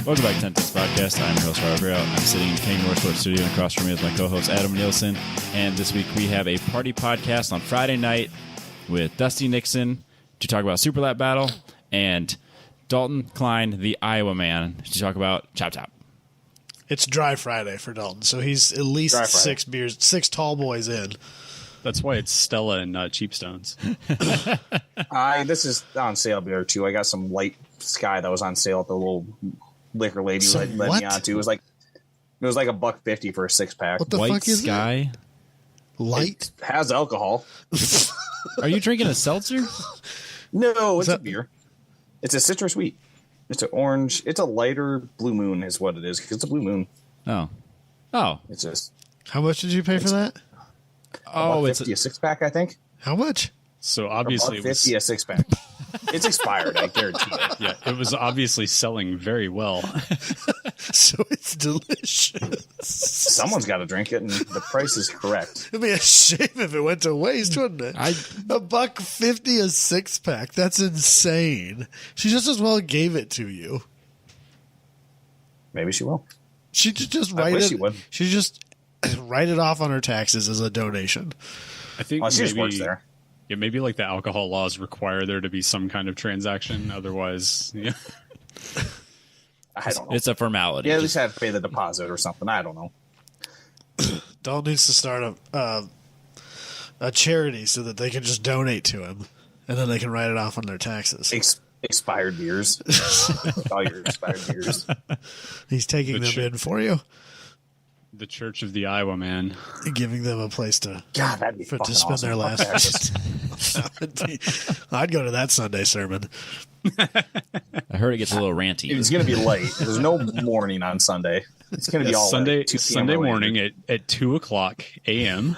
Welcome back to Tentis Podcast. I'm your host, Robert Brown. I'm sitting in the King North Sports Studio, and across from me is my co-host, Adam Nielsen. And this week we have a party podcast on Friday night with Dusty Nixon to talk about Super Lap Battle and Dalton Klein, the Iowa man, to talk about Chop Top. It's Dry Friday for Dalton, so he's at least six tall boys in. That's why it's Stella and not Cheapstones. This is on sale beer too. I got some light Sky that was on sale at the little liquor lady led me on to. It was like $1.50 for a 6-pack. What the White fuck is Sky? that? Light? It has alcohol. Are you drinking a seltzer? No, it's a beer. It's a citrus wheat. It's an orange. It's a lighter Blue Moon is what it is. It's a Blue Moon. Oh. It's just. How much did you pay for that? Oh, it's a 6-pack, I think. How much? So obviously it was, $1.50 a 6-pack. It's expired, I guarantee it. yeah, it was obviously selling very well. So it's delicious. Someone's got to drink it, and the price is correct. It'd be a shame if it went to waste, wouldn't it? $1.50 a 6-pack. That's insane. She just as well gave it to you. Maybe she will. She just I write wish it. she would. She just write it off on her taxes as a donation. I think She just works there. Yeah, maybe like the alcohol laws require there to be some kind of transaction. Otherwise, yeah. I don't know. It's a formality. Yeah, at least have to pay the deposit or something. I don't know. Dalton needs to start a charity so that they can just donate to him, and then they can write it off on their taxes. Expired beers. All your expired beers. He's taking them in for you, The Church of the Iowa Man. giving them a place to God, that'd be to fucking spend awesome. their last. I'd go to that Sunday sermon. I heard it gets a little ranty. It's going to be late. There's no morning on Sunday. It's going to be all Sunday 2 p.m. Sunday related. morning at 2:00 a.m.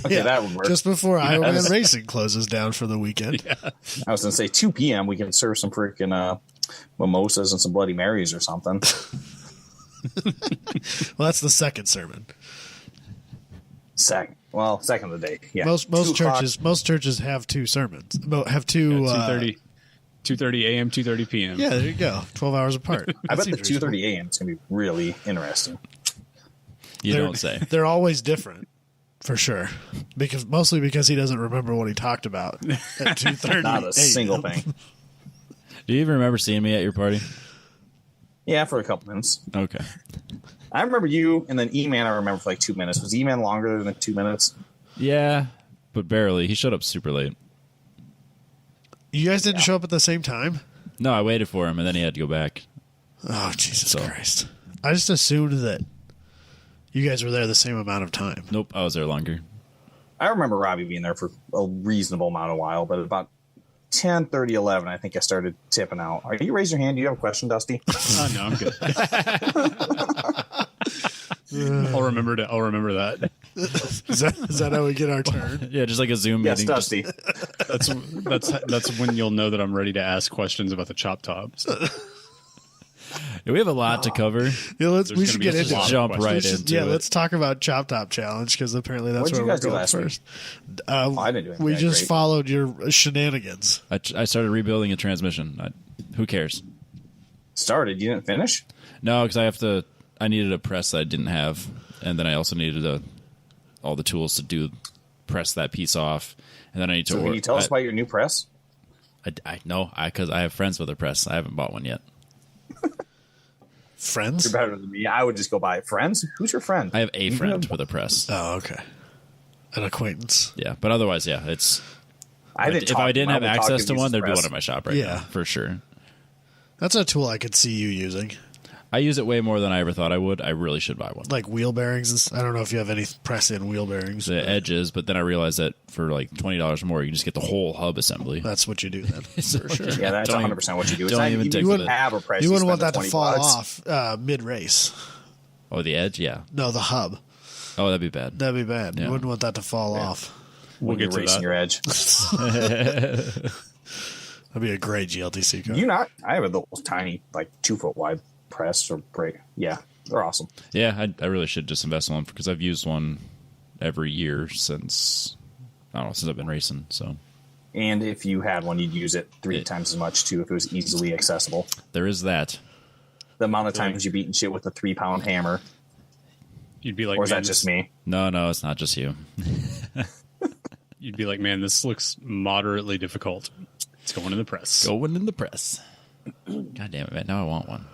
Okay, that would work. Just before Iowa Man Racing closes down for the weekend. Yeah. I was going to say 2 p.m. We can serve some freaking mimosas and some Bloody Marys or something. Well, that's the second sermon. Second of the day. Yeah. Most 2 o'clock. churches have two sermons. Have two. 2:30 a.m. 2:30 p.m. Yeah, there you go. 12 hours apart. I bet the That seems 2:30 a.m. is going to be really interesting. You They're- don't say. They're always different, for sure. Mostly because he doesn't remember what he talked about at 2:30. Not a single thing. Do you even remember seeing me at your party? Yeah, for a couple minutes. Okay. I remember you, and then E-Man I remember for like 2 minutes. Was E-Man longer than 2 minutes? Yeah, but barely. He showed up super late. You guys didn't show up at the same time? No, I waited for him, and then he had to go back. Oh, Jesus Christ. I just assumed that you guys were there the same amount of time. Nope, I was there longer. I remember Robbie being there for a reasonable amount of while, but about 10:30, 11, I think I started tipping out. Are you raising your hand? Do you have a question, Dusty? No, I'm good. I'll remember that. Is that how we get our turn? Yeah, just like a Zoom Yes, meeting. Dusty. That's when you'll know that I'm ready to ask questions about the Chop Top. Yeah, we have a lot to cover. Yeah, we gonna should be get a into lot it. of Jump questions. right into it. Let's talk about Chop Top Challenge because apparently that's What'd where you we're guys do going last week? first. I didn't do anything We that just great. followed your shenanigans. I started rebuilding a transmission. Who cares? Started. You didn't finish? No, because I needed a press that I didn't have, and then I also needed all the tools to press that piece off, and then I need to. So can you tell us about your new press? Because I have friends with a press. I haven't bought one yet. Friends? You're better than me. I would just go buy friends. Who's your friend? I have a friend with a press. Oh, okay. An acquaintance. Yeah, but otherwise, yeah, it's. If If I didn't have access to one, there'd be one at my shop right Yeah. now for sure. That's a tool I could see you using. I use it way more than I ever thought I would. I really should buy one. Like wheel bearings. I don't know if you have any press-in wheel bearings. The edges, but then I realized that for like $20 more, you can just get the whole hub assembly. That's what you do then. For sure. Yeah, that's Don't 100% what you do. It's don't not, even you take wouldn't the- have a press. You wouldn't want spend that the to 20 fall bucks. off mid-race. Oh, the edge, yeah. No, the hub. Oh, that'd be bad. That'd be bad. Yeah. You wouldn't want that to fall off. We'll When get you're to racing that. your edge. That'd be a great GLTC car. I have a little tiny, like 2-foot wide press or brake. Yeah, they're awesome. Yeah, I really should just invest in one because I've used one every year since I've been racing. So And if you had one, you'd use it 3 times as much too if it was easily accessible. there is that. The amount of times you've beaten shit with a 3-pound hammer. You'd be like, Or is man, that just me? No, it's not just you. You'd be like, man, this looks moderately difficult. It's going in the press. Going in the press. God damn it, man. Now I want one.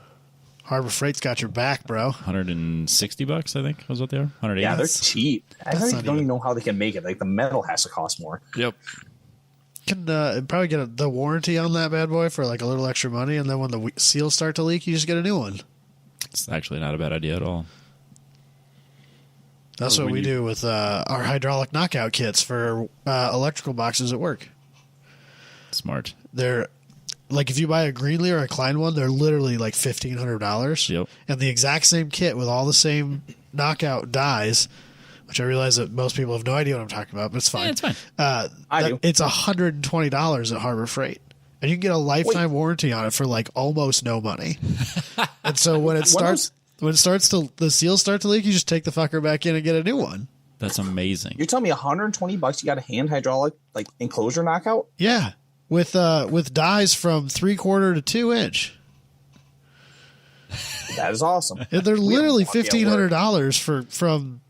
Harbor Freight's got your back, bro. $160, I think, was what they are. 180. Yeah, they're cheap. I That's don't not even know how they can make it. Like, the metal has to cost more. Yep. Can probably get the warranty on that bad boy for like a little extra money, and then when the seals start to leak, you just get a new one. It's actually not a bad idea at all. That's what we do with our hydraulic knockout kits for electrical boxes at work. Smart. They're like, if you buy a Greenlee or a Klein one, they're literally like $1,500. Yep. And the exact same kit with all the same knockout dies, which I realize that most people have no idea what I'm talking about, but it's fine. Yeah, it's fine. I do. It's $120 at Harbor Freight. And you can get a lifetime warranty on it for like almost no money. And so when the seals start to leak, you just take the fucker back in and get a new one. That's amazing. You're telling me $120 you got a hand hydraulic like enclosure knockout? Yeah. With dies from 3/4 to 2 inch. That is awesome. And they're literally lucky at work. $1,500 from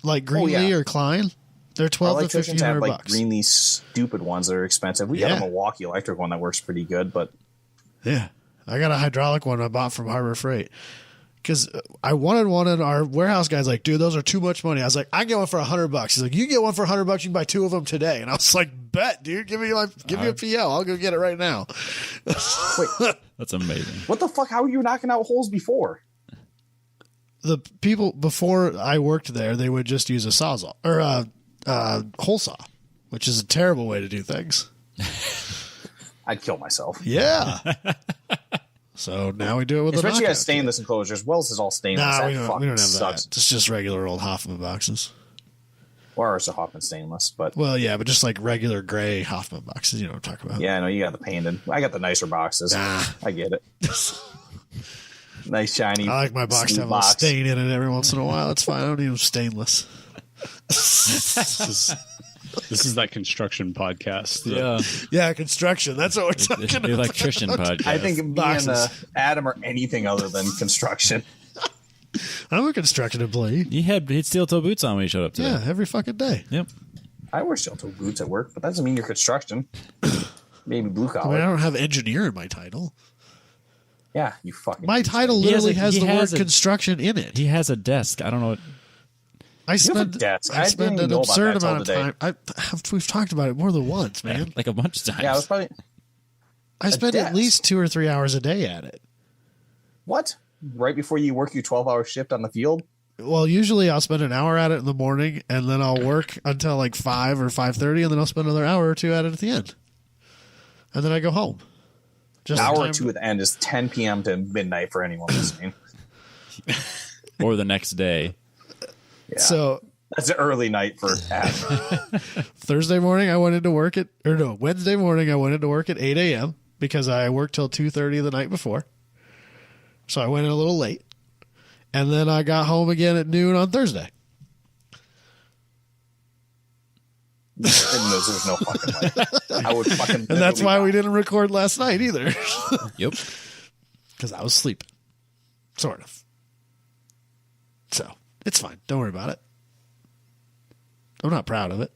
like Greenlee or Klein. They're $1,200 to Electricians have like $1,500. Greenlee stupid ones that are expensive. We got a Milwaukee electric one that works pretty good, but Yeah. I got a hydraulic one I bought from Harbor Freight. Because I wanted one, and our warehouse guy's like, dude, those are too much money. I was like, I can get one for $100. He's like, you get one for $100, you can buy 2 of them today. And I was like, bet, dude, give me a PO. I'll go get it right now. wait, That's amazing. what the fuck? How were you knocking out holes before? The people before I worked there, they would just use a sawzall or a hole saw, which is a terrible way to do things. I'd kill myself. Yeah. So now we do it with Especially a as stainless enclosures. Wells is all stainless. Nah, That we don't fucking have sucks. that. It's just regular old Hoffman boxes. Or it's a Hoffman stainless, but Well, yeah, but just like regular gray Hoffman boxes. You know what I'm talking about. yeah, I know you got the painted. I got the nicer boxes. Nah. I get it. Nice shiny. I like my box to smooth have a little stain in it every once in a while. It's fine. I don't need them stainless. This is that construction podcast. Yeah. Yeah, construction. That's what we're talking The about. electrician podcast. I think me boxes. and Adam are anything other than construction. I'm a construction employee. He had steel-toe boots on when he showed up today. Yeah, every fucking day. Yep. I wear steel-toe boots at work, but that doesn't mean you're construction. Maybe blue I mean, I collar. don't have engineer in my title. Yeah, you fucking. My title He has literally has he the has word construction in it. He has a desk. I don't know what. I have a spend, desk. I I spend didn't an know about absurd that till amount of time. We've talked about it more than once, man. Like a bunch of times. Yeah, I was probably. I spend at desk. least 2 or 3 hours a day at it. What? Right before you work your 12-hour shift on the field? Well, usually I'll spend an hour at it in the morning, and then I'll work until like 5 or 5:30, and then I'll spend another hour or 2 at it at the end, and then I go home. Just An in hour or time- 2 at the end is 10 p.m. to midnight for anyone listening. Or the next day. Yeah. So That's an early night for Adam. Thursday morning I went into work at, or no, Wednesday morning I went into work at 8 a.m. because I worked till 2:30 the night before. So I went in a little late. And then I got home again at noon on Thursday. There's no fucking way. I would fucking. And that's why we didn't record last night either. Yep. Because I was sleeping. Sort of. So, it's fine. Don't worry about it. I'm not proud of it.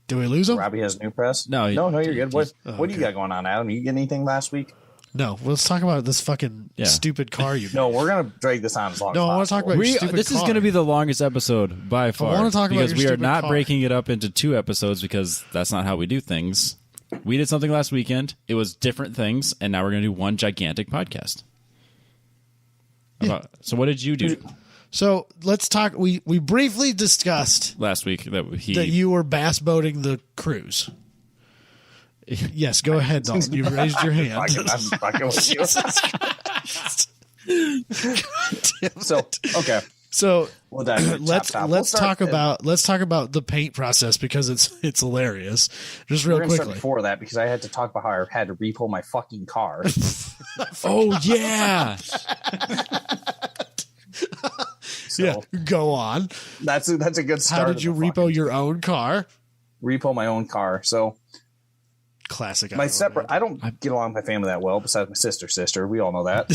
Did we lose him? Robbie has a new press. No, no, you're good. What Oh, What do you got going on, Adam? You get anything last week? No. Well, let's talk about this fucking stupid car you No, we're gonna drag this on as long. No, as I want to talk possible. about your stupid This is car. going to be the longest episode by far. wanna talk about because your we are stupid not car. breaking it up into 2 episodes because that's not how we do things. We did something last weekend. It was different things, and now we're going to do one gigantic podcast. So what did you do So let's talk. We briefly discussed last week that that you were bass boating the cruise. Yes, go ahead, Dalton. You raised your hand. I'm fucking with you. So okay, So well, then let's talk about the paint process because it's hilarious. Just real We're gonna start quickly. before that because I had to talk about how I had to repo my fucking car. Oh, yeah. So Yeah, go on. that's a good start. How did of you the repo fucking- your own car? repo my own car? So Classic. my separate. I don't get along with my family that well. Besides my sister. We all know that.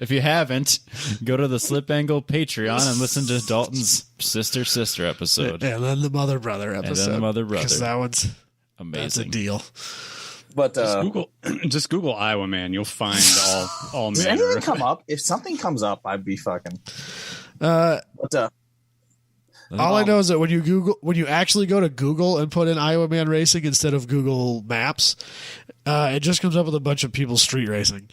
If you haven't, go to the Slip Angle Patreon and listen to Dalton's sister episode. And then the mother-brother episode. And then the mother-brother. Because that one's amazing. That's a deal. But just Google Iowa man. You'll find all does manner. anything come up? If something comes up, I'd be fucking. All I know is that when you actually go to Google and put in Iowa Man Racing instead of Google Maps, it just comes up with a bunch of people street racing.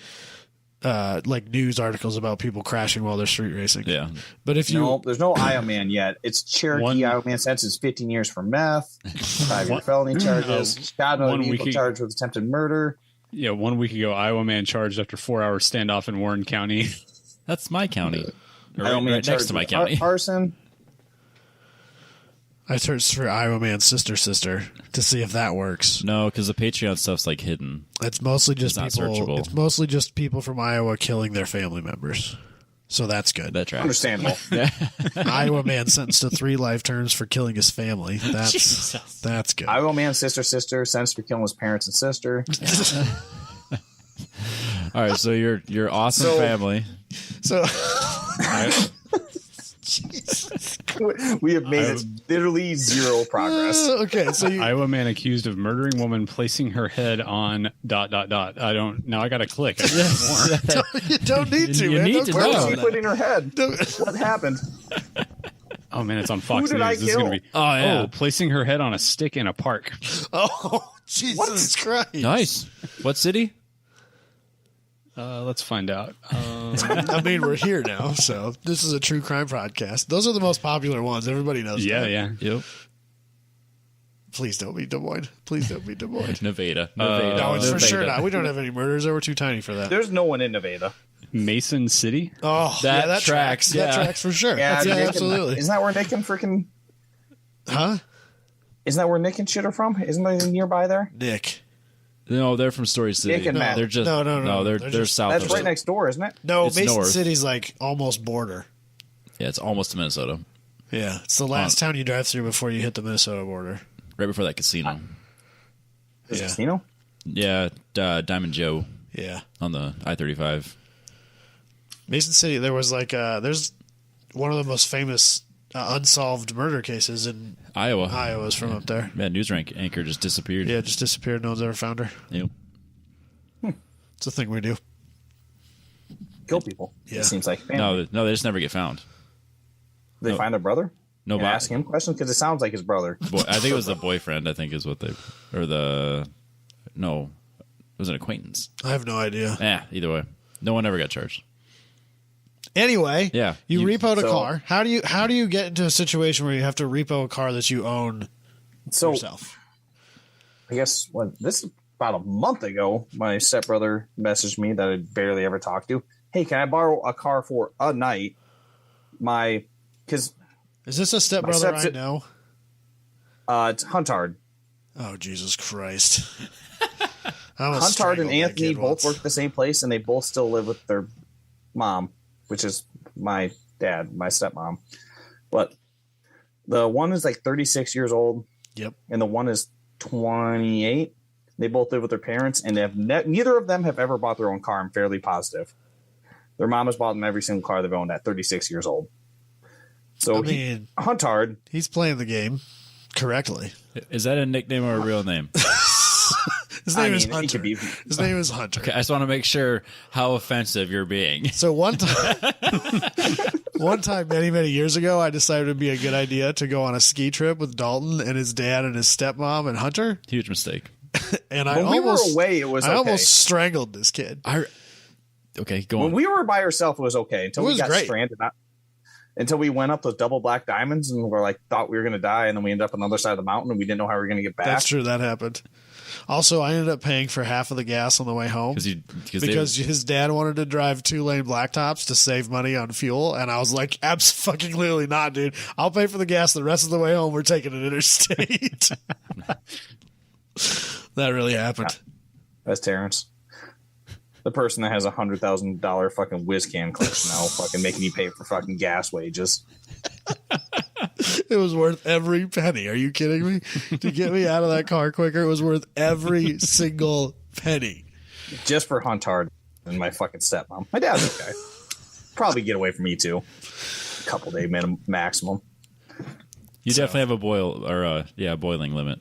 Like news articles about people crashing while they're street racing. Yeah. But if you there's no Iowa Man yet. It's Cherokee Iowa Man sentences 15 years for meth, 5-year felony charges, got another vehicle charged with attempted murder. Yeah, 1 week ago, Iowa man charged after 4-hour standoff in Warren County. That's my county. Iowa Man Right next to my county. Arson. I searched for Iowa Man Sister to see if that works. No, because the Patreon stuff's like hidden. It's mostly just It's not people. searchable. It's mostly just people from Iowa killing their family members. So that's good. That tracks. Understandable. Iowa man sentenced to 3 life terms for killing his family. Jesus. That's good. Iowa Man sister sentenced for killing his parents and sister. All right, so your awesome family. So We have made literally zero progress. okay, so you, Iowa man accused of murdering woman, placing her head on ... I don't. Now I got to click. you don't need to. You man. need Don't to click Where know. on was she that. putting her head? What happened? Oh man, it's on Fox Who did News. I This is gonna kill? be. Oh, yeah. Placing her head on a stick in a park. Oh, Jesus Christ! Nice. What city? Let's find out. I mean, we're here now, so this is a true crime podcast. Those are the most popular ones. Everybody knows. Yeah, that. yeah. Yep. Please don't be Des Moines. Please don't be Des Moines. Nevada. No, it's for Nevada. sure not. We don't have any murders there. We're too tiny for that. There's no one in Nevada. Mason City. Oh, That yeah, tracks, That yeah. tracks for sure. Yeah, Yeah, Nick and- absolutely. Isn't that where Nick and freaking? Huh? Isn't that where Nick and shit are from? Isn't they nearby there? Nick. No, they're from Story City. Nick and Matt. They're just No. They're They're they're just- south That's of right it. next door, isn't it? No, It's Mason north. City's like almost border. Yeah, it's almost to Minnesota. Yeah, it's the last town you drive through before you hit the Minnesota border. Right before that casino. Is Yeah. it casino? Yeah, Diamond Joe Yeah. on the I-35. Mason City, there was like there's one of the most famous unsolved murder cases in Iowa. Iowa's from up there. Yeah, news rank anchor just disappeared. Yeah, just disappeared. No one's ever found her. Yep. It's a thing we do. Kill people. Yeah. It seems like. Man, No, they just never get found. they find their brother? No, And ask him questions because it sounds like his brother. I think it was the boyfriend. I think is what they no, it was an acquaintance. I have no idea. Either way, no one ever got charged. Anyway, Yeah, you repoed a so- car. How do you get into a situation where you have to repo a car that you own So yourself? I guess this is about a month ago. My stepbrother messaged me that I barely ever talked to. Hey, can I borrow a car for a night? Because Is this a stepbrother I stepsi- know? it's Huntard. Oh, Jesus Christ. I almost Huntard and strangled that Anthony kid both once. work at the same place, and they both still live with their mom, which is my dad, my stepmom. But the one is like 36 years old, Yep. and the one is 28. They both live with their parents, and they have neither of them have ever bought their own car. I'm fairly positive. Their mom has bought them every single car they've owned at 36 years old. So I mean, Huntard, he's playing the game correctly. Is that a nickname or a real name? His name is it Hunter. could be. His name is Hunter. Okay, I just want to make sure how offensive you're being. So one time, many, many years ago, I decided it'd be a good idea to go on a ski trip with Dalton and his dad and his stepmom and Hunter. Huge mistake. And I When we almost, were away, it was I okay. almost strangled this kid. Okay, go When on. we were by ourselves, it was okay until It we was got great. stranded. Until we went up those double black diamonds and we're like, thought we were going to die. And then we ended up on the other side of the mountain and we didn't know how we were going to get back. That's true. That happened. Also, I ended up paying for half of the gas on the way home because his dad wanted to drive 2-lane blacktops to save money on fuel, and I was like, absolutely not, dude. I'll pay for the gas the rest of the way home. We're taking an interstate. That really happened. That's Terrence. The person that has $100,000 fucking whiz can clips now fucking making you pay for fucking gas wages. It was worth every penny. Are you kidding me? To get me out of that car quicker, it was worth every single penny. Just for Huntard and my fucking stepmom. My dad's okay. probably get away from me too. A couple day minimum maximum. You definitely have a boiling limit.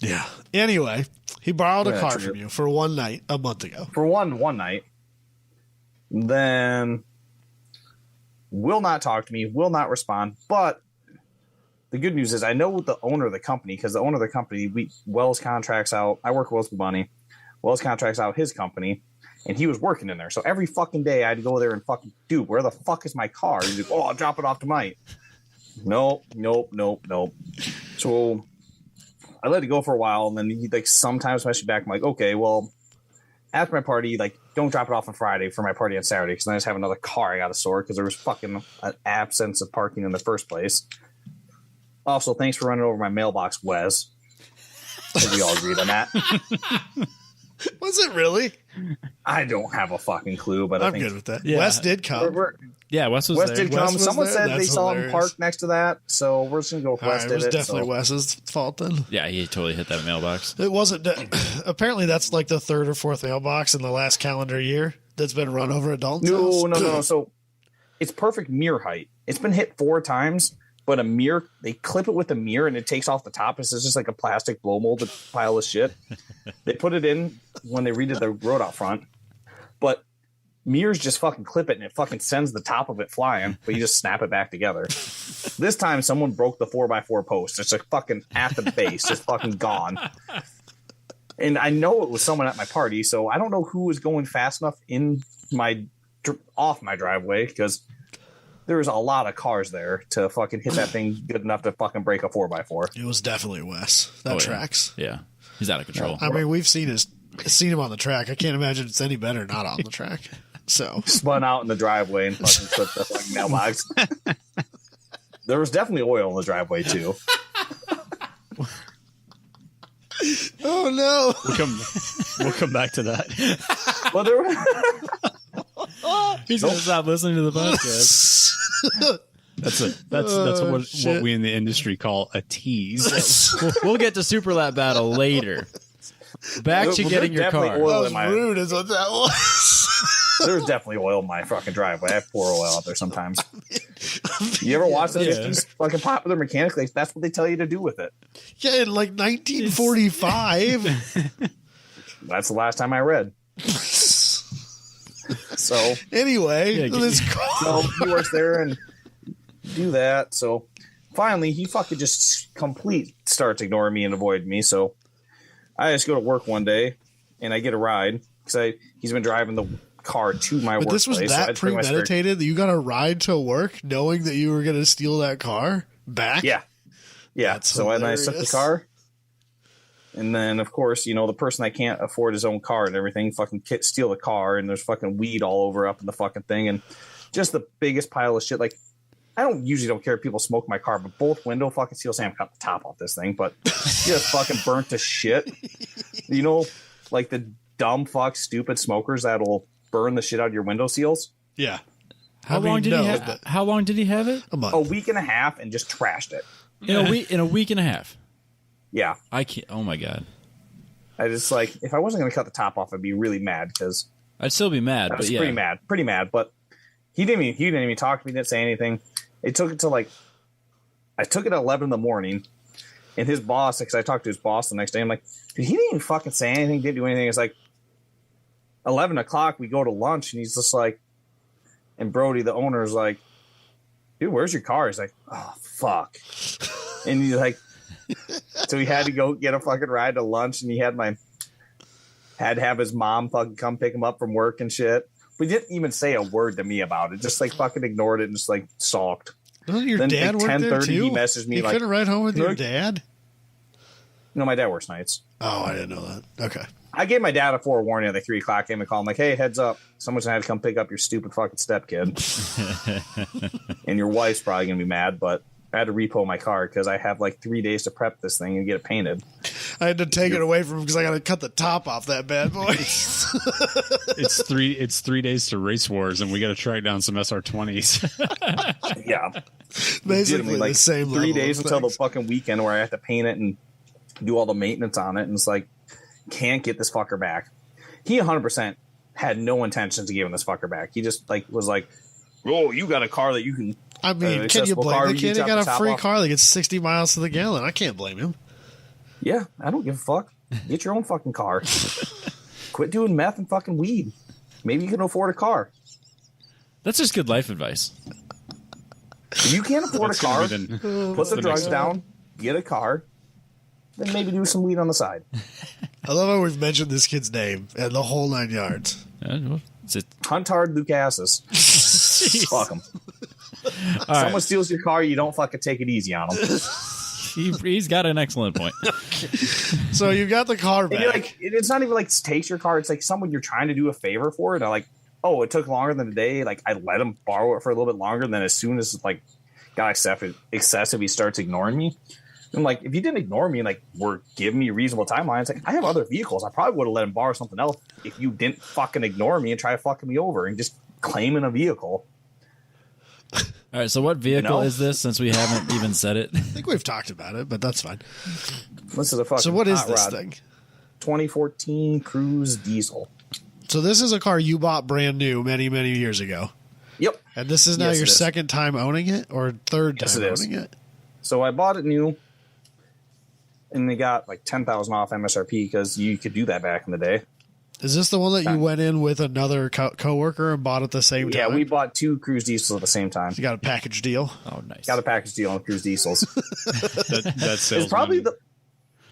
Yeah. Anyway, he borrowed a Yeah, car true. from you for one night a month ago. For one night. Then will not talk to me, will not respond. But the good news is I know the owner of the company, because the owner of the company, Wells contracts out. I work with Wells Money. Wells contracts out his company, and he was working in there. So every fucking day I had to go there and fucking, dude, where the fuck is my car? He's like, oh, I'll drop it off tonight. Nope. So I let it go for a while, and then he like sometimes messaged back. I'm like, okay, well, after my party, like, don't drop it off on Friday for my party on Saturday, because then I just have another car I got to sort because there was fucking an absence of parking in the first place. Also, thanks for running over my mailbox, Wes. I think we all agreed on that. Was it really? I don't have a fucking clue, but I'm I think good with that. Yeah. Wes did come. Yeah, Wes was Wes there. did come. Wes was Someone there? said they That's saw him hilarious. parked next to that, so we're just gonna go with All Wes right, did it was it. definitely So. Wes's fault then. Yeah, he totally hit that mailbox. It wasn't. Apparently, that's like the third or fourth mailbox in the last calendar year that's been run over at Dalton's house. No. So it's perfect mirror height. It's been hit 4 times, but a mirror, they clip it with a mirror and it takes off the top. It's just like a plastic blow molded pile of shit. They put it in when they redid the road out front, but mirrors just fucking clip it and it fucking sends the top of it flying, but you just snap it back together. This time someone broke the 4x4 post. It's like fucking at the base, just fucking gone. And I know it was someone at my party, so I don't know who was going fast enough off my driveway, because there was a lot of cars there to fucking hit that thing good enough to fucking break a 4x4. It was definitely Wes. That tracks. Yeah, he's out of control. I mean, we've seen him on the track. I can't imagine it's any better not on the track. So Spun out in the driveway and fucking clipped the fucking mailbox. There was definitely oil in the driveway too. oh no. We'll come back to that. Well, there were He's gonna stop listening to the podcast. That's what shit. we in the industry call a tease. We'll get to Super Lap Battle later. Back to Well, getting your there's definitely car. oil. That in was my- rude, is what that was. There's definitely oil in my fucking driveway. I pour oil out there sometimes. You ever watch those Yeah. 50s fucking Popular Mechanic? That's what they tell you to do with it. Yeah, in like 1945. That's the last time I read. So Anyway, Yeah, this car. he works there and do that. So finally, he fucking just starts ignoring me and avoiding me. So I just go to work one day and I get a ride because he's been driving the car to my But workplace. this was So I that just bring my spare- premeditated that you got a ride to work knowing that you were going to steal that car back? Yeah. That's So and I took the hilarious. car. And then, of course, the person that can't afford his own car and everything fucking steal the car, and there's fucking weed all over up in the fucking thing, and just the biggest pile of shit. Like, I usually don't care if people smoke my car, but both window fucking seals. Sam cut the top off this thing, but just fucking burnt to shit. Like the dumb stupid smokers that'll burn the shit out of your window seals. Yeah. How long did he have? How long did he have it? A month. A week and a half, and just trashed it. In a week and a half. Yeah. I can't. Oh my god. I just like, if I wasn't going to cut the top off, I'd be really mad because I'd still be mad, I but was yeah. pretty mad. But he didn't even talk to me, didn't say anything. It took it to I took it at 11 in the morning, and his boss, because I talked to his boss the next day, I'm like, dude, he didn't even fucking say anything, didn't do anything. It's like 11 o'clock, we go to lunch, and he's just like, and Brody, the owner, is like, dude, where's your car? He's like, oh, fuck. And he's like, so he had to go get a fucking ride to lunch, and he had to have his mom fucking come pick him up from work and shit. But he didn't even say a word to me about it. Just like fucking ignored it and just like sulked. Doesn't your Then, dad like, work there 10:30, too? he messaged me you like, couldn't ride home with your "Look." dad? No, my dad works nights. Oh, I didn't know that. Okay. I gave my dad a forewarning at like 3 o'clock. Gave him a call. I'm like, hey, heads up. Someone's gonna have to come pick up your stupid fucking stepkid. And your wife's probably gonna be mad, but I had to repo my car because I have like 3 days to prep this thing and get it painted. I had to take it away from him because I got to cut the top off that bad boy. It's 3 days to race wars, and we got to track down some SR20s. Yeah. Basically Legitimately, the same 3 level days of until the things. fucking weekend where I have to paint it and do all the maintenance on it. And it's like, can't get this fucker back. He 100% had no intentions of giving this fucker back. He just like was like, oh, you got a car that you can. I mean, can you accessible blame car, the you kid? He top got the a top free off. car that gets 60 miles to the gallon. I can't blame him. Yeah, I don't give a fuck. Get your own fucking car. Quit doing meth and fucking weed. Maybe you can afford a car. That's just good life advice. If you can't afford a car, put the drugs next down, get a car, then maybe do some weed on the side. I love how we've mentioned this kid's name and the whole 9 yards. It's a, Hunt hard, Lucas's. Fuck them. all Someone right. steals your car, you don't fucking take it easy on them. He's got an excellent point. So you got the car And back. you're like, it's not even like takes your car. It's like someone you're trying to do a favor for. And I'm like, oh, it took longer than a day. Like I let him borrow it for a little bit longer. Then as soon as like got excessive, he starts ignoring me. And like, if you didn't ignore me and like were giving me reasonable timelines, like I have other vehicles. I probably would have let him borrow something else if you didn't fucking ignore me and try to fucking me over and just claiming a vehicle. All right, so what vehicle You know? is this? Since we haven't even said it. I think we've talked about it, but that's fine. This is a fucking So what is hot this rod. thing? 2014 Cruise Diesel. So this is a car you bought brand new many, many years ago. Yep. And this is now Yes, your it is. second time owning it or third Yes, time it is. owning it? So I bought it new, and they got like 10,000 off MSRP because you could do that back in the day. Is this the one that you went in with another coworker and bought at the same time? Yeah, we bought 2 Cruise Diesels at the same time. You got a package deal. Oh, nice. Got a package deal on Cruise Diesels. That salesman, It's probably the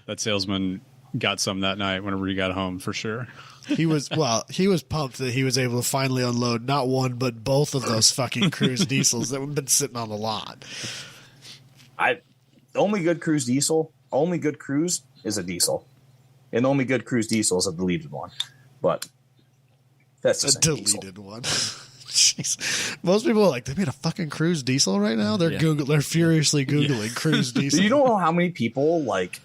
that salesman got some that night whenever he got home for sure. He was pumped that he was able to finally unload not one but both of those fucking Cruise diesels that have been sitting on the lot. the only good Cruise diesel, only good Cruise is a diesel, and the only good Cruise diesel is a deleted one. But that's A just a diesel. deleted one. Jeez. Most people are like, they made a fucking Cruise diesel right now. They're Yeah. They're furiously googling Cruise diesel. You don't know how many people like.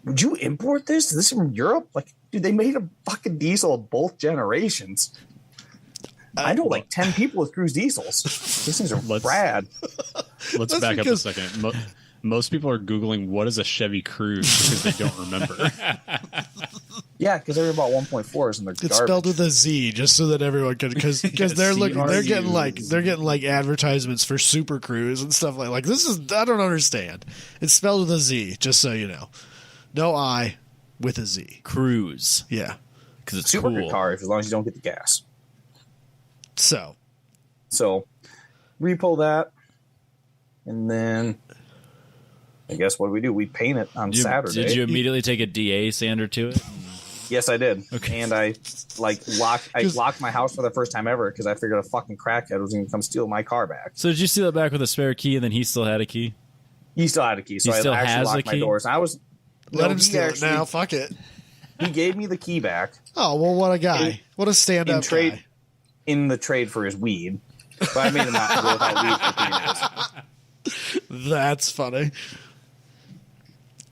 Would you import this? Is this from Europe? Like, dude, they made a fucking diesel of both generations. I know like 10 people with Cruise diesels. These things are Let's- rad. Let's That's back up a because- second. Most people are Googling what is a Chevy Cruze because they don't remember. Yeah, because they're about 1.4s and they're It's garbage. spelled with a Z, just so that everyone can, because they're looking, they're getting like advertisements for Super Cruise and stuff like this is I don't understand. It's spelled with a Z, just so you know, no I, with a Z. Cruise Yeah. because it's Super cool. good car as long as you don't get the gas. So So repo that, and then I guess what do? We paint it on Saturday. Did you immediately take a DA sander to it? Yes, I did. Okay. And I locked my house for the first time ever because I figured a fucking crackhead was going to come steal my car back. So did you steal it back with a spare key, and then he still had a key? He still had a key, so He I still actually has locked a my key? doors. And I was let no, him he steal it actually- now. Fuck it. He gave me the key back Oh well, what a guy! What a stand-up trade- guy. in the trade for his weed, but I made him not go without weed for 3 days. That's funny.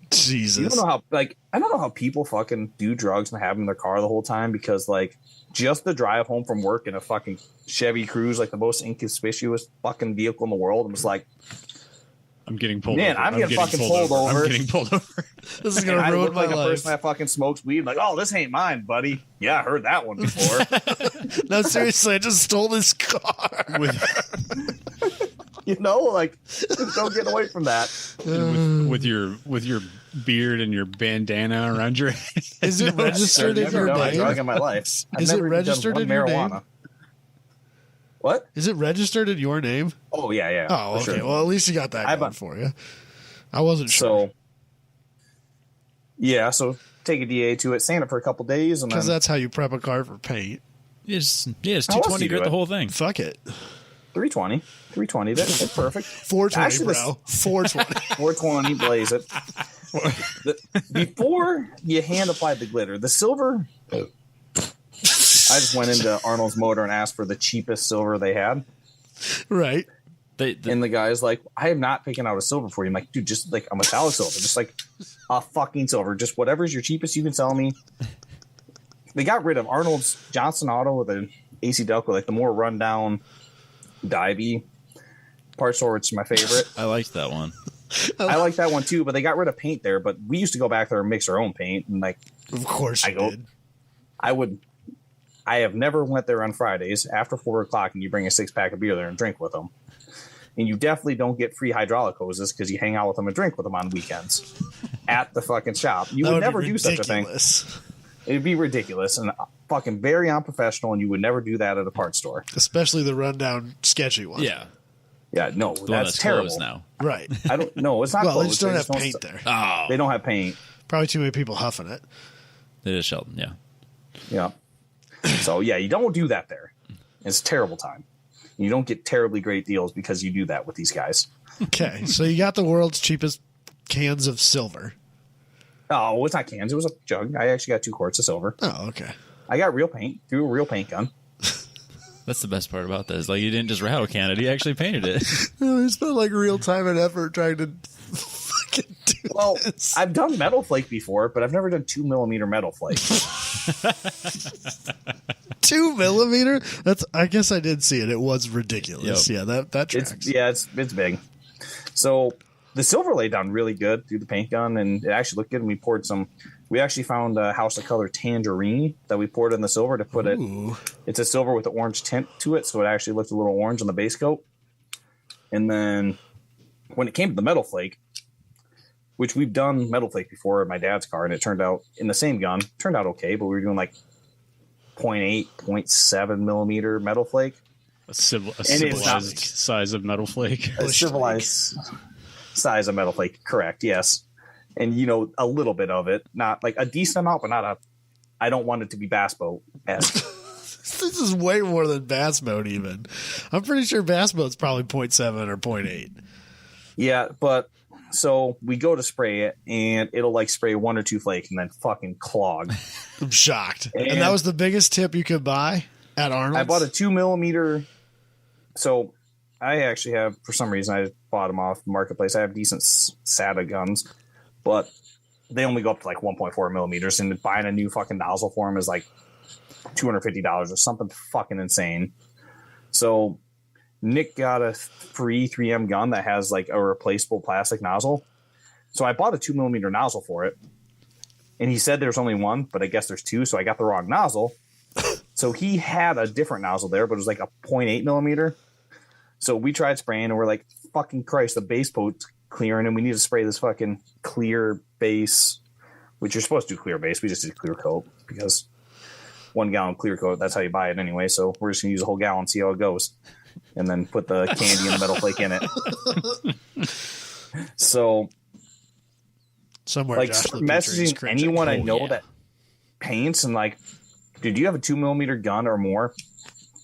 Jesus. You don't know how I don't know how people fucking do drugs and have them in their car the whole time because like just the drive home from work in a fucking Chevy Cruze, like the most inconspicuous fucking vehicle in the world, and was like, I'm getting pulled Man, over. I'm getting fucking pulled over. I'm getting pulled over. This is and gonna I ruin look my like a life. person that fucking smokes weed. Like, oh, this ain't mine, buddy. Yeah, I heard that one before. No, seriously, I just stole this car. You know, like don't get away from that. with your beard and your bandana around your head. Is it registered in I've never your done a drug name? in my life. I've Is it never even done registered one in your name? marijuana. What? Is it registered in your name? Oh yeah. Oh, for okay. sure. Well, at least you got that I going bought- for you. I wasn't sure So yeah, so take a DA to it, stand it for a couple days, and then because that's how you prep a car for paint. It's How else 220 do you grit do the it? whole thing. Fuck it. 320. That's perfect. 420, Actually, bro. 420. 420, blaze it. Before you hand applied the glitter, the silver. I just went into Arnold's Motor and asked for the cheapest silver they had, Right. and the guy's like, "I am not picking out a silver for you." I'm like, "Dude, just like a metallic silver, just like a fucking silver, just whatever's your cheapest you can sell me." They got rid of Arnold's Johnson Auto with an AC Delco, like the more rundown, divey parts store, which is my favorite. I liked that one. I like that one too, but they got rid of paint there. But we used to go back there and mix our own paint, and like Of course you I go- did. I would I have never went there on Fridays after 4 o'clock and you bring a 6-pack of beer there and drink with them. And you definitely don't get free hydraulic hoses because you hang out with them and drink with them on weekends at the fucking shop. You would never do such a thing. It'd be ridiculous and fucking very unprofessional, and you would never do that at a parts store. Especially the rundown, sketchy one. Yeah. Yeah, no, The one that's terrible. now. Right. I don't know. It's not Well, closed. they just don't have paint there. Oh. They don't have paint. Probably too many people huffing it. It is Shelton, yeah. Yeah. So, yeah, you don't do that there. It's a terrible time. You don't get terribly great deals because you do that with these guys. Okay, so you got the world's cheapest cans of silver. Oh, it's not cans. It was a jug. I actually got 2 quarts of silver. Oh, okay. I got real paint through a real paint gun. That's the best part about this. Like, you didn't just rattle can it. He actually painted it. No, he spent like real time and effort trying to fucking do this. I've done metal flake before, but I've never done 2mm metal flake. 2 millimeter? That's. I guess I did see it. It was ridiculous. Yep. Yeah, that tracks. It's big. So the silver laid down really good through the paint gun, and it actually looked good. And we poured some. We actually found a house of color tangerine that we poured in the silver to put it. It's a silver with an orange tint to it, so it actually looked a little orange on the base coat. And then when it came to the metal flake, which we've done metal flake before in my dad's car, and it turned out in the same gun, turned out okay, but we were doing like 0.8, 0.7 millimeter metal flake. A civilized size of metal flake. A civilized size of metal flake, correct, yes. And, you know, a little bit of it, not like a decent amount, but not a, I don't want it to be bass boat-esque. This is way more than bass boat even. I'm pretty sure bass boat's probably 0.7 or 0.8. Yeah, but so we go to spray it, and it'll like spray 1 or 2 flakes and then fucking clog. I'm shocked. And that was the biggest tip you could buy at Arnold's? I bought a 2mm. So I actually have, for some reason, I bought them off the marketplace. I have decent SATA guns, but they only go up to like 1.4 millimeters, and buying a new fucking nozzle for them is like $250 or something fucking insane. So Nick got a free 3M gun that has like a replaceable plastic nozzle. So I bought a 2mm nozzle for it, and he said there's only one, but I guess there's 2. So I got the wrong nozzle. So he had a different nozzle there, but it was like a 0.8 millimeter. So we tried spraying, and we're like, fucking Christ, the base coat's clearing, and we need to spray this fucking clear base, which you're supposed to do clear base. We just did clear coat because 1 gallon clear coat, that's how you buy it anyway. So we're just going to use a whole gallon, see how it goes, and then put the candy and the metal flake in it. So, somewhere like, Josh messaging anyone I know that paints and like, dude, do you have a 2mm gun or more?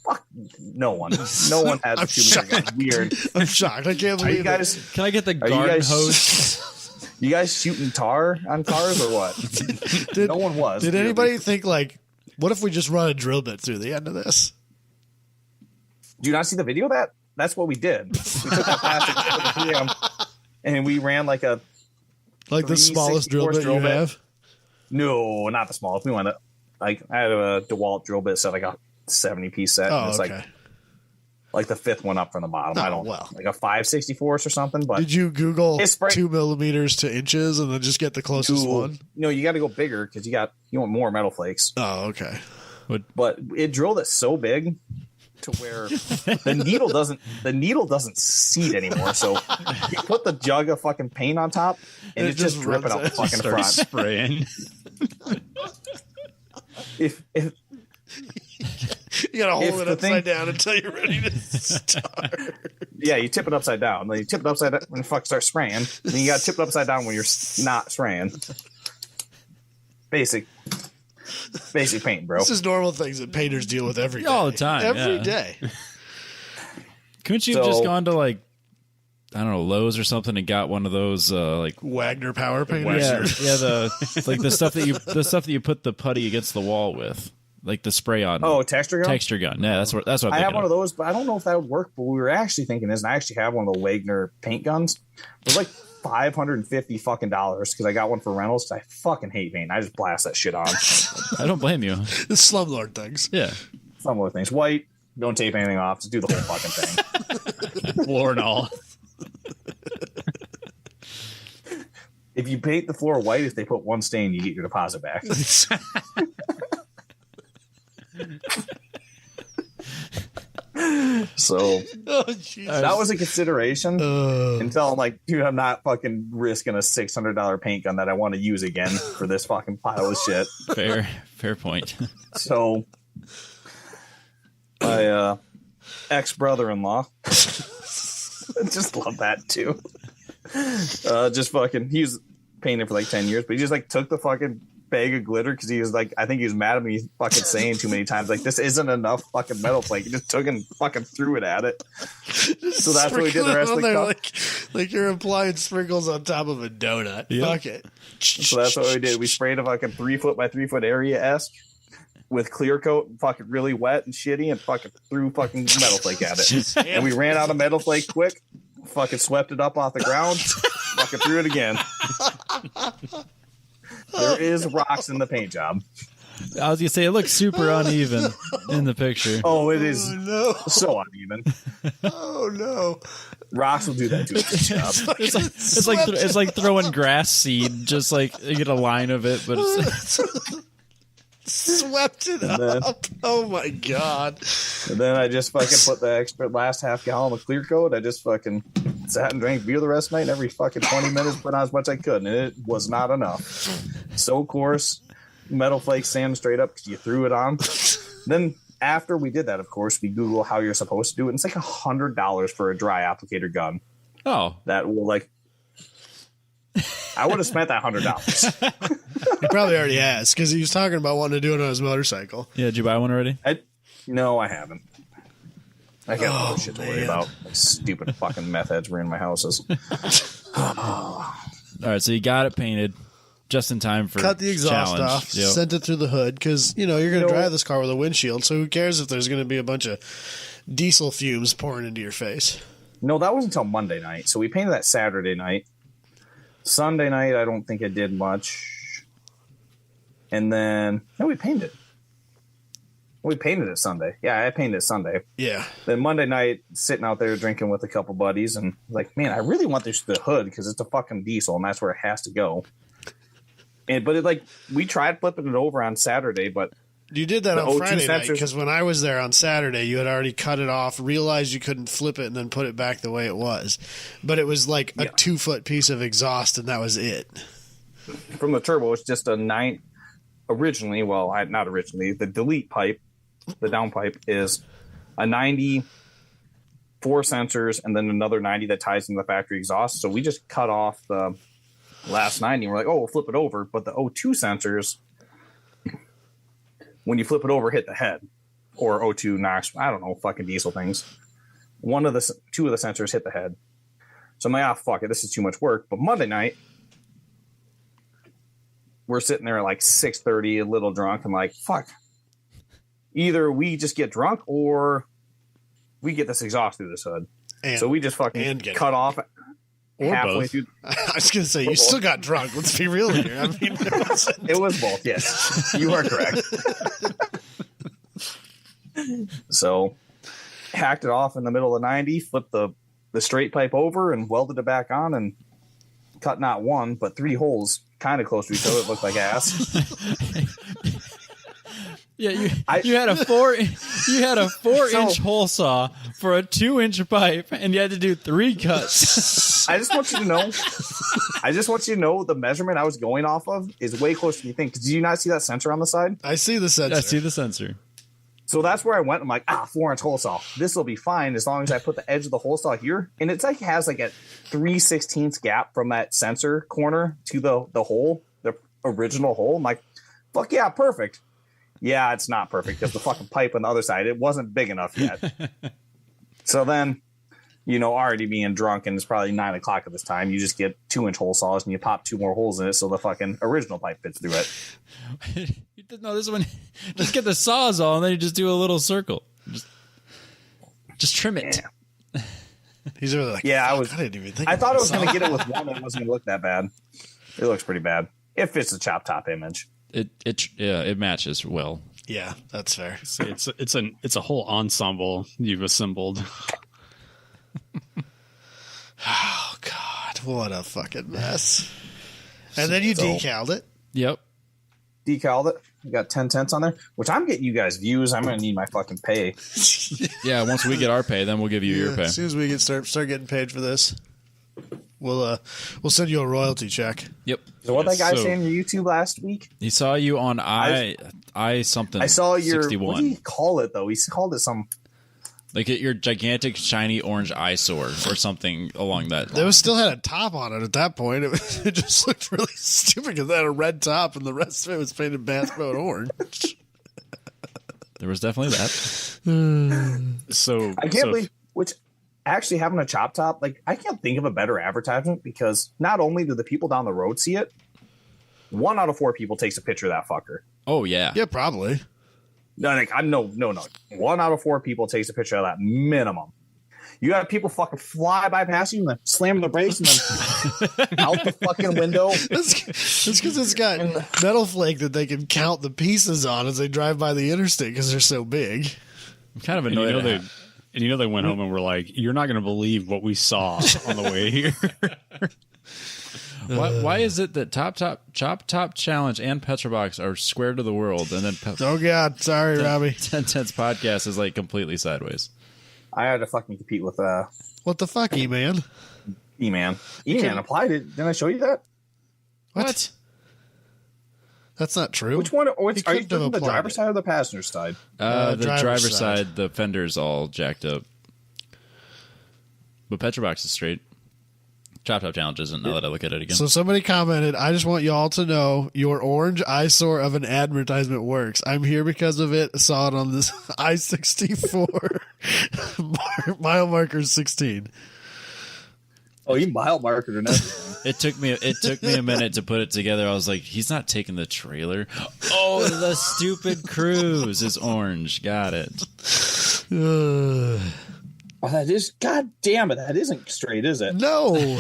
Fuck, no one. No one has a 2mm gun. Weird. I'm shocked. I can't Are believe you guys? Can I get the garden hose? You guys shooting tar on cars or what? No one was. Did anybody think like, what if we just run a drill bit through the end of this? Do you not see the video of that? That's what we did. We took that plastic chip with the 3M, and we ran like a the smallest drill bit you have? No, not the smallest. We went like I had a DeWalt drill bit set, like a 70-piece set. Oh, and it's okay. like the 5th one up from the bottom. I don't know. Like a 5/64 or something. But did you Google it's 2 millimeters to inches and then just get the closest one? No, you got to go bigger because you want more metal flakes. Oh, okay. But it drilled it so big to where the needle doesn't seat ananymore. So you put the jug of fucking paint on top, and it's just dripping out the fucking front. Spraying. If you gotta hold it upside thing, down until you're ready to start. Yeah, you tip it upside down. Then you tip it upside down when you fuck start spraying. Then you gotta tip it upside down when you're not spraying. Basic paint, bro. This is normal things that painters deal with every day. All the time. Every day. Couldn't you have just gone to like, I don't know, Lowe's or something and got one of those like Wagner power painters? Yeah, the stuff that you put the putty against the wall with. Like the spray on. Oh, texture gun? Texture gun. Yeah, that's what I have one of those, but I don't know if that would work. But what we were actually thinking is, and I actually have one of the Wagner paint guns. It was like $550 fucking dollars because I got one for rentals. I fucking hate paint. I just blast that shit on. I don't blame you. The slumlord things. Yeah. Some other things. White. Don't tape anything off. Just do the whole fucking thing. Floor and all. If you paint the floor white, if they put one stain, you get your deposit back. So Oh, Jesus. that was a consideration until I'm like, dude, I'm not fucking risking a $600 paint gun that I want to use again for this fucking pile of shit. Fair point. So my ex-brother-in-law, just love that too. Just fucking, he was painting for like 10 years, but he just like took the fucking bag of glitter because he was like, I think he was mad at me fucking saying too many times, like, this isn't enough fucking metal flake. He just took and fucking threw it at it. So that's what we did the rest of the cup. Like you're applying sprinkles on top of a donut. Yep. Fuck it. So that's what we did. We sprayed a fucking 3 foot by 3 foot area with clear coat, fucking really wet and shitty, and fucking threw fucking metal flake at it. And we ran out of metal flake quick, fucking swept it up off the ground, fucking threw it again. There is rocks in the paint job. I was gonna say it looks super uneven in the picture. Oh, it is No. so uneven. Oh, no. Rocks will do that to a paint job. It's like throwing grass seed, just like you get a line of it, but it's Swept it then- up. Oh, my God. And then I just fucking put the extra last half gallon of clear coat. I just fucking sat and drank beer the rest of the night, and every fucking 20 minutes put on as much as I could, and it was not enough. So coarse, metal flakes sand straight up because you threw it on. Then after we did that, of course, we Google how you're supposed to do it, and it's like $100 for a dry applicator gun. oh, That will like, I would have spent that $100. He probably already has because he was talking about wanting to do it on his motorcycle. yeah. Did you buy one already? No, I haven't. I got other shit to worry about. Like stupid fucking meth heads were in my houses. All right, so you got it painted just in time for Cut the exhaust challenge. off, Yep. sent it through the hood because, you're going to drive this car with a windshield, so who cares if there's going to be a bunch of diesel fumes pouring into your face? No, that was until Monday night. So we painted that Saturday night. Sunday night, I don't think I did much. And then, no, we painted. We painted it Sunday. Yeah, I painted it Sunday. Yeah. Then Monday night, sitting out there drinking with a couple buddies, and like, man, I really want this the hood because it's a fucking diesel, and that's where it has to go. But it like we tried flipping it over on Saturday, but You did that The on O2 Friday night sensors- because when I was there on Saturday, you had already cut it off, realized you couldn't flip it, and then put it back the way it was. But it was like a 2-foot piece of exhaust, and that was it. from the turbo, it's just a 9. Originally, well, not originally. The delete pipe, the down pipe, is a 90, 4 sensors, and then another 90 that ties into the factory exhaust. So we just cut off the last 90. And we're like, oh, we'll flip it over. But the O2 sensors, when you flip it over, hit the head. Or O2 knocks, I don't know, fucking diesel things. 2 of the sensors hit the head. So I'm like, fuck it, this is too much work. But Monday night, we're sitting there at like 6:30, a little drunk, and like, fuck. Either we just get drunk or we get this exhaust through this hood. And, So we just fucking cut off halfway both. through. I was going to say, you still got drunk. Let's be real here. I mean, It was both, yes. You are correct. So hacked it off in the middle of 90, flipped the straight pipe over and welded it back on and cut not 1, but 3 holes kind of close to each other. It looked like ass. Yeah, you had a 4-inch hole saw for a 2-inch pipe, and you had to do 3 cuts. I just want you to know the measurement I was going off of is way closer than you think. Did you not see that sensor on the side? I see the sensor. I see the sensor. So that's where I went. I'm like, 4-inch hole saw. This will be fine as long as I put the edge of the hole saw here. And it's like has like a 3/16 gap from that sensor corner to the hole, the original hole. I'm like, fuck yeah, perfect. Yeah, it's not perfect because the fucking pipe on the other side, it wasn't big enough yet. So then, already being drunk, and it's probably 9 o'clock at this time, you just get 2-inch hole saws and you pop 2 more holes in it so the fucking original pipe fits through it. No, this one, just get the sawzall and then you just do a little circle. Just trim it. Yeah. He's really like, Yeah, I didn't even think I thought I was about going to get it with one. It wasn't going to look that bad. It looks pretty bad. It fits the chop top image. It matches well. Yeah, that's fair. It's a whole ensemble you've assembled. Oh, God. What a fucking mess. And then you decaled it. Yep. Decaled it. We got 10 cents on there, which I'm getting you guys views. I'm going to need my fucking pay. Yeah, once we get our pay, then we'll give you your pay. As soon as we start getting paid for this, we'll send you a royalty check. Yep. So what that guy saying on your YouTube last week? He saw you on I something. I saw your 61. What did he call it though? He called it some like your gigantic shiny orange eyesore or something along that line. It was still had a top on it at that point. It just looked really stupid because it had a red top and the rest of it was painted bass boat orange. There was definitely that. So I can't believe which actually having a chop top, like I can't think of a better advertisement because not only do the people down the road see it, 1 out of 4 people takes a picture of that fucker. Oh yeah. Yeah, probably. No, like no. 1 out of 4 people takes a picture of that minimum. You got people fucking fly by past you and then slam the brakes and then out the fucking window. That's because it's got metal flake that they can count the pieces on as they drive by the interstate because they're so big. I'm kind of and annoyed. they went home and were like, "You're not going to believe what we saw on the way here." Why is it that Chop Top Challenge and Petrobox are square to the world, and then Oh God, sorry, Robbie. 10 Cents Podcast is like completely sideways? I had to fucking compete with What the fuck, E-Man? E-Man. E-Man applied it. Didn't I show you that? What? That's not true. Which one? Are you couldn't have from the applied driver's it. side or the passenger side? The driver's driver's side. side, the fender's all jacked up, but Petrobox is straight. Chop Top Challenge isn't. Now that I look at it again, So somebody commented, I just want y'all to know your orange eyesore of an advertisement works. I'm here because of it. Saw it on this I-64 mile marker 16. Oh, you mile marked and everything. it took me a minute to put it together. I was like, he's not taking the trailer. Oh, the stupid cruise is orange. Got it. Oh, that is, God damn it, that isn't straight, is it? No.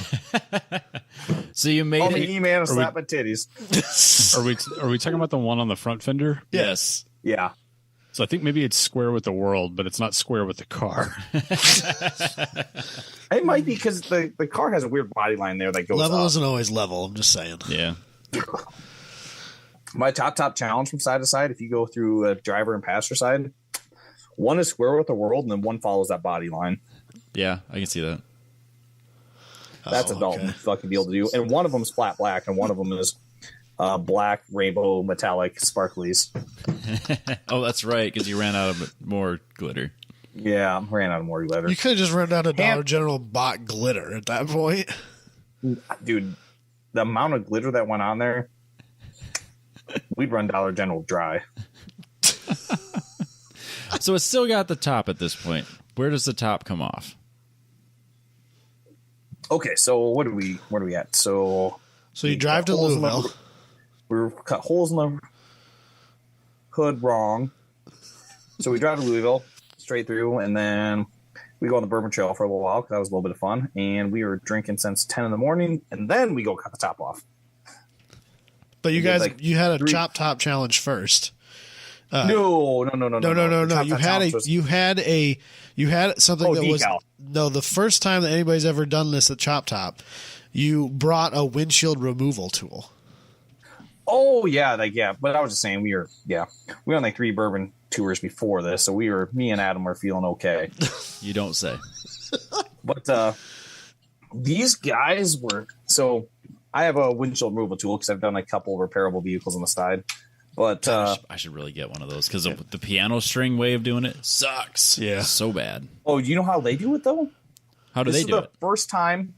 So you made Oh, it. the E-Man will slap my titties. Are we talking about the one on the front fender? Yes. Yeah. So I think maybe it's square with the world, but it's not square with the car. It might be because the car has a weird body line there that goes Level up. isn't always level. I'm just saying. Yeah. My top challenge from side to side, if you go through a driver and passenger side, one is square with the world and then one follows that body line. Yeah, I can see that. That's a Dalton fucking deal to do. And one of them is flat black and one of them is black, rainbow, metallic, sparklies. Oh, that's right, because you ran out of more glitter. Yeah, I ran out of more glitter. You could have just run down to Dollar General and bought glitter at that point. Dude, the amount of glitter that went on there, we'd run Dollar General dry. So it's still got the top at this point. Where does the top come off? Okay, so where are we at? So you drive to Louisville. We cut holes in the hood wrong. So we drive to Louisville straight through, and then we go on the Bourbon Trail for a little while because that was a little bit of fun. And we were drinking since 10 in the morning, and then we go cut the top off. But you We did, guys, like, you had a 3 chop top challenge first. No. No. You had something that was decal. the first time that anybody's ever done this at Chop Top. You brought a windshield removal tool. Oh yeah, but I was just saying we were on like 3 bourbon tours before this, so me and Adam were feeling okay. You don't say. But these guys were, so I have a windshield removal tool because I've done a couple of repairable vehicles on the side. But I should really get one of those because the piano string way of doing it sucks. Yeah. So bad. oh, you know how they do it though? How do This they is do the it? first time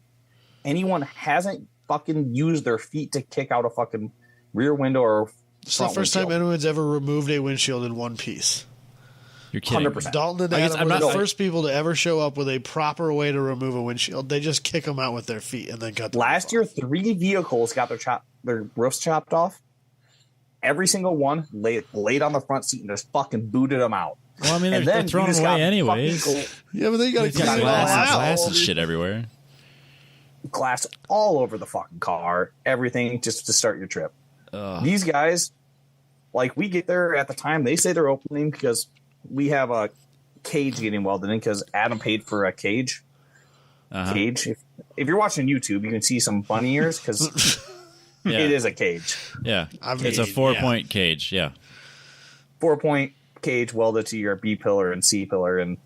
anyone hasn't fucking used their feet to kick out a fucking rear window or It's the front first time windshield. anyone's ever removed a windshield in one piece. You're kidding. 100%. Dalton and I guess Adam I'm were not- the first people to ever show up with a proper way to remove a windshield. They just kick them out with their feet and then cut them Last off. year, 3 vehicles got their roofs chopped off. Every single one laid on the front seat and just fucking booted them out. Well, I mean, And they're then thrown you just away got anyways. fucking Yeah, but then you got to You got clean it all glass out. and shit everywhere. glass all over the fucking car, everything just to start your trip. These guys, like, we get there at the time they say they're opening because we have a cage getting welded in because Adam paid for a cage. Cage. If you're watching YouTube, you can see some bunny ears because Yeah. it is a cage. Yeah. I mean, It's a 4-point cage. Yeah. 4-point cage welded to your B pillar and C pillar, and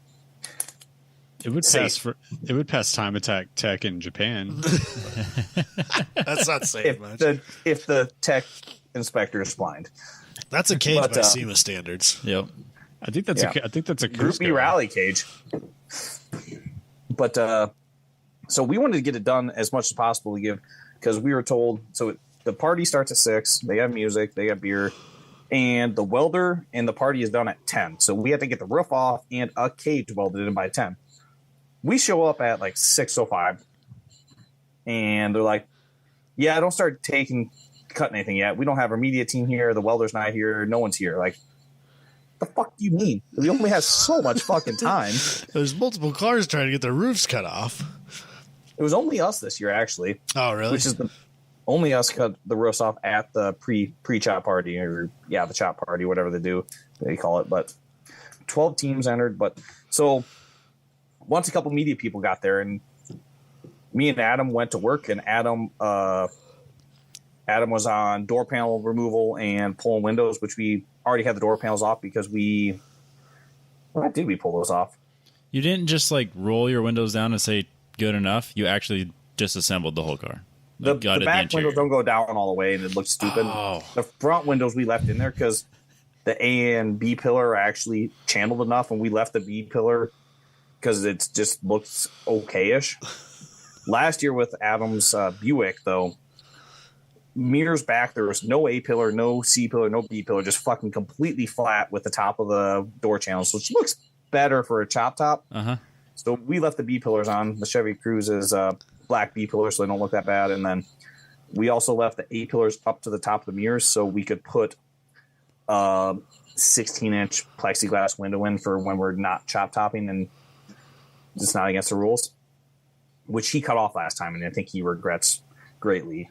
it would pass time attack tech in Japan. That's not saying much. If the tech inspector is blind. That's a cage by SEMA standards. Yep. I think that's a Group B rally cage. But so we wanted to get it done as much as possible to give, because we were told, so the party starts at 6, they have music, they got beer, and the welder and the party is done at 10. So we have to get the roof off and a cage welded in by 10. We show up at like 6:05, and they're like, yeah, don't start cutting anything yet. We don't have our media team here. The welder's not here. No one's here. Like, the fuck do you mean? We only have so much fucking time. There's multiple cars trying to get their roofs cut off. It was only us this year, actually. Oh, really? Which is only us cut the roofs off at the pre-chop party, or the chop party, whatever they call it. But 12 teams entered. But so once a couple media people got there, and me and Adam went to work, and Adam was on door panel removal and pulling windows, which we already had the door panels off because why did we pull those off? You didn't just like roll your windows down and say good enough. You actually disassembled the whole car. The back windows don't go down all the way, and it looks stupid. Oh. The front windows we left in there because the A and B pillar are actually channeled enough, and we left the B pillar because it just looks okay-ish. Last year with Adam's Buick, though, mirrors back, there was no A pillar, no C pillar, no B pillar, just fucking completely flat with the top of the door channels, which looks better for a chop top. Uh-huh. So we left the B pillars on. The Chevy Cruze is black B pillars, so they don't look that bad. And then we also left the A pillars up to the top of the mirrors so we could put 16-inch plexiglass window in for when we're not chop topping and it's not against the rules, which he cut off last time, and I think he regrets greatly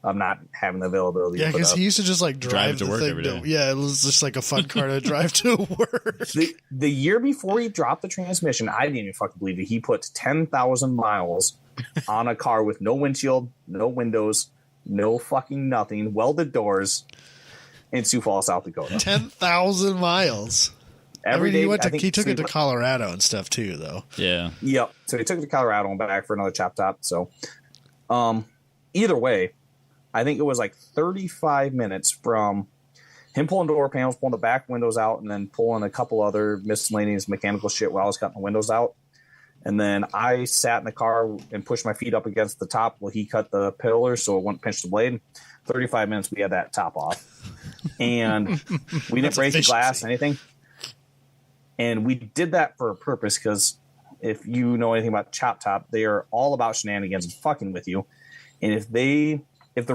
of not having the availability. Yeah, because he used to just like drive to the work thing every day. Yeah, it was just like a fun car to drive to work. The year before he dropped the transmission, I didn't even fucking believe it. He put 10,000 miles on a car with no windshield, no windows, no fucking nothing, welded doors in Sioux Falls, South Dakota. 10,000 miles. Every day, he took it to Colorado and stuff too, though. Yeah. Yep. So he took it to Colorado and back for another chop top. So, either way, I think it was like 35 minutes from him pulling door panels, pulling the back windows out, and then pulling a couple other miscellaneous mechanical shit while I was cutting the windows out. And then I sat in the car and pushed my feet up against the top while he cut the pillars so it wouldn't pinch the blade. 35 minutes, we had that top off. And we didn't break the glass, anything. And we did that for a purpose because if you know anything about Chop Top, they are all about shenanigans and fucking with you. And if the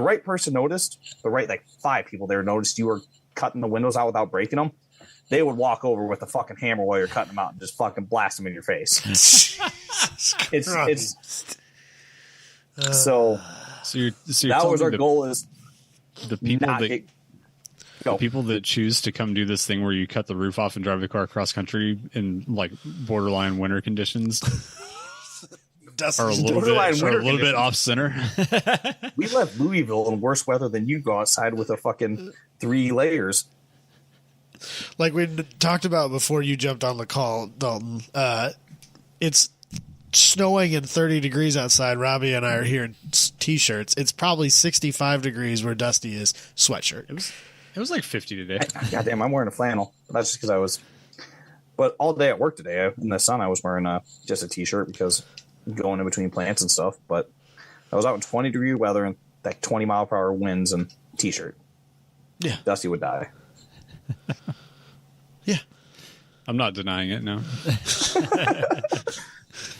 right person noticed, the right like 5 people there noticed you were cutting the windows out without breaking them, they would walk over with a fucking hammer while you're cutting them out and just fucking blast them in your face. So you're that was our goal, is the people that choose to come do this thing where you cut the roof off and drive the car across country in like borderline winter conditions are a little bit off center. We left Louisville in worse weather than you go outside with a fucking 3 layers. Like we talked about before you jumped on the call, Dalton, it's snowing and 30 degrees outside. Robbie and I are here in t-shirts. It's probably 65 degrees where Dusty is, sweatshirt. It was like 50 today. Goddamn, I'm wearing a flannel. That's just because but all day at work today in the sun, I was wearing just a t-shirt because I'm going in between plants and stuff. But I was out in 20-degree weather and like 20-mile-per-hour winds and t-shirt. Yeah. Dusty would die. Yeah. I'm not denying it, no.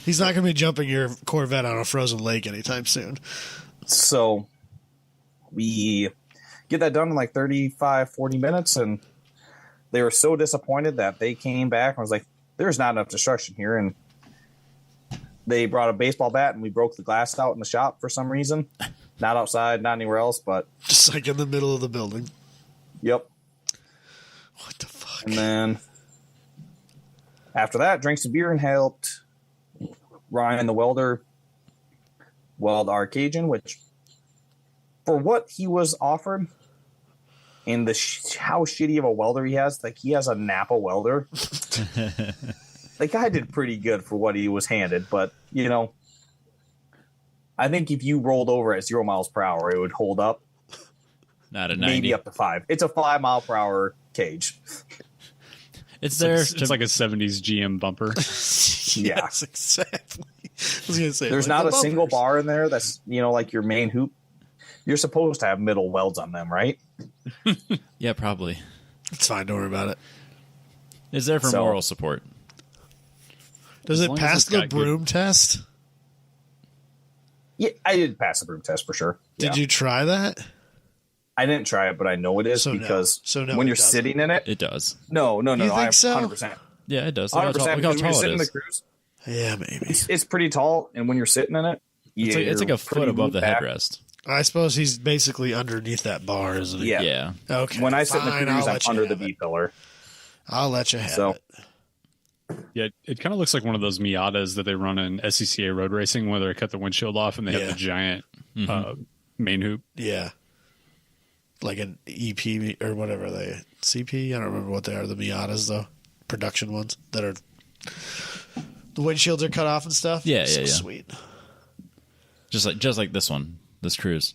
He's not going to be jumping your Corvette on a frozen lake anytime soon. So we get that done in like 35, 40 minutes, and they were so disappointed that they came back and was like, there's not enough destruction here. And they brought a baseball bat, and we broke the glass out in the shop for some reason. Not outside, not anywhere else, but just like in the middle of the building. Yep. What the fuck? And then after that, drank some beer and helped Ryan the welder weld our Cajun, which for what he was offered and how shitty of a welder he has. Like, he has a Napa welder. The guy did pretty good for what he was handed, but I think if you rolled over at 0 miles per hour, it would hold up. Not at 90. Maybe up to 5. It's a 5 mile per hour cage. It's like a 70s GM bumper. Yeah. Yes, exactly. I was gonna say, there's not a single bar in there that's like your main hoop. You're supposed to have middle welds on them, right? Yeah, probably. It's fine. Don't worry about it. It's there for moral support. Does it pass the broom test? Yeah, I did pass the broom test for sure. Did you try that? I didn't try it, but I know it is because when you're sitting in it, it does. No. You think I so? 100%. Yeah, it does. 100%. Look how When you're tall sitting it in the is. cruise, Yeah, maybe. it's pretty tall, and when you're sitting in it, It's like a foot above the back. headrest. I suppose he's basically underneath that bar, isn't he? Yeah. Yeah. Okay. When I sit in the fine, cruise, I'll I'm let you under the have it. B pillar. I'll let you have So- it. Yeah, it kind of looks like one of those Miatas that they run in SCCA road racing, where they cut the windshield off and they have the giant main hoop. Yeah. Like an EP or whatever they CP. I don't remember what they are. The Miatas though, production ones that are the windshields are cut off and stuff. Yeah, So yeah. Sweet. Just like this one, this cruise.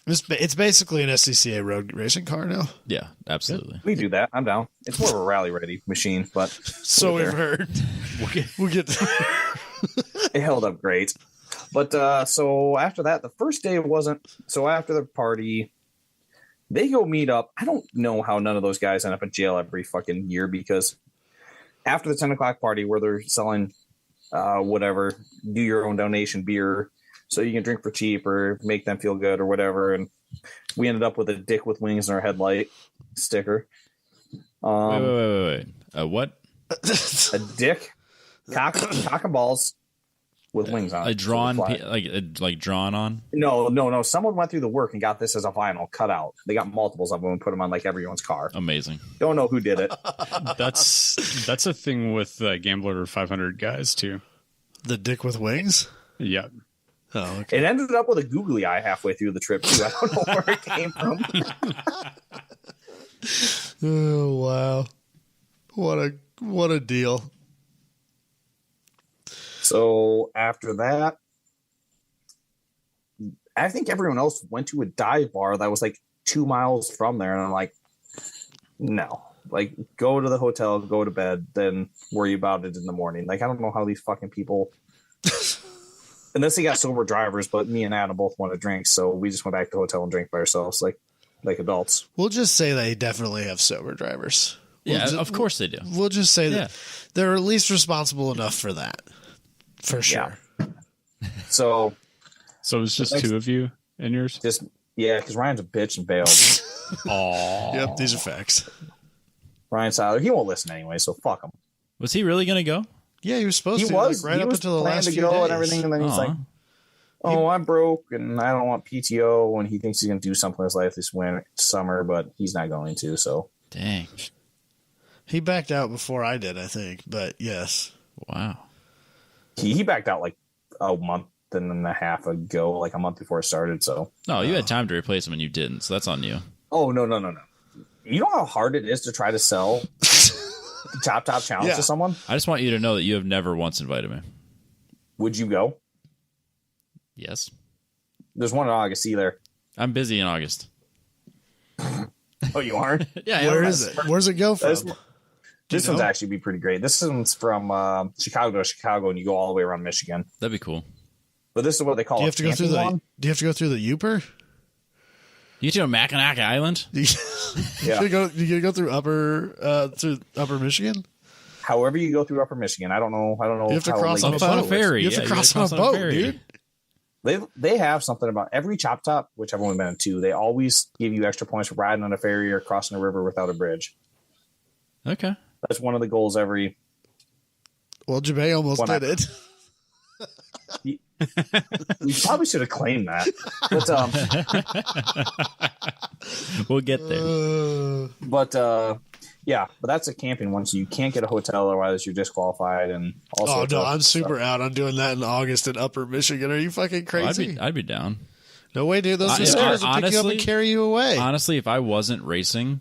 It's basically an SCCA road racing car now. Yeah, absolutely. We do that. I'm down. It's more of a rally ready machine, but So we've heard. We'll get. it held up great. But so after that, the first day wasn't. So after the party, they go meet up. I don't know how none of those guys end up in jail every fucking year, because after the 10 o'clock party where they're selling whatever, do your own donation beer so you can drink for cheap or make them feel good or whatever. And we ended up with a dick with wings in our headlight sticker. Wait. What? A dick, cock and balls with wings on it. A drawn, like drawn on? No. Someone went through the work and got this as a vinyl cut out. They got multiples of them and put them on like everyone's car. Amazing. Don't know who did it. That's a thing with Gambler 500 guys too. The dick with wings? Yeah. Oh, okay. It ended up with a googly eye halfway through the trip too. I don't know where it came from. Oh, wow. What a deal. So after that, I think everyone else went to a dive bar that was like 2 miles from there. And I'm like, no, like go to the hotel, go to bed, then worry about it in the morning. Like, I don't know how these fucking people, unless they got sober drivers, but me and Adam both want to drink. So we just went back to the hotel and drank by ourselves like adults. We'll just say they definitely have sober drivers. Yeah, of course they do. We'll just say that they're at least responsible enough for that. For sure. Yeah. So it was just two of you in yours? Just, because Ryan's a bitch and bailed. Aww. Yep, these are facts. Ryan Siler, he won't listen anyway, so fuck him. Was he really going to go? Yeah, he was supposed He to. was right he up was until the planning last to few go days. and everything, and then he's like, "Oh, I'm broke, and I don't want PTO." And he thinks he's going to do something in his life this summer, but he's not going to. So, Dang. He backed out before I did, I think. But yes, Wow. he backed out like a month and a half ago, like a month before it started. So, No, you had time to replace him and you didn't, so that's on you. oh no. You know how hard it is to try to sell the Chop Top Challenge to someone? I just want you to know that you have never once invited me. Would you go? Yes. There's one in August. See you there. I'm busy in August. Oh, you aren't? Yeah. where is it? Where's it go from? This one's actually be pretty great. This one's from Chicago to Chicago, and you go all the way around Michigan. That'd be cool. But this is what they call Do you a have to go through camping the? one. Do you have to go through the Uper? You get to go to Mackinac Island? Yeah. You go through upper Michigan? However you go through Upper Michigan, I don't know. You have to how cross on a Lake on a boat. Michigan ferry. You have Yeah, to you cross gotta on a boat, ferry. dude. They have something about every Chop Top, which I've only been to. They always give you extra points for riding on a ferry or crossing a river without a bridge. Okay. That's one of the goals every. Well, Jabay almost did it. We probably should have claimed that. But We'll get there. but that's a camping one, so you can't get a hotel, otherwise you're disqualified. And also, Oh no, I'm super out on doing that in August in Upper Michigan. Are you fucking crazy? I'd be down. No way, dude. Those scooters will pick you up and carry you away. Honestly, if I wasn't racing,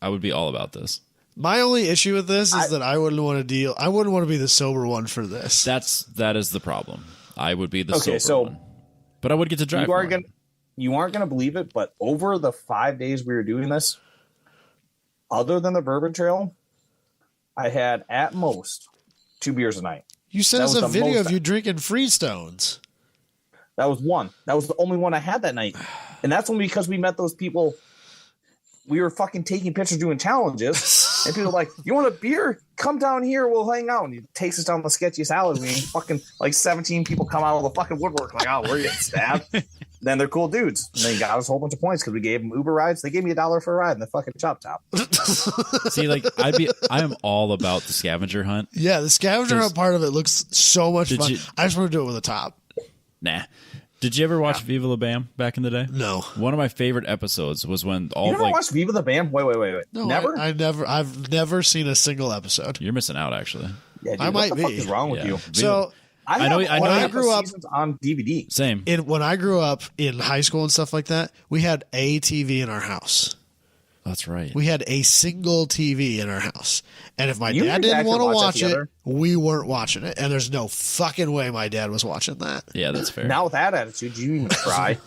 I would be all about this. My only issue with this is that I wouldn't want to deal. I wouldn't want to be the sober one for this. That is the problem. I would be the sober one. But I would get to drive. You aren't gonna believe it, but over the 5 days we were doing this, other than the Bourbon Trail, I had at most 2 beers a night. You sent us a video of you drinking Freestones. That was one. That was the only one I had that night. And that's only because we met those people. We were fucking taking pictures doing challenges. And people were like, you want a beer? Come down here. We'll hang out. And he takes us down the sketchiest alley. We fucking like 17 people come out of the fucking woodwork like, oh, we're getting stabbed. Then they're cool dudes. And they got us a whole bunch of points because we gave them Uber rides. They gave me $1 for a ride in the fucking Chop Top. See, like I am all about the scavenger hunt. Yeah, the scavenger hunt part of it looks so much fun. I just want to do it with a top. Nah. Did you ever watch Viva La Bam back in the day? No. One of my favorite episodes was when You never watched Viva La Bam? Wait. No, never? I've never seen a single episode. You're missing out, actually. Yeah, dude, I might be. What the fuck is wrong with you? So I know. When I grew up on DVD. Same. When I grew up in high school and stuff like that, we had a TV in our house. That's right. We had a single TV in our house. And if my dad didn't want to watch it, we weren't watching it. And there's no fucking way my dad was watching that. Yeah, that's fair. Now with that attitude, you even try.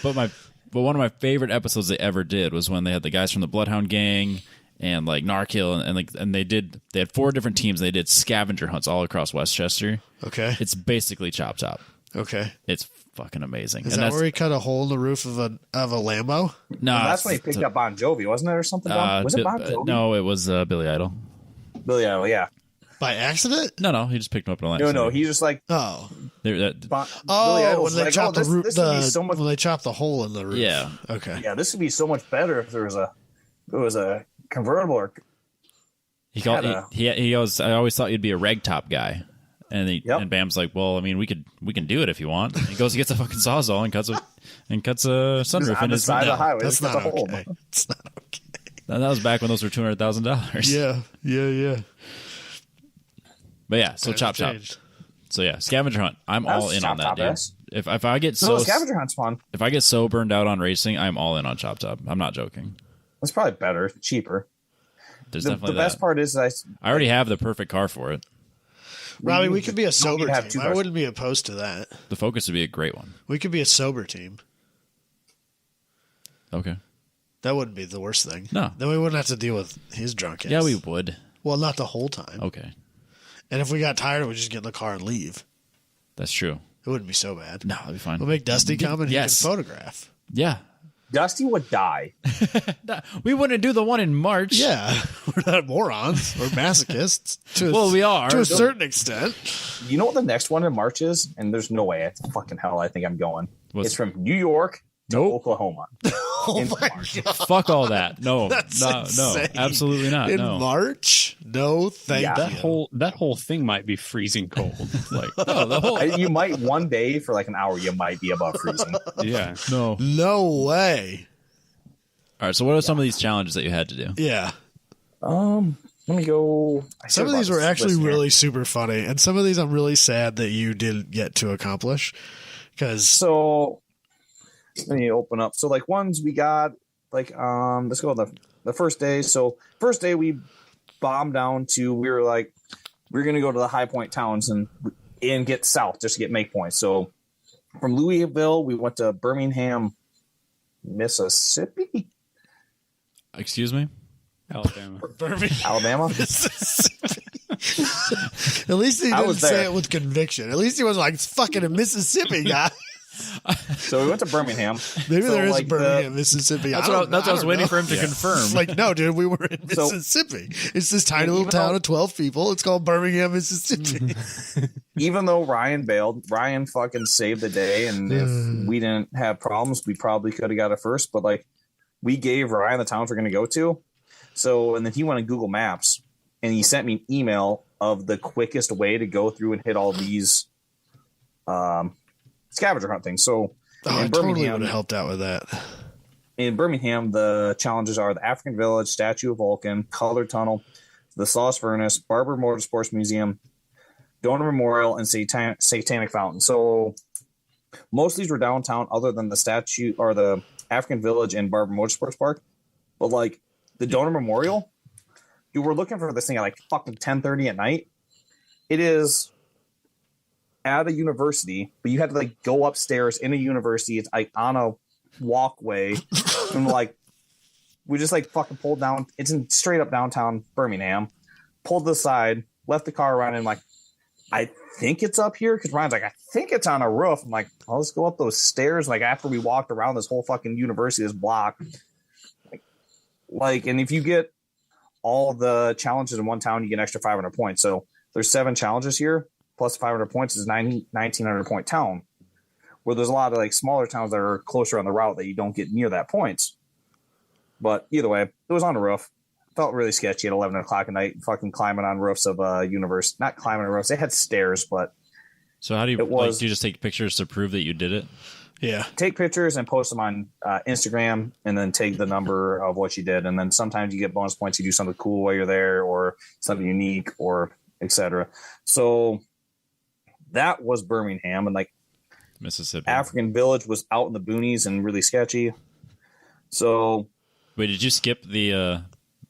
But one of my favorite episodes they ever did was when they had the guys from the Bloodhound Gang and like Narkill and they had 4 different teams. They did scavenger hunts all across Westchester. Okay. It's basically Chop Top. Okay. It's fucking amazing. Is that where he cut a hole in the roof of a Lambo? No, that's when he picked up Bon Jovi, wasn't it, or something? Was it Bon Jovi? No, it was Billy Idol. Billy Idol, yeah. By accident? No, he just picked him up in a line. No, he's just like when they chopped when they chopped the hole in the roof. Yeah. Okay. Yeah, this would be so much better if there was a convertible or. I always thought you'd be a rag top guy. And Bam's like, well, I mean, we can do it if you want. And he goes and gets a fucking sawzall and cuts a sunroof in his side of the highway. That's not okay. It's not okay. That was back when those were $200,000. Yeah. But yeah, so Chop. So yeah, scavenger hunt. I'm all in on that, dude. If I get scavenger hunt's fun. If I get so burned out on racing, I'm all in on Chop Top. I'm not joking. It's probably better, cheaper. There's definitely the best part is I already have the perfect car for it. Robbie, we could be a sober team. I wouldn't be opposed to that. The Focus would be a great one. We could be a sober team. Okay. That wouldn't be the worst thing. No. Then we wouldn't have to deal with his drunkenness. Yeah, we would. Well, not the whole time. Okay. And if we got tired, we'd just get in the car and leave. That's true. It wouldn't be so bad. No, it'd be fine. We'll make Dusty come and he can photograph. Yeah. Dusty would die. We wouldn't do the one in March. Yeah. We're not morons. We're masochists. We are. To a certain extent. You know what the next one in March is? And there's no way. It's fucking hell I think I'm going. It's from New York to Oklahoma. Oh my God. Fuck all that. No. No, absolutely not. In March? No, thank you. That whole thing might be freezing cold. Like you might one day for like an hour you might be above freezing. Yeah. No way. All right, so what are some of these challenges that you had to do? Yeah. Let me go. Some of these were actually really super funny, and some of these I'm really sad that you didn't get to accomplish. So let me open up. So like ones we got like let's go on the first day. So first day we bombed down to we're gonna go to the high point towns and get south just to make points. So from Louisville we went to Birmingham, Mississippi. Excuse me? Alabama. At least he didn't say it with conviction. At least he wasn't like, it's fucking in Mississippi, guy. So we went to Birmingham. Maybe there is Birmingham, Mississippi. That's what I was waiting for him to confirm. Like, no, dude, we were in Mississippi. It's this tiny little town of 12 people. It's called Birmingham, Mississippi. Even though Ryan bailed, Ryan fucking saved the day. And if we didn't have problems, we probably could have got it first. But like, we gave Ryan the towns we're going to go to. So, and then he went on Google Maps and he sent me an email of the quickest way to go through and hit all these scavenger hunt things. So I totally would have helped out with that. In Birmingham, the challenges are the African Village, Statue of Vulcan, Colored Tunnel, the Sauce Furnace, Barber Motorsports Museum, Donor Memorial, and Satanic Fountain. So Most of these were downtown, other than the statue or the African Village and Barber Motorsports Park. But like the Donor Memorial, dude, we're looking for this thing at like fucking 10:30 at night. It is at a university, but you had to like go upstairs in a university. It's like on a walkway, and like we just like fucking pulled down. It's in straight up downtown Birmingham. Pulled to the side, left the car around, and like I think it's up here because Ryan's like, I think it's on a roof. I'm like, oh, let's go up those stairs. Like after we walked around this whole fucking university, this block, like, and if you get all the challenges in one town, you get an extra 500 points. So there's 7 challenges here, plus 500 points is 1,900 point town. Where there's a lot of like smaller towns that are closer on the route that you don't get near that points. But either way, it was on the roof. Felt really sketchy at 11 o'clock at night, fucking climbing on roofs of university. Not climbing on roofs. They had stairs, but so how do you do you just take pictures to prove that you did it? Yeah. Take pictures and post them on Instagram, and then take the number of what you did. And then sometimes you get bonus points. You do something cool while you're there, or something unique, or etc. So that was Birmingham, and like Mississippi. African Village was out in the boonies and really sketchy. So wait, did you skip the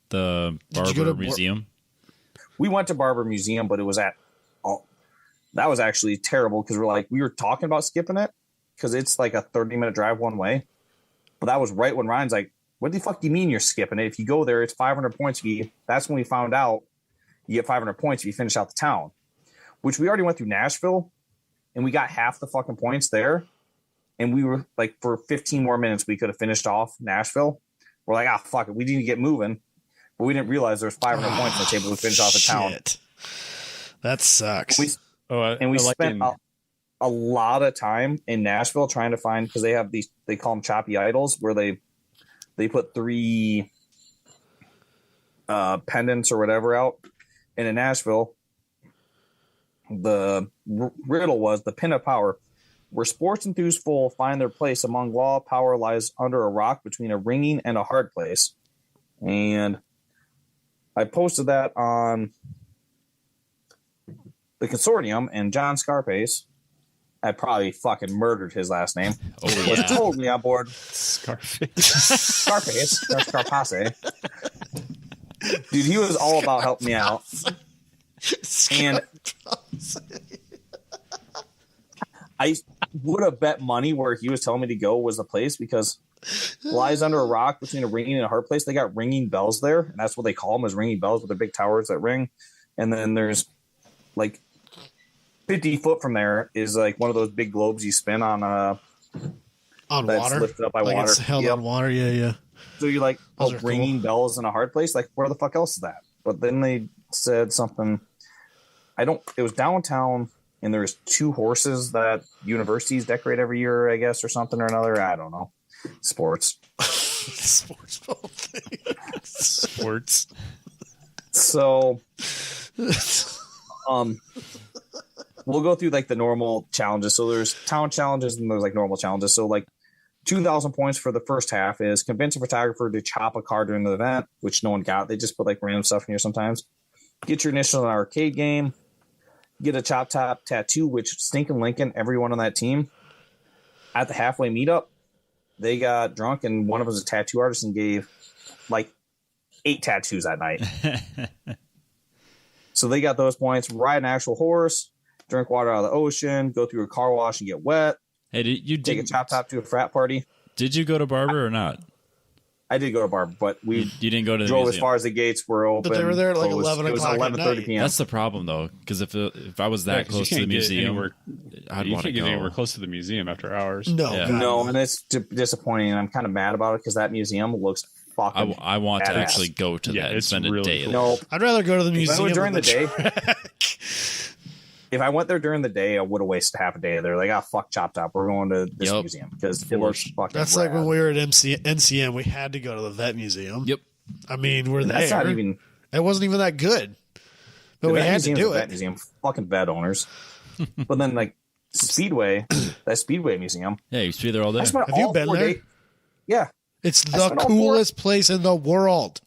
Barber Museum? We went to Barber Museum, but it was that was actually terrible because we were talking about skipping it because it's like a 30-minute drive one way. But that was right when Ryan's like, what the fuck do you mean you're skipping it? If you go there, it's 500 points. That's when we found out you get 500 points if you finish out the town, which we already went through Nashville and we got half the fucking points there. And we were like, for 15 more minutes, we could have finished off Nashville. We're like, fuck it. We need to get moving. But we didn't realize there was 500 points on the table to finish off the town. That sucks. We spent a lot of time in Nashville trying to find, because they have these, they call them choppy idols, where they put 3 pendants or whatever out. And in Nashville, the riddle was the pin of power, where sports enthusiasts will find their place among law. Power lies under a rock between a ringing and a hard place. And I posted that on the consortium, and John Scarpace, I probably fucking murdered his last name, was totally on board. Scarpace. That's Scarpace. Dude, he was all about helping me out. And I would have bet money where he was telling me to go was the place, because lies under a rock between a ringing and a hard place. They got ringing bells there, and that's what they call them, is ringing bells, with the big towers that ring. And then there's like 50 foot from there is like one of those big globes you spin on water, lifted up by like water. It's held on water. Yeah. So you're like, ringing bells in a hard place. Like, where the fuck else is that? But then they said something. It was downtown, and there's 2 horses that universities decorate every year, I guess, or something or another. I don't know. Sports. Sports. So, we'll go through like the normal challenges. So there's town challenges and there's like normal challenges. So like 2,000 points for the first half is convince a photographer to chop a car during the event, which no one got. They just put like random stuff in here sometimes. Get your initial in an arcade game. Get a chop top tattoo, which Stinkin' Lincoln, everyone on that team, at the halfway meetup, they got drunk, and one of them was a tattoo artist and gave like 8 tattoos that night. So they got those points. Ride an actual horse, drink water out of the ocean, go through a car wash and get wet. Hey, you take a chop top to a frat party. Did you go to Barber or not? I did go to Barber, but you didn't go to the drove museum. as far as the gates were open. But they were there at like closed. 11 o'clock. It was 11:30 p.m. That's the problem, though, because if I was that close to the museum, I'd want to go. Get anywhere close to the museum after hours. No, and it's disappointing, and I'm kind of mad about it because that museum looks fucking. I want badass. to actually go to that and spend a day. Cool. No, I'd rather go to the museum during the day. track. If I went there during the day, I would have wasted half a day. They're like, fuck Chop Top. We're going to this museum because it looks fucking That's rad. like when we were at NCM, we had to go to the vet museum. Yep. I mean, we're there. That's not even. It wasn't even that good, but we had to do it. Museum, fucking vet owners. But then like Speedway, that Speedway museum. Yeah, you used to be there all day. Have you been there? Yeah. It's the coolest place in the world.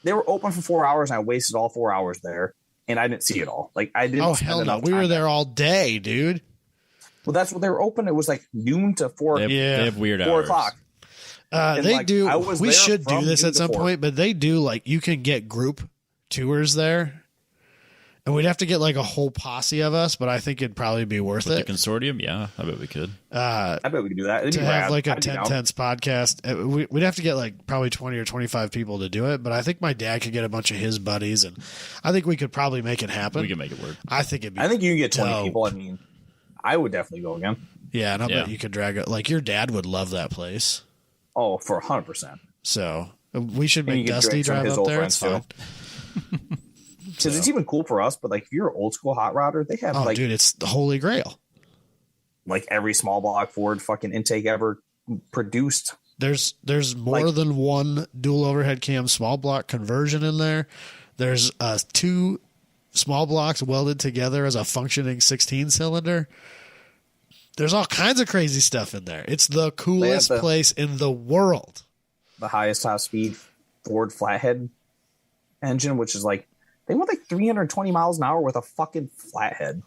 They were open for 4 hours, and I wasted all 4 hours there, and I didn't see it all. Like I didn't. Oh hell no! We were there all day, dude. Well, that's what they were open. It was like noon to 4. They have weird 4 hours. o'clock. They like, do. We there should do from this noon at to some 4. point, but they do like you can get group tours there, and we'd have to get like a whole posse of us. But I think it'd probably be worth With it. the consortium, yeah, I bet we could. I bet we could do that. It'd To be have rad. like a I'd be 10 down. tenths podcast. We'd have to get like probably 20 or 25 people to do it, but I think my dad could get a bunch of his buddies, and I think we could probably make it happen. We can make it work. I think it'd be. I think you can get 20 dope. people. I mean, I would definitely go again. Yeah, and I Yeah. bet you could drag it. Like your dad would love that place. Oh, for 100%. So we should And you make can Dusty drag some of drive his up old there. It's friends, fine. Because it's even cool for us, but like if you're an old school hot rodder, they have Oh, like dude, it's the holy grail. like every small block Ford fucking intake ever produced. There's more Like- than one dual overhead cam small block conversion in there. There's 2 small blocks welded together as a functioning 16 cylinder. There's all kinds of crazy stuff in there. It's the coolest the- place in the world. The highest top speed Ford flathead engine, which is like they went like 320 miles an hour with a fucking flathead.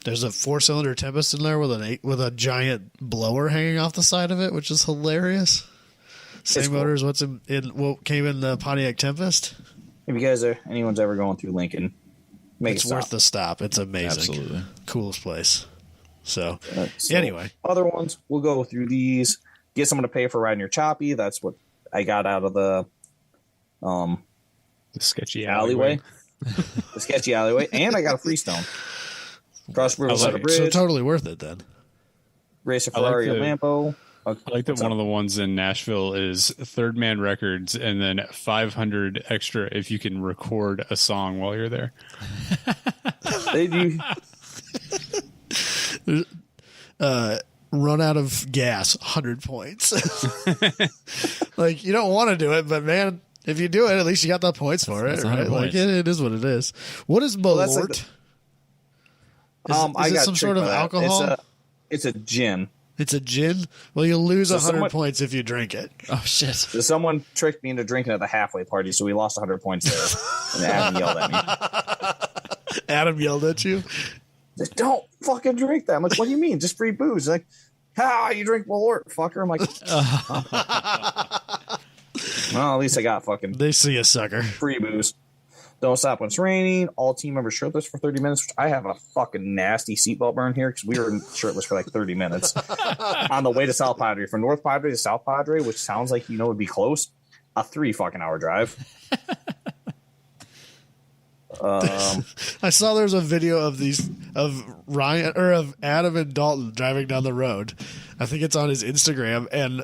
There's a 4-cylinder Tempest in there with a giant blower hanging off the side of it, which is hilarious. Same cool. motor as what came in the Pontiac Tempest. If you guys are anyone's ever going through Lincoln, make It's it stop. worth the stop. It's amazing. Absolutely. Coolest place. So, So, anyway, other ones, we'll go through these. Get someone to pay for riding your choppy. That's what I got out of the The sketchy alleyway. The sketchy alleyway. And I got a Freestone. Cross the river, like a it. bridge, so totally worth it then. race a I like Ferrari, a the- Lambo. I like that one of the ones in Nashville is Third Man Records and then 500 extra if you can record a song while you're there. They do. Run out of gas, 100 points. Like, you don't want to do it, but man, if you do it, at least you got the points for That's it, 100 right? Like, points. it is what it is. What is Malort? that's like is it some sort of alcohol? It's a gin. It's a gin? Well, you'll lose So 100 someone- points if you drink it. Oh shit! So someone tricked me into drinking at the halfway party, so we lost 100 points there. And Adam yelled at me. Adam yelled at you. Like, don't fucking drink that. I'm like, what do you mean? Just free booze. He's like, how you drink Malort, fucker? I'm like, well, at least I got fucking They see a sucker. free booze. Don't stop when it's raining. All team members shirtless for 30 minutes. Which I have a fucking nasty seatbelt burn here because we were shirtless for like 30 minutes on the way to South Padre. From North Padre to South Padre, which sounds like would be close, a 3 fucking hour drive. I saw there's a video of Ryan or of Adam and Dalton driving down the road. I think it's on his Instagram, and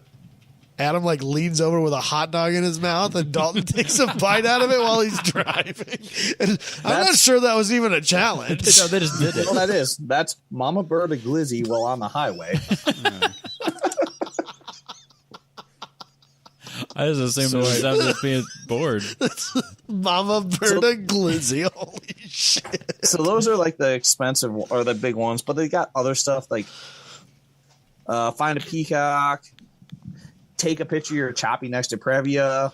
Adam like leans over with a hot dog in his mouth, and Dalton takes a bite out of it while he's driving. And I'm not sure that was even a challenge. No, they just did You it. know what that is? That's Mama Bird a glizzy while on the highway. I just assumed it was them just being bored. Mama Berta Glizzy. Holy shit. So those are like the expensive or the big ones, but they got other stuff like find a peacock, take a picture of your choppy next to Previa,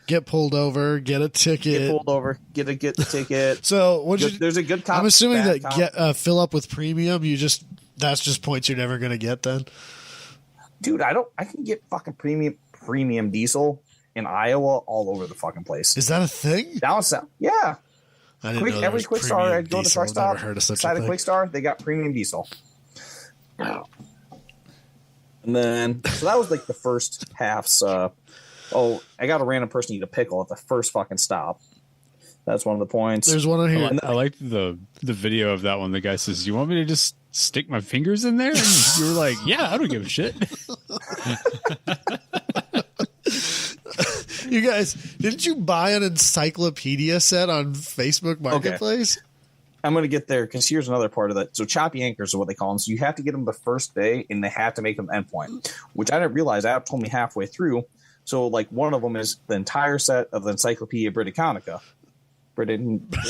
Get pulled over, get a ticket. get pulled over, get the ticket. So what Good- there's a good cop. I'm assuming bad that cop. fill up with premium, that's just points you're never going to get then. Dude, I can get fucking premium diesel in Iowa all over the fucking place. Is that a thing? Down south, yeah. I didn't know there Every was quick star, premium I'd go to the diesel. truck I've never stop. heard of such a Side of thing. Quick Star, they got premium diesel. And then, so that was like the first half's. I got a random person eat a pickle at the first fucking stop. That's one of the points. There's one on here. I like the video of that one. The guy says, "You want me to just stick my fingers in there?" And you're like, "Yeah, I don't give a shit." You guys, didn't you buy an encyclopedia set on Facebook Marketplace? I'm going to get there because here's another part of that. So choppy anchors are what they call them. So you have to get them the first day and they have to make them endpoint, which I didn't realize. Adam told me halfway through. So like one of them is the entire set of the Encyclopedia Britannica. Britannica.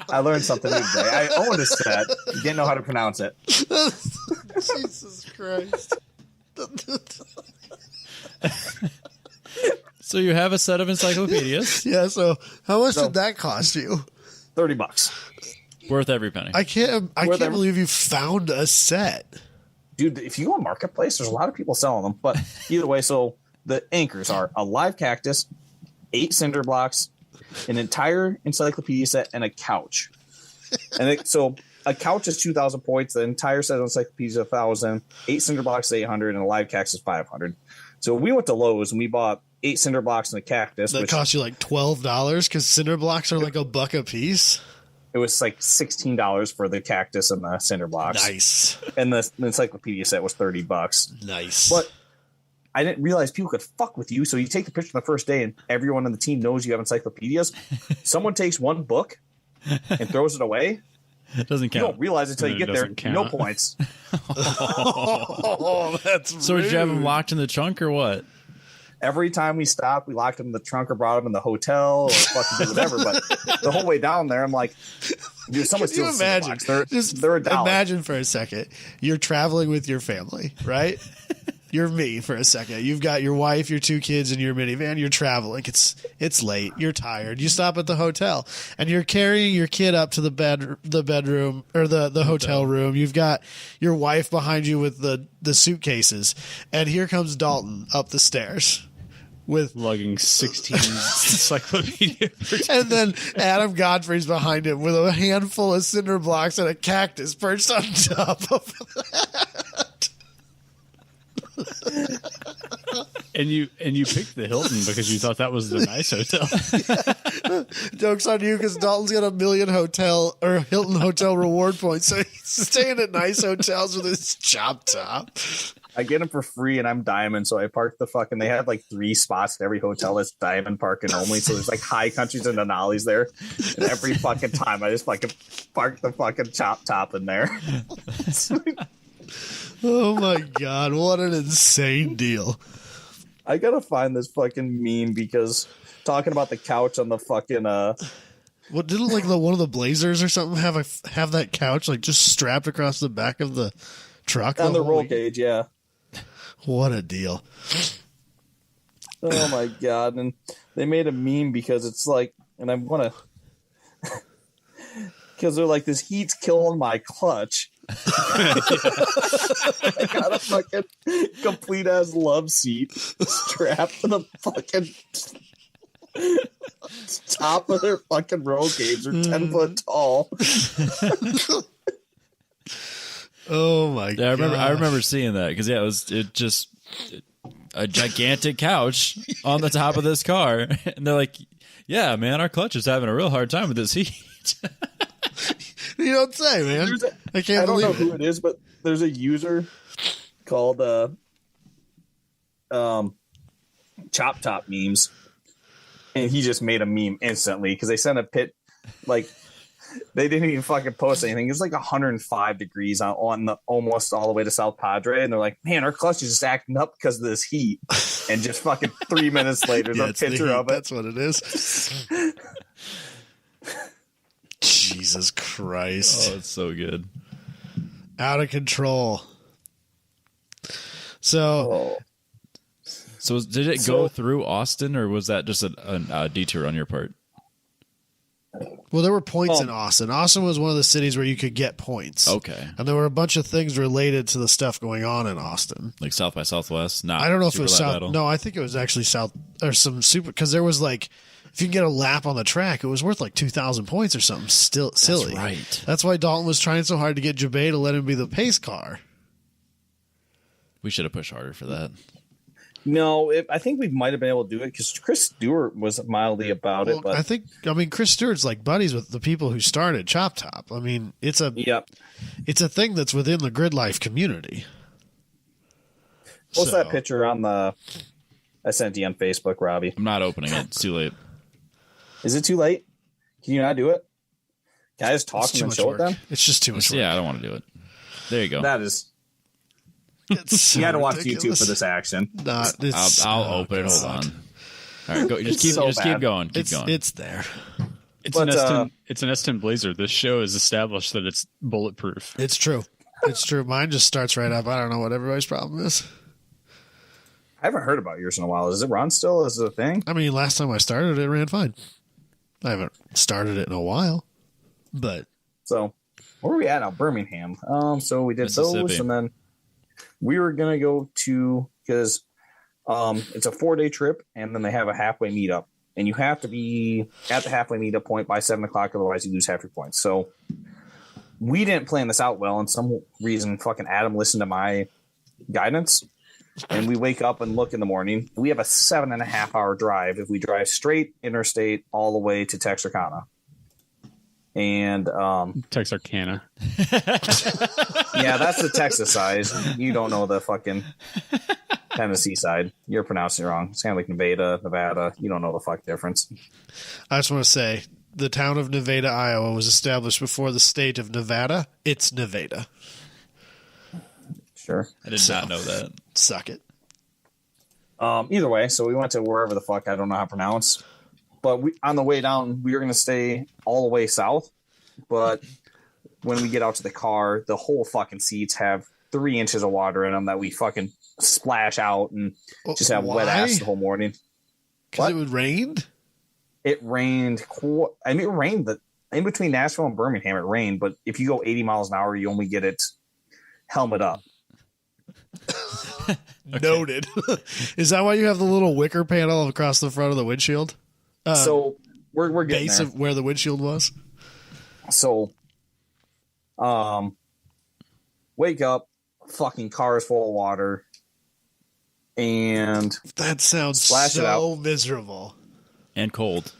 I learned something new today. I owned a set. Didn't know how to pronounce it. Jesus Christ. So you have a set of encyclopedias. Yeah. So how much did that cost you? $30. Worth every penny. I can't believe you found a set. Dude, if you go on Marketplace, there's a lot of people selling them. But either way, so the anchors are a live cactus, 8 cinder blocks, an entire encyclopedia set, and a couch. So a couch is 2,000 points. The entire set of encyclopedias is 1,000. 8 cinder blocks is 800, and a live cactus is 500. So we went to Lowe's and we bought 8 cinder blocks and a cactus. That cost you like $12 because cinder blocks are like $1 a piece. It was like $16 for the cactus and the cinder blocks. Nice. And the encyclopedia set was $30. Nice. But I didn't realize people could fuck with you. So you take the picture the first day and everyone on the team knows you have encyclopedias. Someone takes one book and throws it away. It doesn't count. You don't realize it until you get there. Count. No points. Oh, that's so did you have them locked in the trunk or what? Every time we stopped, we locked them in the trunk or brought them in the hotel or fucking do whatever. But the whole way down there, I'm like, dude, someone Can you steals imagine? they're $1. Imagine for a second, you're traveling with your family, right? You're me for a second. You've got your wife, your 2 kids, and your minivan. You're traveling. It's late. You're tired. You stop at the hotel, and you're carrying your kid up to the bedroom or the hotel room. You've got your wife behind you with the suitcases, and here comes Dalton up the stairs with lugging 16 encyclopedias. And then Adam Godfrey's behind him with a handful of cinder blocks and a cactus perched on top of that. And you picked the Hilton because you thought that was the nice hotel. Joke's on you because Dalton's got 1 million Hilton hotel reward points, so he's staying at nice hotels with his chop top. I get them for free and I'm diamond, so I parked they had like 3 spots at every hotel that's diamond parking only, so there's like high countries and Denali's there, and every fucking time I just fucking park the fucking chop top in there. Oh my god, what an insane deal. I gotta find this fucking meme because talking about the couch on the fucking what didn't like one of the Blazers or something have that couch like just strapped across the back of the truck on the roll cage, yeah. What a deal. Oh my god. And they made a meme because it's like, and I want to, because they're like, this heat's killing my clutch. I got a fucking complete ass love seat strapped to the fucking top of their fucking roll cage. They're 10 foot tall. Oh my god! I remember seeing that because it was just a gigantic couch on the top of this car, and they're like, "Yeah, man, our clutch is having a real hard time with this heat." You don't say, man. I don't know who it is, but there's a user called Chop Top Memes, and he just made a meme instantly because they sent a pit like. They didn't even fucking post anything. It was like 105 degrees on the almost all the way to South Padre, and they're like, "Man, our clutch is just acting up because of this heat." And just fucking 3 minutes later, the picture of it. That's what it is. Jesus Christ! Oh, it's so good. Out of control. So did it go through Austin, or was that just a detour on your part? Well, there were points in Austin. Austin was one of the cities where you could get points. Okay. And there were a bunch of things related to the stuff going on in Austin. Like South by Southwest? I don't know if it was South. Battle. No, I think it was actually South or some super, because there was like, if you can get a lap on the track, it was worth like 2,000 points or something. Still silly. That's right. That's why Dalton was trying so hard to get Jabay to let him be the pace car. We should have pushed harder for that. No, I think we might have been able to do it because Chris Stewart was mildly about it. But Chris Stewart's like buddies with the people who started Chop Top. I mean, it's a thing that's within the grid life community. What's that picture on I sent you on Facebook, Robbie? I'm not opening it. It's too late. Is it too late? Can you not do it? Can I just talk and show it then? It's just too much work. Yeah, I don't want to do it. There you go. That is. So you got to watch ridiculous. YouTube for this action. I'll open it. Hold on. All right, go. Just keep going. Keep going. It's there. It's an S10 Blazer. This show has established that it's bulletproof. It's true. It's true. Mine just starts right up. I don't know what everybody's problem is. I haven't heard about yours in a while. Does it run still? Is it a thing? I mean, last time I started it ran fine. I haven't started it in a while, but so where are we at now? Birmingham. So we did those, and then we were gonna go to because it's a 4-day trip, and then they have a halfway meetup, and you have to be at the halfway meetup point by 7 o'clock, otherwise you lose half your points. So we didn't plan this out well, and some reason fucking Adam listened to my guidance. And we wake up and look in the morning. We have a 7.5 hour drive if we drive straight interstate all the way to Texarkana. And Texarkana. Yeah, that's the Texas side. You don't know the fucking Tennessee side. You're pronouncing it wrong. It's kind of like Nevada. You don't know the fuck difference. I just want to say the town of Nevada, Iowa was established before the state of Nevada. It's Nevada. Sure. I did not know that. Suck it. Either way, so we went to wherever the fuck I don't know how to pronounce. But on the way down, we were going to stay all the way south. But when we get out to the car, the whole fucking seats have 3 inches of water in them that we fucking splash out and just have wet ass the whole morning. Because it rained? It rained. I mean, it rained in between Nashville and Birmingham. It rained, but if you go 80 miles an hour, you only get it helmet up. Noted. Is that why you have the little wicker panel across the front of the windshield? So we're getting base there. Of where the windshield was. So, wake up, fucking car is full of water, and that sounds so miserable and cold.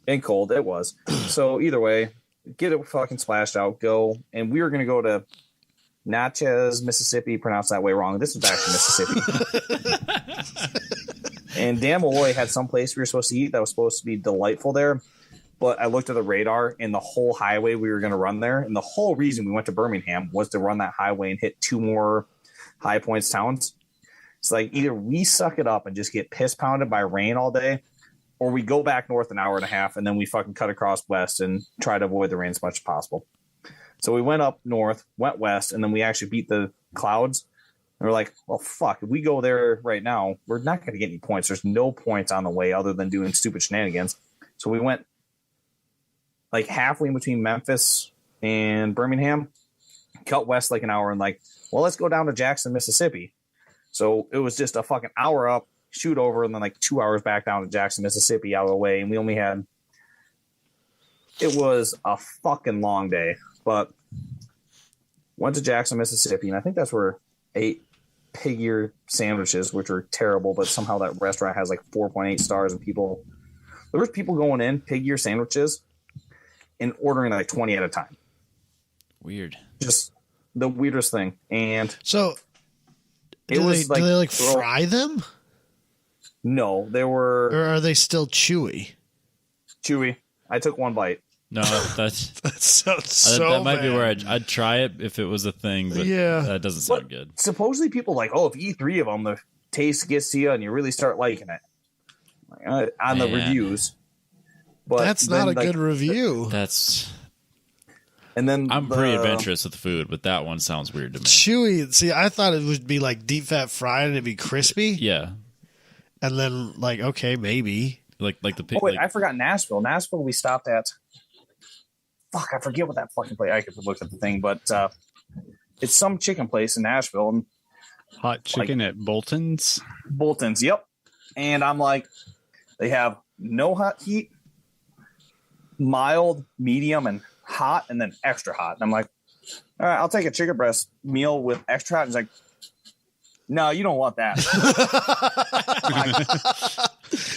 And cold, it was. So either way, get it fucking splashed out, go, and we were gonna go to Natchez, Mississippi, pronounced that way wrong. This was actually Mississippi. And Dan Malloy had some place we were supposed to eat that was supposed to be delightful there. But I looked at the radar and the whole highway we were going to run there. And the whole reason we went to Birmingham was to run that highway and hit 2 more high points towns. It's like either we suck it up and just get piss pounded by rain all day, or we go back north an hour and a half and then we fucking cut across west and try to avoid the rain as much as possible. So we went up north, went west, and then we actually beat the clouds. And we're like, well, fuck, if we go there right now, we're not going to get any points. There's no points on the way other than doing stupid shenanigans. So we went like halfway in between Memphis and Birmingham, cut west like an hour, and like, well, let's go down to Jackson, Mississippi. So it was just a fucking hour up, shoot over, and then like 2 hours back down to Jackson, Mississippi out of the way. And we only had, it was a fucking long day. But went to Jackson, Mississippi, and I think that's where ate pig ear sandwiches, which are terrible, but somehow that restaurant has like 4.8 stars, and there was people going in pig ear sandwiches and ordering like 20 at a time. Weird. Just the weirdest thing. And so do they like fry them? No, they were. Or are they still chewy? Chewy. I took one bite. No, that sounds so that might bad. be where I'd try it if it was a thing, but yeah, that doesn't sound good. Supposedly people like, oh, if you eat 3 of them, the taste gets to you and you really start liking it on the reviews. But that's not a good review. And then I'm pretty adventurous with food, but that one sounds weird to me. Chewy. See, I thought it would be like deep fat fried and it'd be crispy. Yeah. And then like, okay, maybe. Like the pig. Oh, wait, I forgot Nashville. Nashville, we stopped at. Fuck, I forget what that fucking place. I could look at the thing, but it's some chicken place in Nashville. And hot chicken at Bolton's. Bolton's, yep. And I'm like, they have no hot heat, mild, medium, and hot, and then extra hot. And I'm like, all right, I'll take a chicken breast meal with extra hot. He's like, no, you don't want that.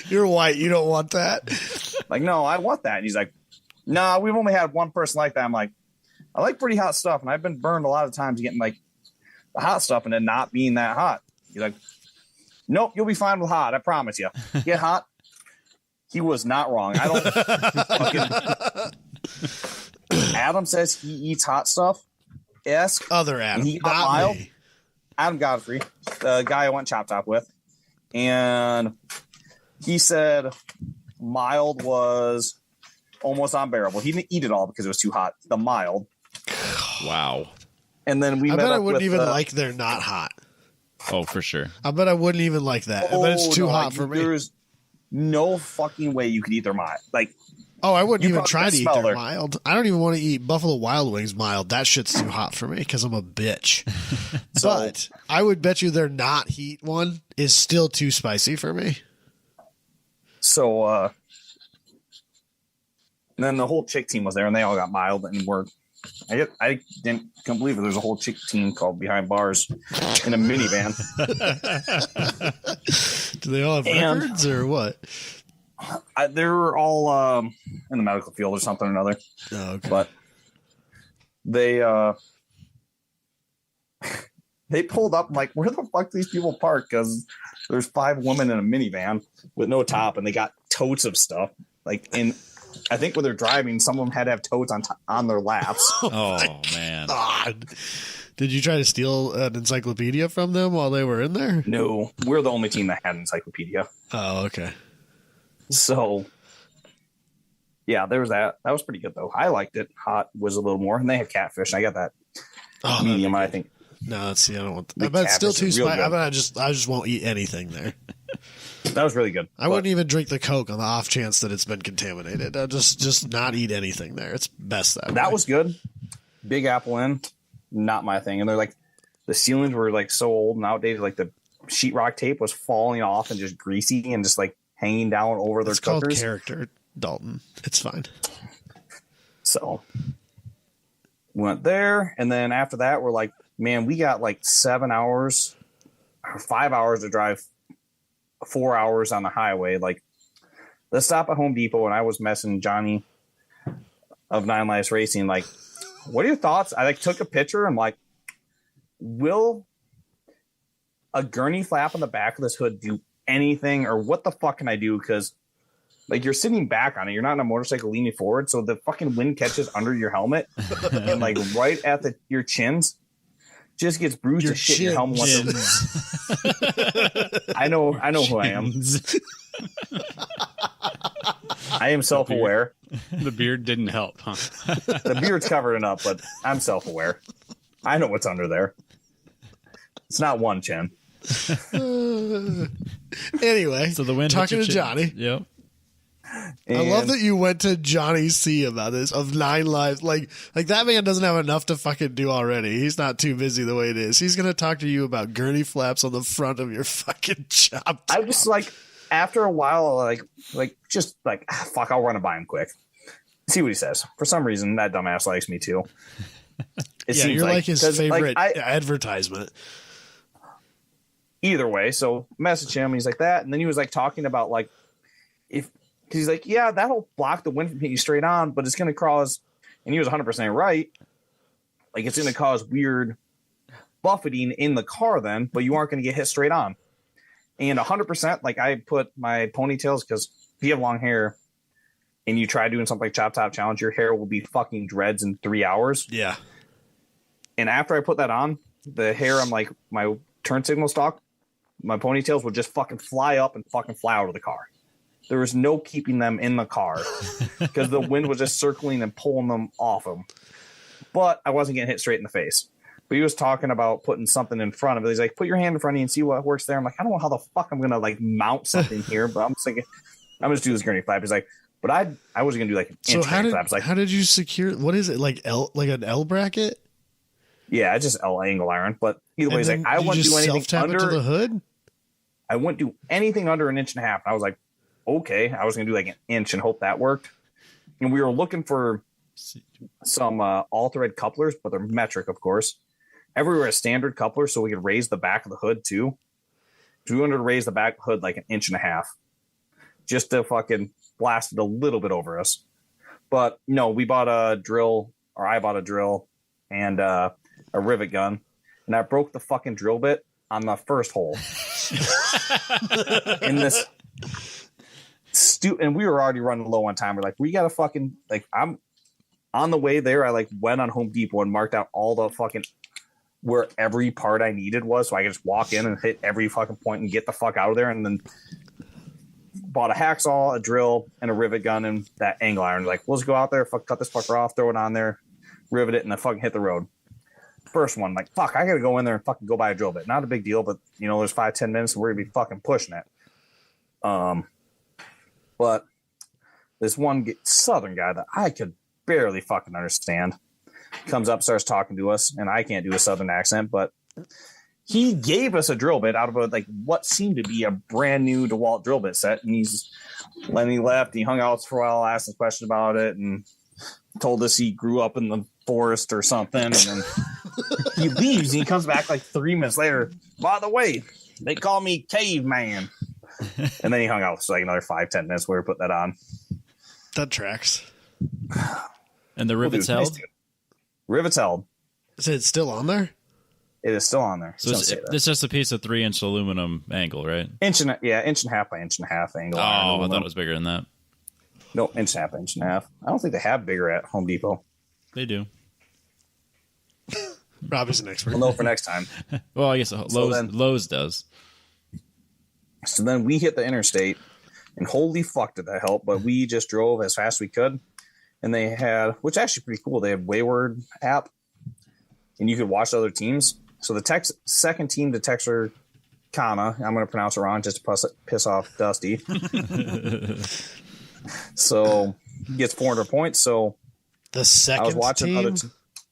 You're white. You don't want that. Like, no, I want that. And he's like, nah, we've only had one person like that. I'm like, I like pretty hot stuff, and I've been burned a lot of times getting like the hot stuff and then not being that hot. He's like, nope, you'll be fine with hot. I promise you. Get hot. He was not wrong. I don't. Adam says he eats hot stuff. Other Adam, he got mild. Me. Adam Godfrey, the guy I went Chop Top with, and he said mild was almost unbearable. He didn't eat it all because it was too hot. The mild. Wow. And then I bet I wouldn't even like they're not hot. Oh, for sure. I bet I wouldn't even like that. I bet it's too hot for me. There's no fucking way you could eat their mild. Like, I wouldn't you even probably try can't to eat smell their her. mild. I don't even want to eat Buffalo Wild Wings mild. That shit's too hot for me because I'm a bitch. But I would bet you their not heat one is still too spicy for me. So, and then the whole chick team was there, and they all got mild and were. I couldn't believe it. There's a whole chick team called Behind Bars in a minivan. Do they all have records or what? They were all in the medical field or something or another. Oh, okay. But they pulled up like, where the fuck do these people park? Because there's 5 women in a minivan with no top, and they got totes of stuff. Like I think when they're driving, some of them had to have totes on their laps. Oh man! God. Did you try to steal an encyclopedia from them while they were in there? No, we're the only team that had an encyclopedia. Oh, okay. So, yeah, there was that. That was pretty good, though. I liked it. Hot was a little more. And they had catfish. I got that medium, I think. No, see, I don't want that. The I bet it's still too catfish is real spicy. good. I bet I just won't eat anything there. That was really good. I wouldn't even drink the Coke on the off chance that it's been contaminated. I'll just not eat anything there. It's best that way. That was good. Big Apple Inn, not my thing. And they're like, the ceilings were like so old and outdated. Like the sheetrock tape was falling off and just greasy and just like hanging down over their It's called cookers. character, Dalton. It's fine. So we went there, and then after that, we're like, man, we got like 7 hours or 5 hours to drive 4 hours on the highway. Like, let's stop at Home Depot. And I was messing Johnny of 9 Lives Racing, like, what are your thoughts? I like took a picture. I'm like, will a gurney flap on the back of this hood do anything, or what the fuck can I do? Because like, you're sitting back on it, you're not on a motorcycle leaning forward, so the fucking wind catches under your helmet and like right at your chins, just gets bruised Your to shit. Your helmet I know who I am. I am self-aware. The beard didn't help, huh? The beard's covering up, but I'm self-aware. I know what's under there. It's not one chin. Anyway, So the wind hit talking your to chin. Johnny. Yep. I love that you went to Johnny C about this of 9 Lives. Like that man doesn't have enough to fucking do already. He's not too busy the way it is. He's gonna talk to you about gurney flaps on the front of your fucking chop. I just like, after a while, like just like, fuck, I'll run it by him quick. See what he says. For some reason, that dumbass likes me too. It Yeah, seems you're like his 'cause, favorite like, advertisement. either way, so message him. He's like that, and then he was like talking about like, if he's like, yeah, that'll block the wind from hitting you straight on, but it's going to cause, and he was 100% right, like it's going to cause weird buffeting in the car then, but you aren't going to get hit straight on. And 100%, like, I put my ponytails, because if you have long hair and you try doing something like Chop Top Challenge, your hair will be fucking dreads in 3 hours. Yeah. And after I put that on, the hair on like my turn signal stalk, my ponytails would just fucking fly up and fucking fly out of the car. There was no keeping them in the car because the wind was just circling and pulling them off them. But I wasn't getting hit straight in the face. But he was talking about putting something in front of it. He's like, put your hand in front of you and see what works there. I'm like, I don't know how the fuck I'm going to like mount something here, but I'm thinking, I'm just do this gurney flap. He's like, but I was going to do like an So inch how did flap. Like, how did you secure? What is it like an L bracket? yeah, I just L angle iron. But either way, And he's then like, I you wouldn't just do anything self-tap it under to the hood. I wouldn't do anything under 1.5 inches. I was like, okay. I was going to do like 1 inch and hope that worked. And we were looking for some all-thread couplers, but they're metric, of course. Everywhere a standard coupler, so we could raise the back of the hood too. So we wanted to raise the back of the hood like 1.5 inches, just to fucking blast it a little bit over us. But no, we bought a drill, or I bought a drill and a rivet gun, and I broke the fucking drill bit on the first hole. In this and we were already running low on time. We're like, we gotta fucking, like, I'm on the way there. I like went on Home Depot and marked out all the fucking where every part I needed was, so I could just walk in and hit every fucking point and get the fuck out of there. And then bought a hacksaw, a drill, and a rivet gun and that angle iron. Like, let's go out there, cut this fucker off, throw it on there, rivet it, and then fucking hit the road. First one, like, fuck, I gotta go in there and fucking go buy a drill bit. Not a big deal, but there's 5-10 minutes and we're gonna be fucking pushing it. But this one Southern guy that I could barely fucking understand comes up, starts talking to us, and I can't do a Southern accent, but he gave us a drill bit out of what seemed to be a brand new DeWalt drill bit set. And when he left, he hung out for a while, asked us a question about it, and told us he grew up in the forest or something. And then he leaves and he comes back 3 minutes later. By the way, they call me Caveman. And then he hung out for another 5-10 minutes where we put that on. That tracks. And the rivets held? Nice, rivets held. Is it still on there? It is still on there. So it's just a piece of 3-inch aluminum angle, right? Inch and a half by inch and a half angle. Oh, I thought it was bigger than that. No, inch and a half by inch and a half. I don't think they have bigger at Home Depot. They do. Robbie's an expert. We'll know for next time. Well, I guess Lowe's does. So then we hit the interstate, and holy fuck did that help, but we just drove as fast as we could. And they had, which is actually pretty cool, they had Wayward app, and you could watch other teams. So the second team to Texarkana, I'm going to pronounce it wrong just to piss off Dusty. So he gets 400 points. So the second I was watching team,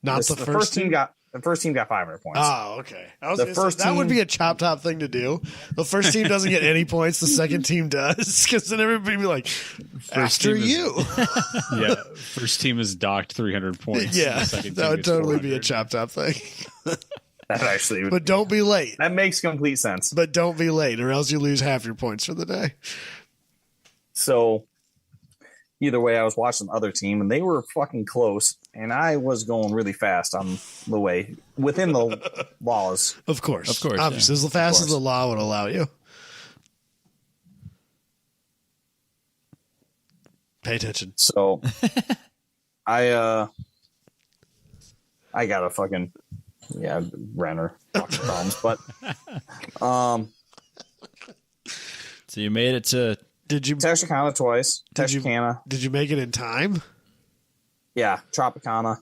the first team got 500 points. Oh, okay. That would be a chop top thing to do. The first team doesn't get any points. The second team does, because then everybody would be like, after you. Yeah. First team is docked 300 points. Yeah. That would totally be a chop top thing. That actually would, but don't be late. That makes complete sense. But don't be late, or else you lose half your points for the day. So either way, I was watching the other team, and they were fucking close, and I was going really fast on the way within the laws. Of course. Yeah. Obviously, as fast as the law would allow you. Pay attention. So I got a fucking Renner fucking problems, but so you made it to Texarkana twice. Texarkana. Did you make it in time? Yeah, Tropicana.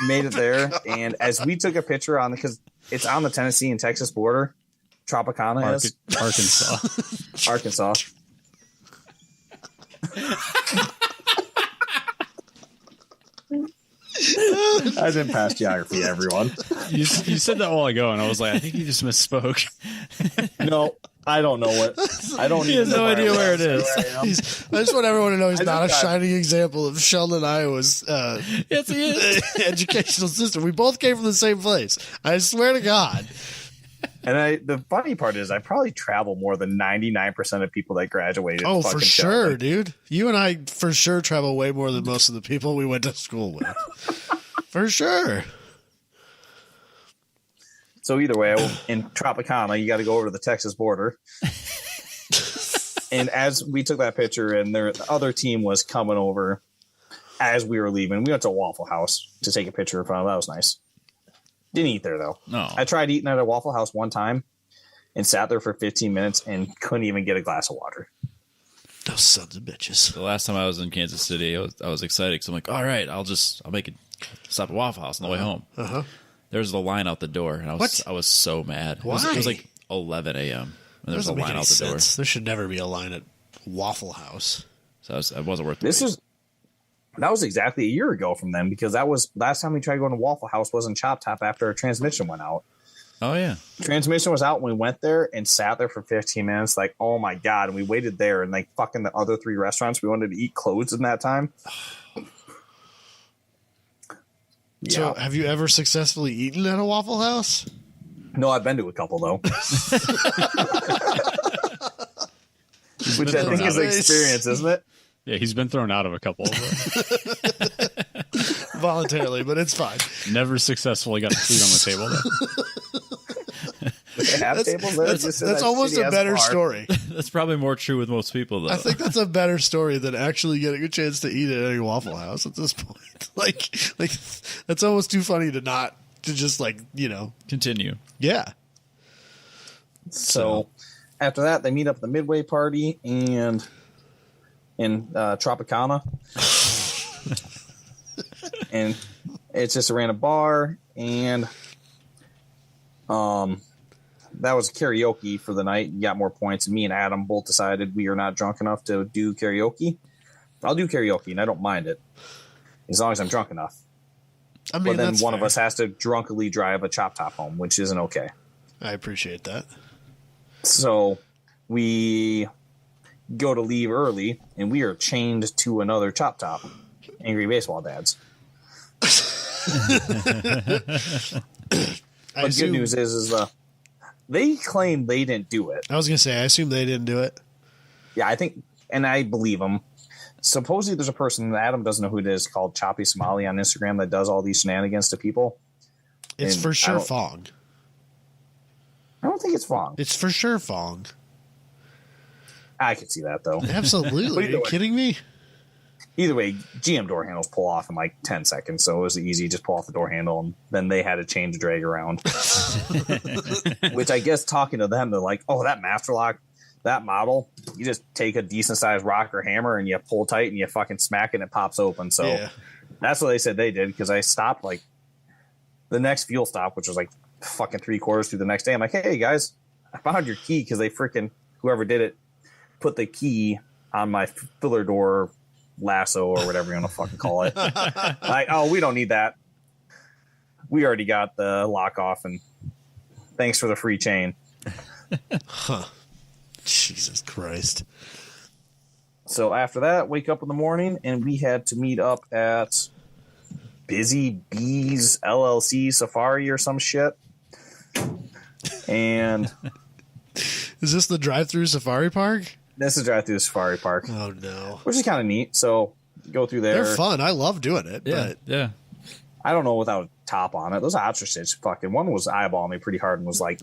Made it there, and as we took a picture because it's on the Tennessee and Texas border, Tropicana is Arkansas. I didn't pass geography, everyone. You said that a while ago, and I was like, I think you just misspoke. No, I don't know what. I don't. He has no idea where it is. I just want everyone to know he's not a shining example of Sheldon, Iowa's Yes, he is. educational system. We both came from the same place. I swear to God. And the funny part is, I probably travel more than 99% of people that graduated. Oh, for sure, dude. You and I for sure travel way more than most of the people we went to school with. For sure. So either way, in Tropicana, you got to go over to the Texas border. And as we took that picture, and the other team was coming over as we were leaving, we went to a Waffle House to take a picture in front of. That was nice. Didn't eat there, though. No. I tried eating at a Waffle House one time and sat there for 15 minutes and couldn't even get a glass of water. Those sons of bitches. The last time I was in Kansas City, I was excited because I'm like, all right, I'll make it stop at Waffle House on the way home. Uh-huh. There's the line out the door, and I was so mad. Why? It was like 11 a.m. and there's a line out the door. There should never be a line at Waffle House. So it wasn't worth it. That was exactly a year ago from them, because that was last time we tried going to Waffle House was in Chop Top after our transmission went out. Oh, yeah. Transmission was out when we went there and sat there for 15 minutes. Like, oh my God. And we waited there, and like fucking the other 3 restaurants we wanted to eat closed in that time. So have you ever successfully eaten at a Waffle House? No, I've been to a couple though. Which I think is an experience, isn't it? Yeah, he's been thrown out of a couple. Voluntarily, but it's fine. Never successfully got the food on the table, though. That's almost a better story. That's probably more true with most people, though. I think that's a better story than actually getting a chance to eat at any Waffle House at this point. Like that's almost too funny to just continue. Yeah. So after that, they meet up at the Midway party and in Tropicana. And It's just a random bar, and that was karaoke for the night. You got more points. And me and Adam both decided we are not drunk enough to do karaoke. I'll do karaoke, and I don't mind it as long as I'm drunk enough. I mean, but then one of us has to drunkily drive a chop top home, which isn't okay. I appreciate that. So we go to leave early, and we are chained to another chop top. Angry baseball dads. But good news is they claim they didn't do it. I was gonna say, I assume they didn't do it. Yeah, I think, and I believe them. Supposedly, there's a person, Adam doesn't know who it is, called Choppy Somali on Instagram that does all these shenanigans to people. It's for sure Fong. I don't think it's Fong. It's for sure Fong. I could see that though. Absolutely. Are you kidding me? Either way, GM door handles pull off in like 10 seconds, so it was easy. Just pull off the door handle, and then they had to change the drag around. Which I guess talking to them, they're like, "Oh, that master lock, that model, you just take a decent sized rock or hammer and you pull tight and you fucking smack it and it pops open." So that's what they said they did, because I stopped like the next fuel stop, which was like fucking 3/4 through the next day. I'm like, "Hey guys, I found your key," because they freaking, whoever did it, put the key on my filler door lasso or whatever you want to fucking call it. Like, "Oh, we don't need that. We already got the lock off, and thanks for the free chain." Huh. Jesus Christ. So after that, wake up in the morning, and we had to meet up at Busy Bees LLC Safari or some shit. And is this the drive-through safari park? This is drive-through safari park. Oh no. Which is kind of neat. So go through there. They're fun. I love doing it. Yeah, But yeah. I don't know without a top on it. Those ostrich fucking, one was eyeballing me pretty hard and was like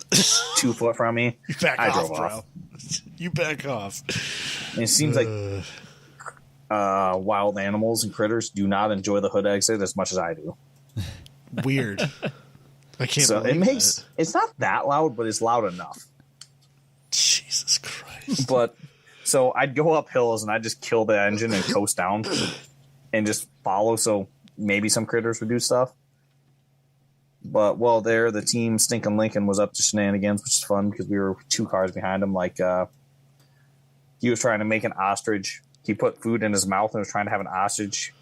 2 foot from me. You back I off, drove bro. off. You back off. And it seems like wild animals and critters do not enjoy the hood exit as much as I do. Weird. I can't So believe it makes that. it's not that loud, but it's loud enough. Jesus Christ. But so I'd go up hills and I'd just kill the engine and coast down and just follow. So maybe some critters would do stuff. But while there, the team Stinkin' Lincoln was up to shenanigans, which is fun because we were 2 cars behind him. Like he was trying to make an ostrich. He put food in his mouth and was trying to have an ostrich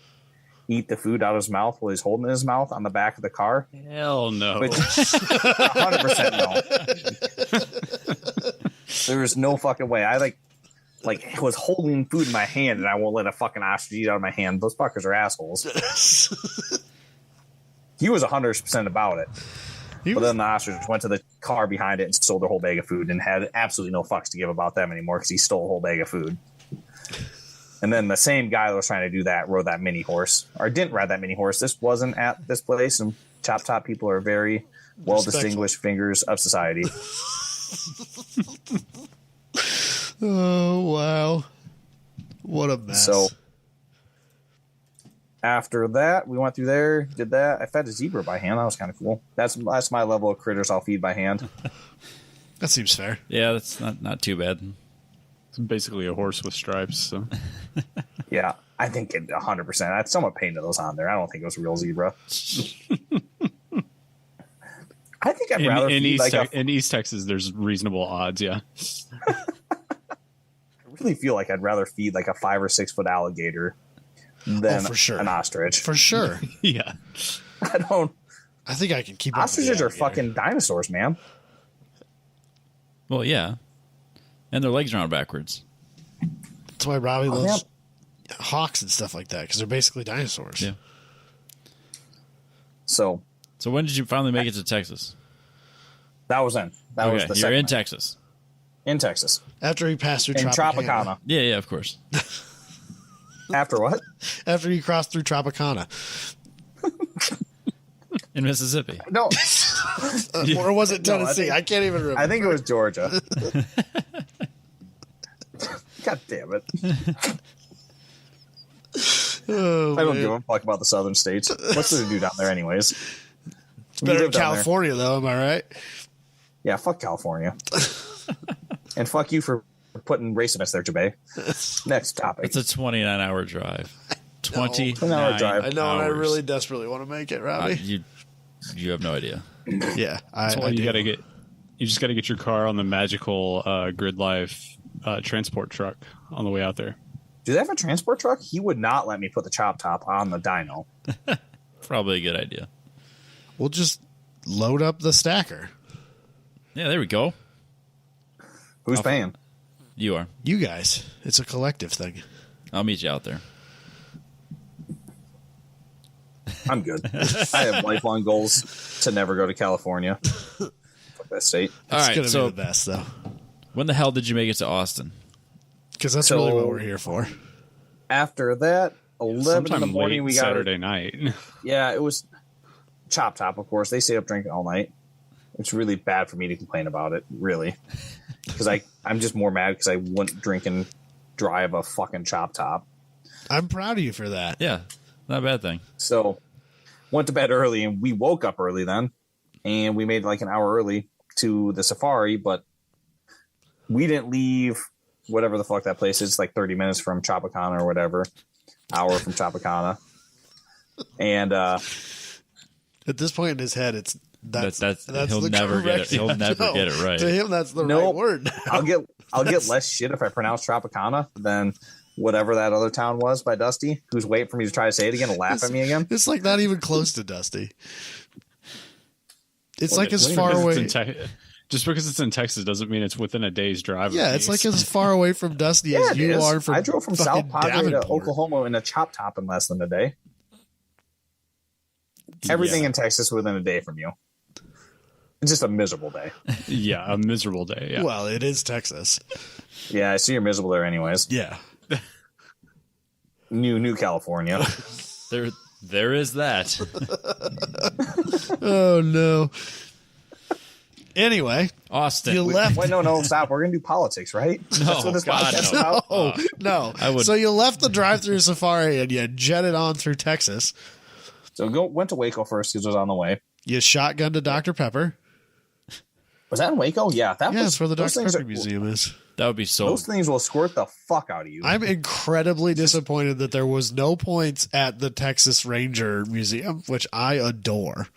eat the food out of his mouth while he's holding it in his mouth on the back of the car. Hell no. Which 100% no. There's no fucking way. I like was holding food in my hand, and I won't let a fucking ostrich eat out of my hand. Those fuckers are assholes. He was 100% about it. But then the ostrich went to the car behind it and stole their whole bag of food and had absolutely no fucks to give about them anymore because he stole a whole bag of food. And then the same guy that was trying to do that rode that mini horse, or didn't ride that mini horse. This wasn't at this place, and Chop Top people are very well distinguished fingers of society. Oh, wow. What a mess. So after that, we went through there, did that. I fed a zebra by hand. That was kind of cool. That's my level of critters I'll feed by hand. That seems fair. Yeah, that's not too bad. It's basically a horse with stripes. So Yeah, I think 100%. I somewhat painted those on there. I don't think it was a real zebra. I think I'd rather in feed in East Texas, there's reasonable odds. Yeah, I really feel like I'd rather feed like a 5 or 6 foot alligator than for sure. an ostrich. For sure. yeah. I think I can keep up with the Ostriches are alligator. fucking dinosaurs, man. Well, and their legs are on backwards. That's why Robbie loves hawks and stuff like that, because they're basically dinosaurs. Yeah. So when did you finally make it to Texas? that was in. That was the you're second in night. Texas. In Texas. After he passed through In Tropicana. Tropicana. Yeah, of course. After what? After he crossed through Tropicana. In Mississippi. No. Or was it Tennessee? I can't even remember. I think it was Georgia. God damn it. Oh, I don't man. give a fuck about the southern states. What's there to do down there anyways? It's better than California, though. Am I right? Yeah, fuck California. And fuck you for putting race events there, Jabay. Next topic. It's a 29-hour drive. 29 drive. I know, and I hours. really desperately want to make it, Robbie. You have no idea. Yeah, That's why you gotta get. You just gotta get your car on the magical Grid Life transport truck on the way out there. Do they have a transport truck? He would not let me put the chop top on the dyno. Probably a good idea. We'll just load up the stacker. Yeah, there we go. Who's paying? You are. You guys, it's a collective thing. I'll meet you out there. I'm good. I have lifelong goals to never go to California. Fuck that state. All It's right, gonna so be the best though, when the hell did you make it to Austin? because that's So- really what we're here for. After that, 11 Sometime in the morning, late we got Saturday night. Yeah, it was chop top. Of course, they stay up drinking all night. It's really bad for me to complain about it, really, because I'm just more mad because I wouldn't drink and drive a fucking chop top. I'm proud of you for that. Yeah, not a bad thing. So went to bed early, and we woke up early then, and we made like an hour early to the safari, but we didn't leave whatever the fuck that place is. It's like 30 minutes from Chapacana or whatever, hour from Chapacana. And At this point in his head, it's that's he'll the never get it. correct- He'll never No, get it right. To him, that's the Nope. right word. I'll get less shit if I pronounce Tropicana than whatever that other town was by Dusty, who's waiting for me to try to say it again and laugh at me again. It's like not even close to Dusty. It's like as wait a far Because away. it's in just because it's in Texas doesn't mean it's within a day's drive. Yeah, of it's me. like as far away from Dusty Yeah, as it you is. are from. I drove from South fucking Padre to Davenport. Oklahoma in a chop top in less than a day. Everything in Texas within a day from you. It's just a miserable day. Yeah, a miserable day. Yeah. Well, it is Texas. Yeah, I see you're miserable there anyways. Yeah. New California. There is that. Oh no. Anyway, Austin. you left. Wait, no, stop. We're going to do politics, right? That's what this God, podcast is no. about. Oh no! I would- So you left the drive-through safari and you jetted on through Texas. So went to Waco first because it was on the way. You shotgunned to Dr. Pepper. Was that in Waco? Yeah. That Yeah, was it's where the those Dr. things Pepper are- Museum is. That would be so. Those things will squirt the fuck out of you. I'm incredibly disappointed that there was no points at the Texas Ranger Museum, which I adore.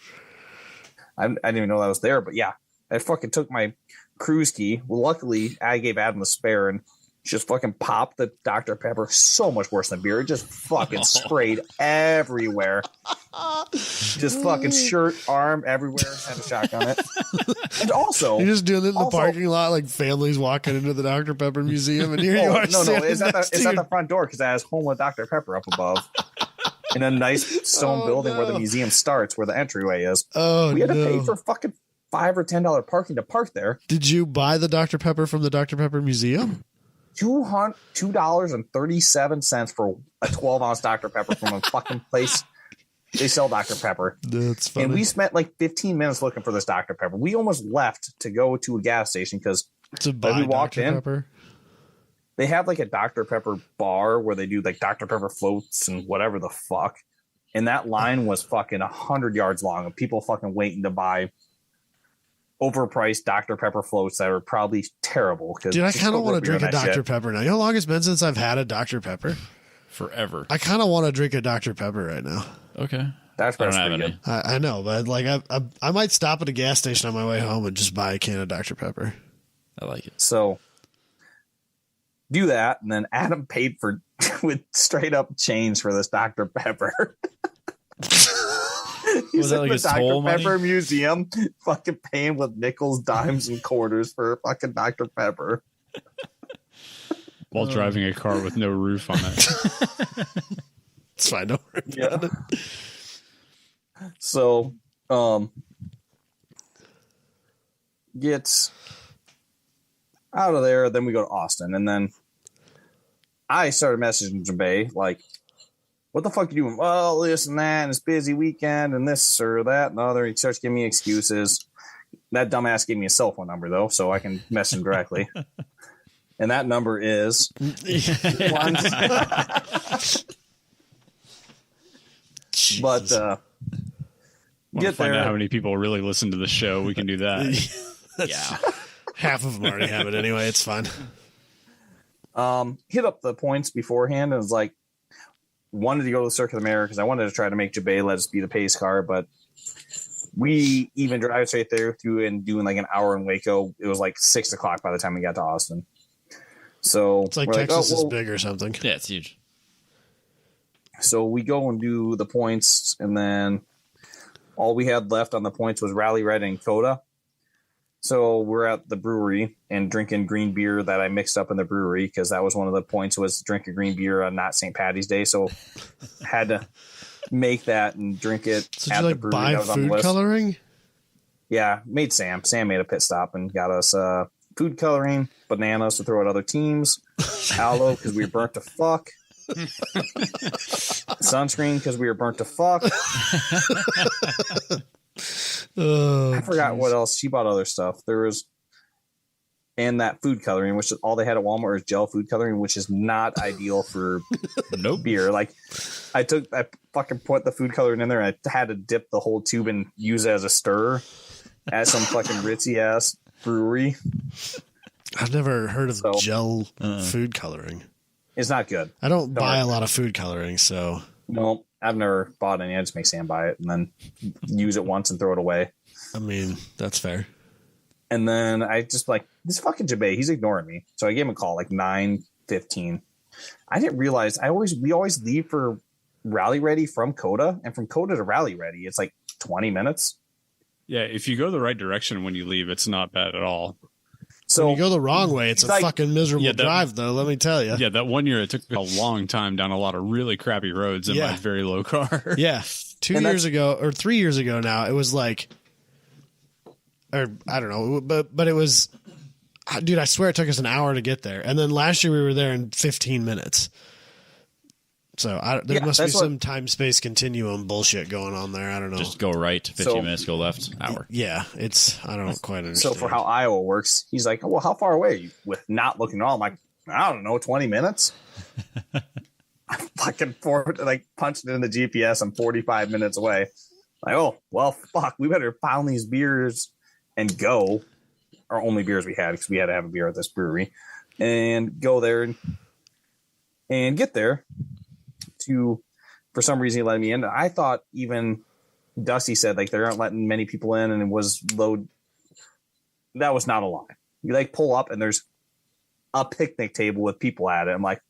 I didn't even know that was there, but yeah, I fucking took my cruise key. Well, luckily, I gave Adam the spare and just fucking popped the Dr. Pepper. So much worse than beer. It just fucking sprayed everywhere. Just fucking shirt, arm, everywhere. Had a shotgun it. And also, You're just doing it in the Also- parking lot, like families walking into the Dr. Pepper Museum, and here you are. no, standing it's at next to it's at your- the front door because I has home with Dr. Pepper up above. In a nice stone Oh, building where the no. museum starts, where the entryway is. Oh, We had to no. pay for fucking $5 or $10 parking to park there. Did you buy the Dr. Pepper from the Dr. Pepper Museum? $2.37 for a 12-ounce Dr. Pepper from a fucking place. They sell Dr. Pepper. That's funny. And we spent like 15 minutes looking for this Dr. Pepper. We almost left to go to a gas station because to buy we walked Dr. in. Pepper. they have like a Dr. Pepper bar where they do like Dr. Pepper floats and whatever the fuck. And that line was fucking 100 yards long of people fucking waiting to buy overpriced Dr. Pepper floats that are probably terrible. Dude, I kind of want to drink a Dr. Pepper now. You know how long it's been since I've had a Dr. Pepper? Forever. I kind of want to drink a Dr. Pepper right now. Okay. That's I don't have pretty any. good. I know, but like I might stop at a gas station on my way home and just buy a can of Dr. Pepper. I like it. So do that, and then Adam paid for with straight up change for this Dr. Pepper. Was that like his Dr. toll money? Pepper Museum fucking paying with nickels, dimes, and quarters for fucking Dr. Pepper. While driving a car with no roof on it. It's fine. Don't worry Yeah. about it. So, gets out of there. Then we go to Austin, and then I started messaging Jabay like, "What the fuck you doing?" Well, this and that, and it's busy weekend, and this or that and the other. He starts giving me excuses. That dumbass gave me a cell phone number though, so I can message him directly. And that number is one. But Want to get find there. out how many people really listen to the show? We can do that. Yeah. Half of them already have it anyway. It's fine. Hit up the points beforehand and was like, wanted to go to the Circuit of the Mayor because I wanted to try to make Jabay let us be the pace car, but we even drive straight there through and doing like an hour in Waco. It was like 6 o'clock by the time we got to Austin. So it's like Texas is big or something. Yeah, it's huge. So we go and do the points, and then all we had left on the points was Rally Red and Coda. So we're at the brewery and drinking green beer that I mixed up in the brewery because that was one of the points was drink a green beer on not St. Patty's Day. So had to make that and drink it So at did you the brewery. buy That was on the food list. coloring? Yeah, made Sam. Sam made a pit stop and got us food coloring, bananas to throw at other teams, aloe because we were burnt to fuck, sunscreen because we were burnt to fuck. I forgot what else. She bought other stuff. There was, and that food coloring, which is all they had at Walmart, is gel food coloring, which is not ideal for beer. Like, I fucking put the food coloring in there, and I had to dip the whole tube and use it as a stir at some fucking ritzy ass brewery. I've never heard of gel food coloring. It's not good. I don't buy a lot of food coloring, so No, I've never bought any. I just make Sam buy it and then use it once and throw it away. I mean, that's fair. And then I just like, this fucking Jabay, he's ignoring me. So I gave him a call like 9:15. I didn't realize we always leave for Rally Ready from Coda, and from Coda to Rally Ready, it's like 20 minutes. Yeah, if you go the right direction when you leave, it's not bad at all. So when you go the wrong way, it's a fucking miserable drive, though. Let me tell you. Yeah, that one year it took a long time down a lot of really crappy roads in my very low car. Yeah, 2 years ago or 3 years ago now, it was like, or I don't know, but it was, dude. I swear it took us an hour to get there, and then last year we were there in 15 minutes. So there must be some time space continuum bullshit going on there. I don't know. Just go right, 15 minutes, go left, hour. Yeah, I don't quite understand. So for how Iowa works, he's like, well, how far away are you? With not looking at all, I'm like, I don't know, 20 minutes. I fucking punched it in the GPS. I'm 45 minutes away. Like, oh, well, fuck, we better pound these beers and go. Our only beers we had, because we had to have a beer at this brewery, and go there and get there. For some reason, he let me in. I thought even Dusty said like they aren't letting many people in, and it was low. That was not a lie. You like pull up and there's a picnic table with people at it. I'm like,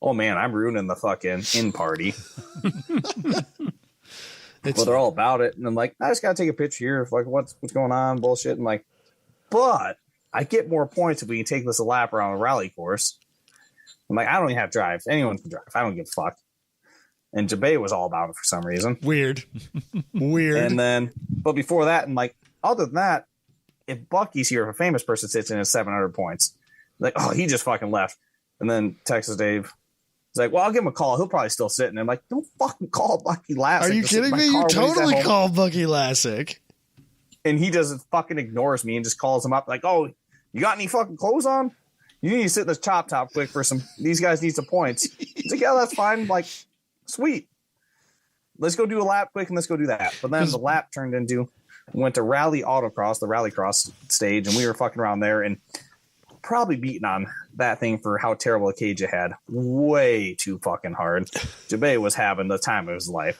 oh man, I'm ruining the fucking in party. But they're all about it, and I'm like, I just gotta take a picture here of like what's going on, bullshit. And like, but I get more points if we can take this a lap around a rally course. I'm like, I don't even have to drive. Anyone can drive. I don't give a fuck. And Jabay was all about it for some reason. Weird. And then, but before that, and like, other than that, if Bucky's here, if a famous person sits in at 700 points, like, oh, he just fucking left. And then Texas Dave is like, well, I'll give him a call. He'll probably still sit. And I'm like, don't fucking call Bucky Lassick. Are you kidding me? You totally call Bucky Lassick. And he doesn't fucking ignores me and just calls him up like, oh, you got any fucking clothes on? You need to sit in this chop top quick for these guys need some points. He's like, yeah, that's fine. I'm like, sweet. Let's go do a lap quick and let's go do that. But then the lap went to Rally Autocross, the Rallycross stage, and we were fucking around there and probably beating on that thing for how terrible a cage it had. Way too fucking hard. Jabay was having the time of his life.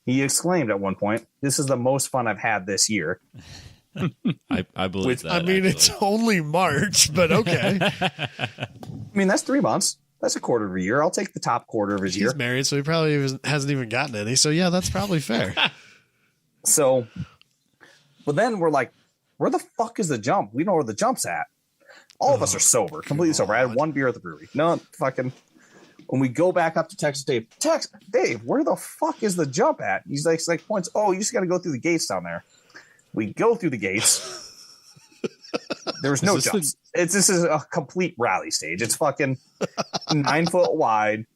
He exclaimed at one point, "This is the most fun I've had this year." I believe that. I mean, it's only March, but okay. I mean, that's 3 months. That's a quarter of a year. I'll take the top quarter of his year. He's married, so he probably hasn't even gotten any. So, yeah, that's probably fair. So, but then we're like, where the fuck is the jump? We know where the jump's at. All of us are sober, completely sober. I had one beer at the brewery. No, fucking. When we go back up to Texas Dave, Dave, where the fuck is the jump at? He's like points. Oh, you just got to go through the gates down there. We go through the gates. There was no jumps. This is a complete rally stage. It's fucking 9 foot wide,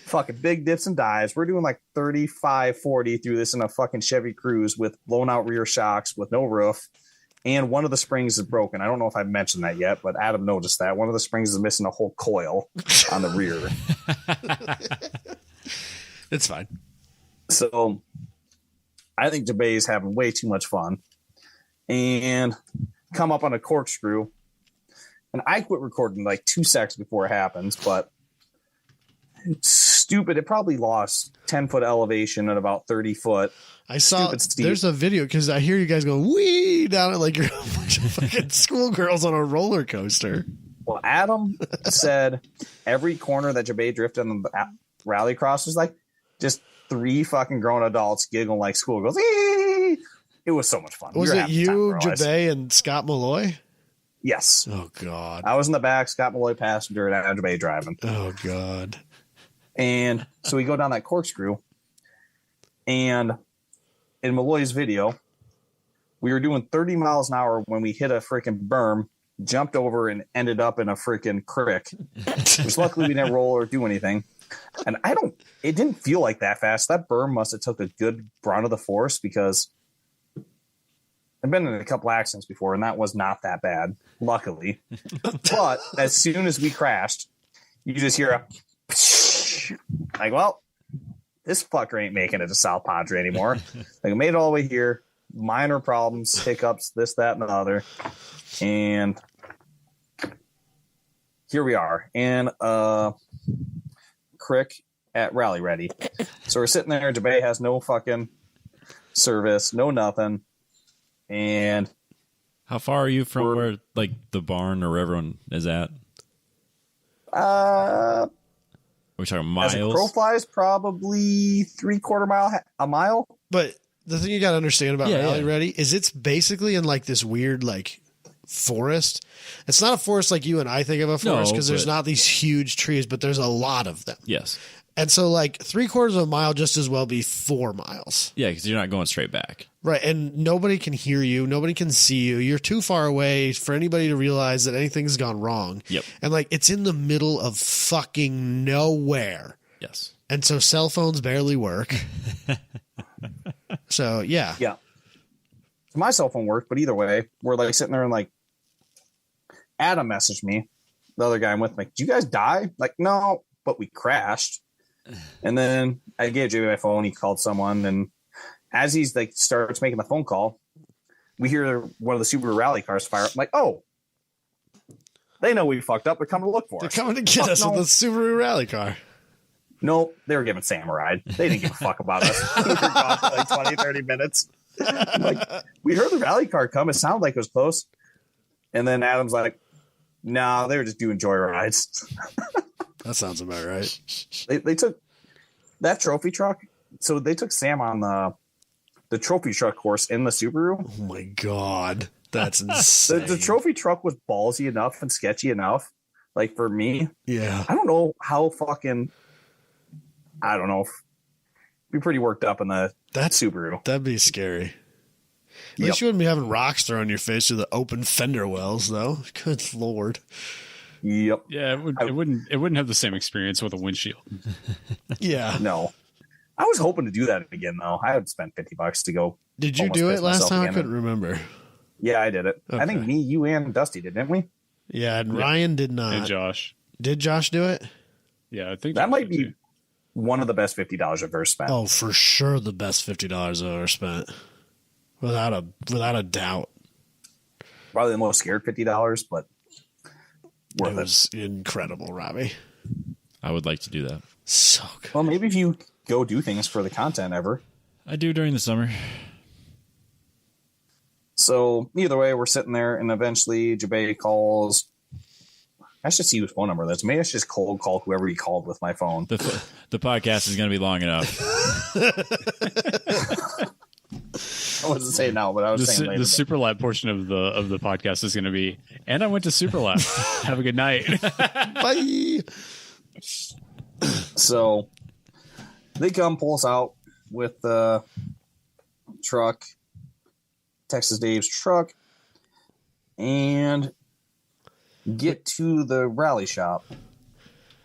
fucking big dips and dives. We're doing like 35, 40 through this in a fucking Chevy Cruze with blown out rear shocks with no roof. And one of the springs is broken. I don't know if I've mentioned that yet, but Adam noticed that. One of the springs is missing a whole coil on the rear. It's fine. So I think Jabay is having way too much fun. And come up on a corkscrew. And I quit recording like 2 seconds before it happens, but stupid. It probably lost 10-foot elevation at about 30 foot. I saw there's a video because I hear you guys go wee down it like you're a bunch of fucking schoolgirls on a roller coaster. Well, Adam said every corner that Jabay drifted on the rallycross was like just 3 fucking grown adults giggling like schoolgirls. Eee! It was so much fun. Was it you, Jabay, and Scott Malloy? Yes. Oh, God. I was in the back, Scott Malloy passenger, and Adam Jabay driving. Oh, God. And so we go down that corkscrew, and in Malloy's video, we were doing 30 miles an hour when we hit a freaking berm, jumped over, and ended up in a freaking creek. Which luckily we didn't roll or do anything. And it didn't feel like that fast. That berm must have took a good brunt of the force because I've been in a couple accidents before, and that was not that bad, luckily. But as soon as we crashed, you just hear a like, well, this fucker ain't making it to South Padre anymore. Like, I made it all the way here. Minor problems, hiccups, this, that, and the other. And here we are in a crick at Rally Ready. So we're sitting there. Jabay has no fucking service, no nothing. And how far are you from where, like, the barn or where everyone is at? We're talking miles. As a crow flies, probably 3/4 mile, a mile. But the thing you got to understand about Rally Ready is it's basically in like this weird like forest. It's not a forest like you and I think of a forest because there's not these huge trees, but there's a lot of them. Yes. And so like 3/4 of a mile just as well be 4 miles. Yeah, because you're not going straight back. Right. And nobody can hear you. Nobody can see you. You're too far away for anybody to realize that anything's gone wrong. Yep. And like it's in the middle of fucking nowhere. Yes. And so cell phones barely work. So, yeah. Yeah. So my cell phone worked, but either way, we're like sitting there and like Adam messaged me, the other guy I'm with, like, did you guys die? Like, no, but we crashed. And then I gave Jamie my phone. He called someone, and as he's like starts making the phone call, we hear one of the Subaru rally cars fire up. I'm like, oh, they know we fucked up. They're coming to look for us. They're coming to get us with the Subaru rally car. No, they were giving Sam a ride. They didn't give a fuck about us. We were gone for like 20, 30 minutes. Like, we heard the rally car come. It sounded like it was close. And then Adam's like, nah, they were just doing joy rides. That sounds about right. They took that trophy truck. So they took Sam on the trophy truck course in the Subaru. Oh my God. That's insane. The trophy truck was ballsy enough and sketchy enough. Like for me, yeah. I don't know how fucking, I don't know. Be pretty worked up in that Subaru. That'd be scary. At least you wouldn't be having rocks thrown in your face through the open fender wells, though. Good Lord. Yep. Yeah, it wouldn't have the same experience with a windshield. Yeah. No. I was hoping to do that again, though. I had spent $50 to go. Did you do it last time? I couldn't remember. Yeah, I did it. Okay. I think me, you, and Dusty didn't we? Yeah, and Ryan did not. And Josh. Did Josh do it? Yeah, I think that might be one of the best $50 I've ever spent. Oh, for sure the best $50 I've ever spent. Without a doubt. Probably the most scared $50, but worth it. It was incredible, Robbie. I would like to do that. So good. Well, maybe if you go do things for the content ever. I do during the summer. So either way, we're sitting there, and eventually Jabay calls. I should see whose phone number that's. Maybe I should just cold call whoever he called with my phone. The podcast is going to be long enough. I wasn't saying now, but I was saying later. The super lap portion of the podcast is going to be, and I went to super lap. Have a good night. Bye. So they come pull us out with the truck, Texas Dave's truck, and get to the rally shop.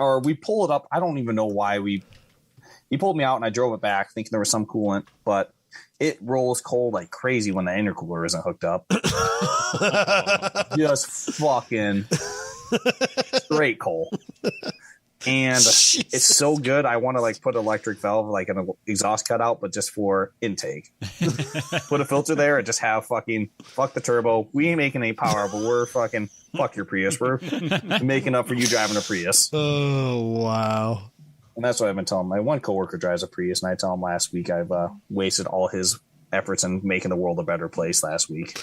Or we pull it up. I don't even know why he pulled me out, and I drove it back thinking there was some coolant, but it rolls cold like crazy when the intercooler isn't hooked up. Just fucking straight cold. And Jesus. It's so good. I want to like put electric valve, like an exhaust cutout, but just for intake. Put a filter there and just have fuck the turbo. We ain't making any power, but we're fucking fuck your Prius. We're making up for you driving a Prius. Oh, wow. And that's what I've been telling my one coworker drives a Prius, and I tell him last week I've wasted all his efforts in making the world a better place last week.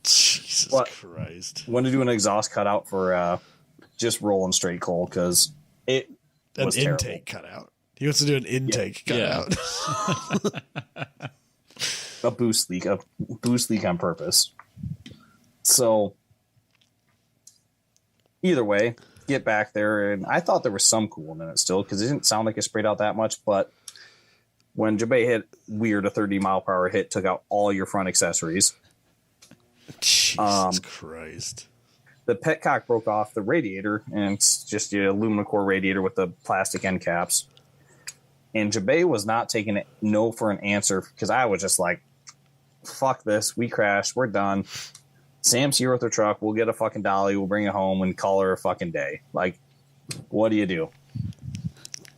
Jesus Christ. Want to do an exhaust cutout for just rolling straight coal because it was an terrible. intake cutout. He wants to do an intake cutout. A boost leak on purpose. So either way, get back there, and I thought there was some coolant in it still because it didn't sound like it sprayed out that much, but when Jabay hit weird, a 30-mile-per-hour hit took out all your front accessories. Jesus Christ. The petcock broke off the radiator, and it's just the aluminum core radiator with the plastic end caps. And Jabay was not taking it no for an answer because I was just like, fuck this. We crashed. We're done. Sam's here with her truck. We'll get a fucking dolly. We'll bring it home and call her a fucking day. Like, what do you do?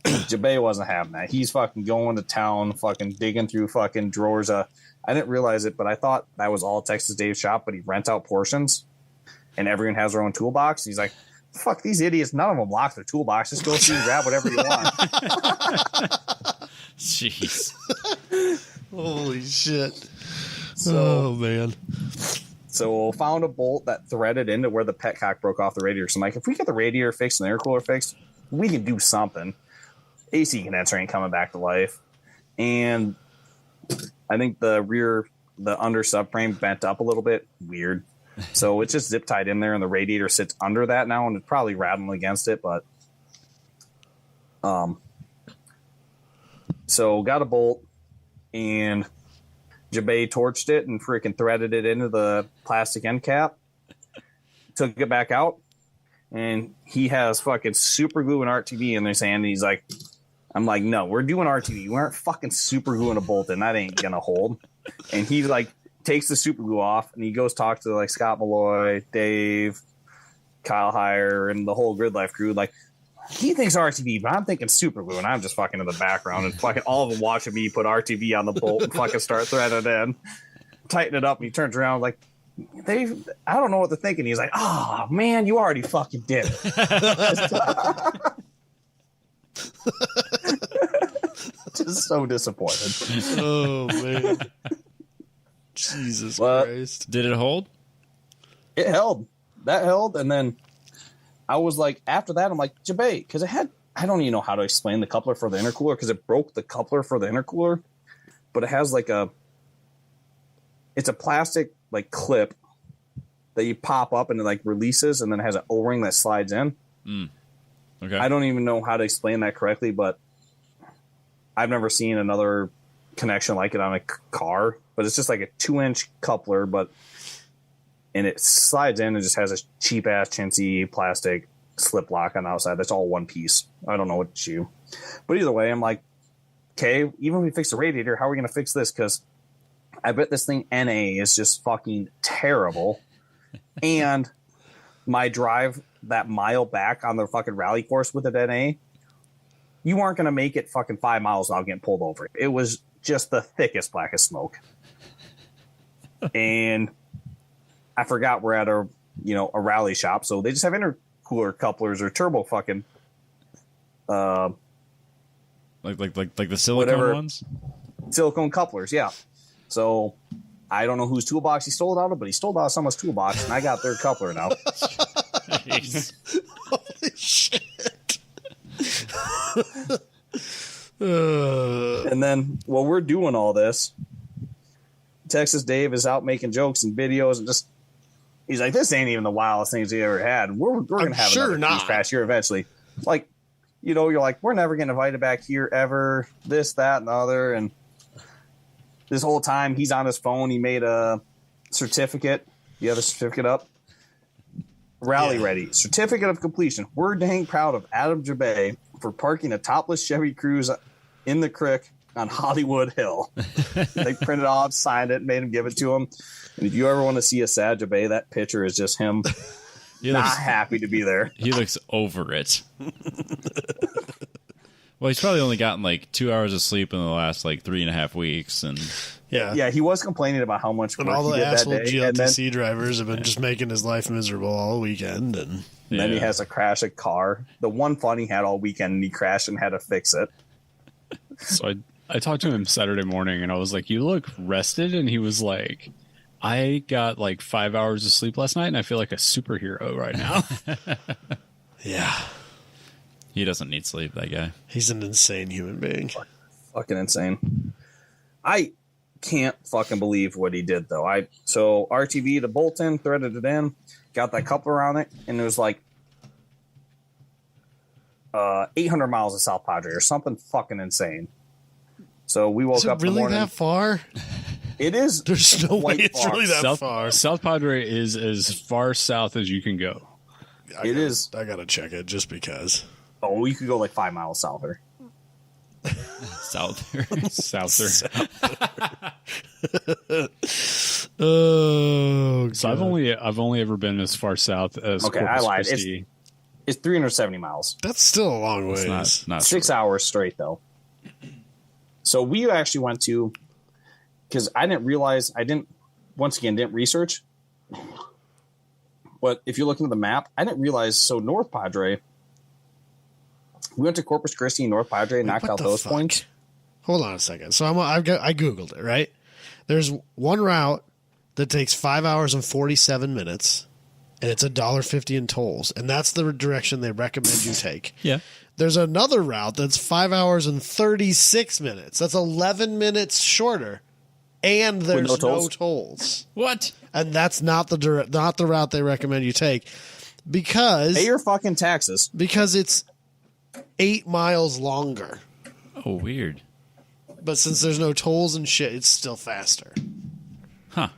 Jabay wasn't having that. He's fucking going to town, fucking digging through fucking drawers. I didn't realize it, but I thought that was all Texas Dave's shop, but he rent out portions and everyone has their own toolbox. He's like, fuck these idiots. None of them lock their toolbox. Just go see and grab whatever you want. Jeez. Holy shit. So, man. So found a bolt that threaded into where the petcock broke off the radiator. So I'm like, if we get the radiator fixed and the air cooler fixed, we can do something. AC condenser ain't coming back to life. And I think the under subframe bent up a little bit. Weird. So it's just zip tied in there, and the radiator sits under that now, and it's probably rattling against it. But so got a bolt, and Jabay torched it and freaking threaded it into the plastic end cap. Took it back out, and he has fucking super glue and RTV in his hand. And he's like, I'm like, no, we're doing RTV. We aren't fucking super gluing a bolt in. That ain't gonna hold. And he like takes the super glue off, and he goes talk to like Scott Malloy, Dave, Kyle Heyer, and the whole Grid Life crew. Like, he thinks RTV, but I'm thinking super glue, and I'm just fucking in the background and fucking all of them watching me put RTV on the bolt and fucking start threading it in, tighten it up, and he turns around like, I don't know what they're thinking. He's like, oh man, you already fucking did it. Just so disappointed. Oh man. Jesus Christ. Did it hold? It held. That held, and then I was like, after that, I'm like, Jabay, because it had, I don't even know how to explain the coupler for the intercooler because it broke the coupler for the intercooler, but it has like it's a plastic like clip that you pop up and it like releases, and then it has an O-ring that slides in. Okay. I don't even know how to explain that correctly, but I've never seen another connection like it on a car, but it's just like a 2-inch coupler, and it slides in and just has a cheap ass chintzy plastic slip lock on the outside. That's all one piece. I don't know what to do, but either way, I'm like, okay, even if we fix the radiator, how are we going to fix this? Because I bet this thing NA is just fucking terrible. And my drive that mile back on the fucking rally course with it NA, you aren't going to make it fucking 5 miles without getting pulled over. It was just the thickest blackest smoke. And I forgot we're at a rally shop, so they just have intercooler couplers or turbo fucking like the silicone ones? Silicone couplers, yeah. So I don't know whose toolbox he stole it out of, but he stole it out of someone's toolbox, and I got their coupler now. Holy shit. And then while we're doing all this, Texas Dave is out making jokes and videos, and just he's like, this ain't even the wildest things he ever had. We're gonna have another Peace Crash here eventually. Like, you're like, we're never getting invited back here ever. This, that, and the other. And this whole time he's on his phone. He made a certificate. You have a certificate up? Rally ready. Certificate of completion. We're dang proud of Adam Jabay for parking a topless Chevy Cruze in the creek on Hollywood Hill. They printed off, signed it, made him give it to him. And if you ever want to see a sad Jabay, that picture is just him not happy to be there. He looks over it. Well, he's probably only gotten like 2 hours of sleep in the last like 3.5 weeks, and yeah, he was complaining about how much work and all he the did asshole that day, GLTC drivers have been just making his life miserable all weekend, and then he has to crash a car. The one fun he had all weekend, and he crashed and had to fix it. So I talked to him Saturday morning, and I was like, "You look rested," and he was like, "I got like 5 hours of sleep last night, and I feel like a superhero right now." yeah, he doesn't need sleep. That guy. he's an insane human being. Fucking insane. I can't fucking believe what he did though. So RTV to Bolton, threaded it in, got that coupler on it, and it was like 800 miles of South Padre or something fucking insane. So we woke up. Is it really the morning, that far? It is. There's no way it's far. really that far. South Padre is as far south as you can go. It is. I gotta check it just because. Oh, you could go like 5 miles souther. Souther. Souther. Oh, So I've only ever been as far south as Okay, Corpus I lied. Christi. It's 370 miles. That's still a long ways. It's not 6 hours straight though. So we actually went to, because I didn't realize, didn't research. But if you're looking at the map, I didn't realize. So North Padre, we went to Corpus Christi, North Padre, knocked what out the those fuck? points. Hold on a second. So I googled it. Right, there's one route that takes 5 hours and 47 minutes, and it's $1.50 in tolls, and that's the direction they recommend you take. Yeah. There's another route that's 5 hours and 36 minutes. That's 11 minutes shorter, and there's no tolls. What? And that's not the route they recommend you take, because Pay your fucking taxes. because it's 8 miles longer. Oh, weird. But since there's no tolls and shit, it's still faster. Huh.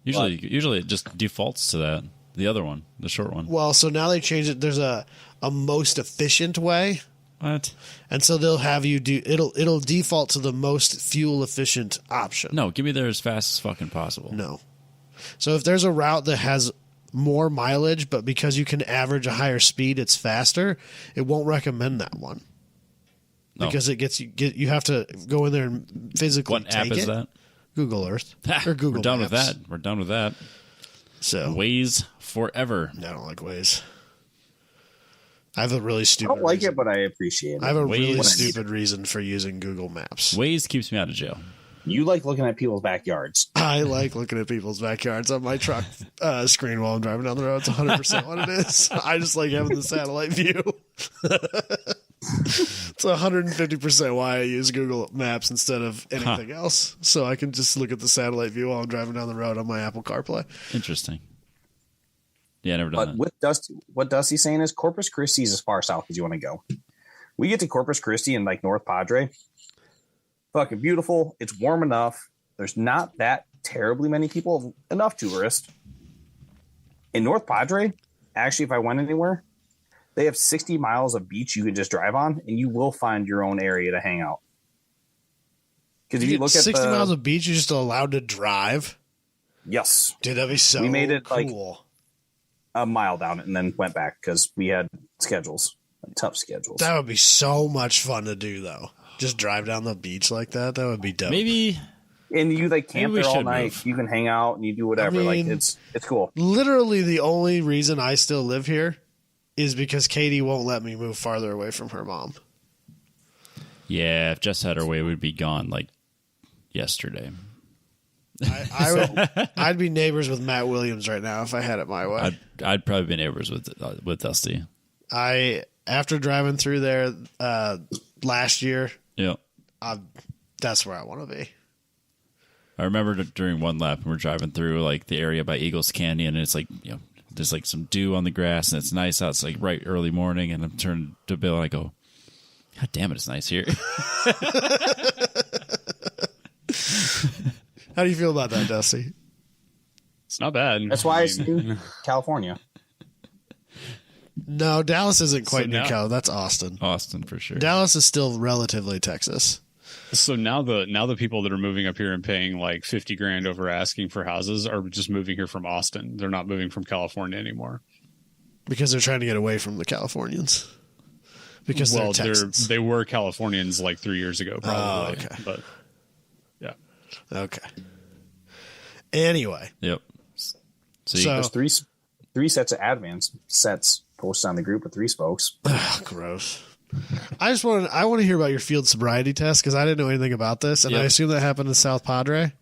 Usually it just defaults to that. The other one, the short one. Well, so now they changed it. There's a most efficient way, What? and so they'll have you do it'll default to the most fuel efficient option. No, give me there as fast as fucking possible. No. So if there's a route that has more mileage, but because you can average a higher speed, it's faster, it won't recommend that one. No. Because you have to go in there and physically What take app is it. that? Google Earth or Google We're done Maps. with that. We're done with that. So Waze forever. I don't like Waze. I have a really I stupid don't like reason. it, but I appreciate it. I have a really Waze. stupid reason for using Google Maps. Waze keeps me out of jail. You like looking at people's backyards. I like looking at people's backyards on my truck screen while I'm driving down the road. It's 100% what it is. I just like having the satellite view. It's 150% why I use Google Maps instead of anything else. So I can just look at the satellite view while I'm driving down the road on my Apple CarPlay. Interesting. Yeah, never done But what Dusty's saying is Corpus Christi is as far south as you want to go. We get to Corpus Christi and like North Padre. Fucking beautiful. It's warm enough. There's not that terribly many people, enough tourists. In North Padre, actually, if I went anywhere, they have 60 miles of beach you can just drive on, and you will find your own area to hang out. Because if you look at 60 miles of beach, you're just allowed to drive? Yes. Dude, that'd be so We made it, like, cool. a mile down it and then went back because we had schedules, tough schedules. That would be so much fun to do, though. Just drive down the beach like that. That would be dope. Maybe. And you like camp Maybe we there all should night. move. You can hang out and you do whatever. I mean, like it's cool. Literally, the only reason I still live here is because Katie won't let me move farther away from her mom. Yeah, if Jess had her way, we'd be gone like yesterday. I'd be neighbors with Matt Williams right now if I had it my way. I'd probably be neighbors with Dusty. After driving through there last year, Yeah. that's where I want to be. I remember during one lap when we're driving through like the area by Eagles Canyon, and it's like, you know, there's like some dew on the grass and it's nice out. It's like right early morning, and I'm turning to Bill and I go, God damn it, it's nice here. How do you feel about that, Dusty? It's not bad. That's why I see California. No, Dallas isn't quite So New Cal. That's Austin. Austin for sure. Dallas is still relatively Texas. So now the people that are moving up here and paying like $50,000 over asking for houses are just moving here from Austin. They're not moving from California anymore. Because they're trying to get away from the Californians. because they're Texans. they were Californians like 3 years ago, probably. Oh, okay. But yeah. Okay. Anyway. Yep. So There's three sets of admin sets posted on the group with 3 spokes. gross. I want to hear about your field sobriety test because I didn't know anything about this, and I assume that happened in South Padre.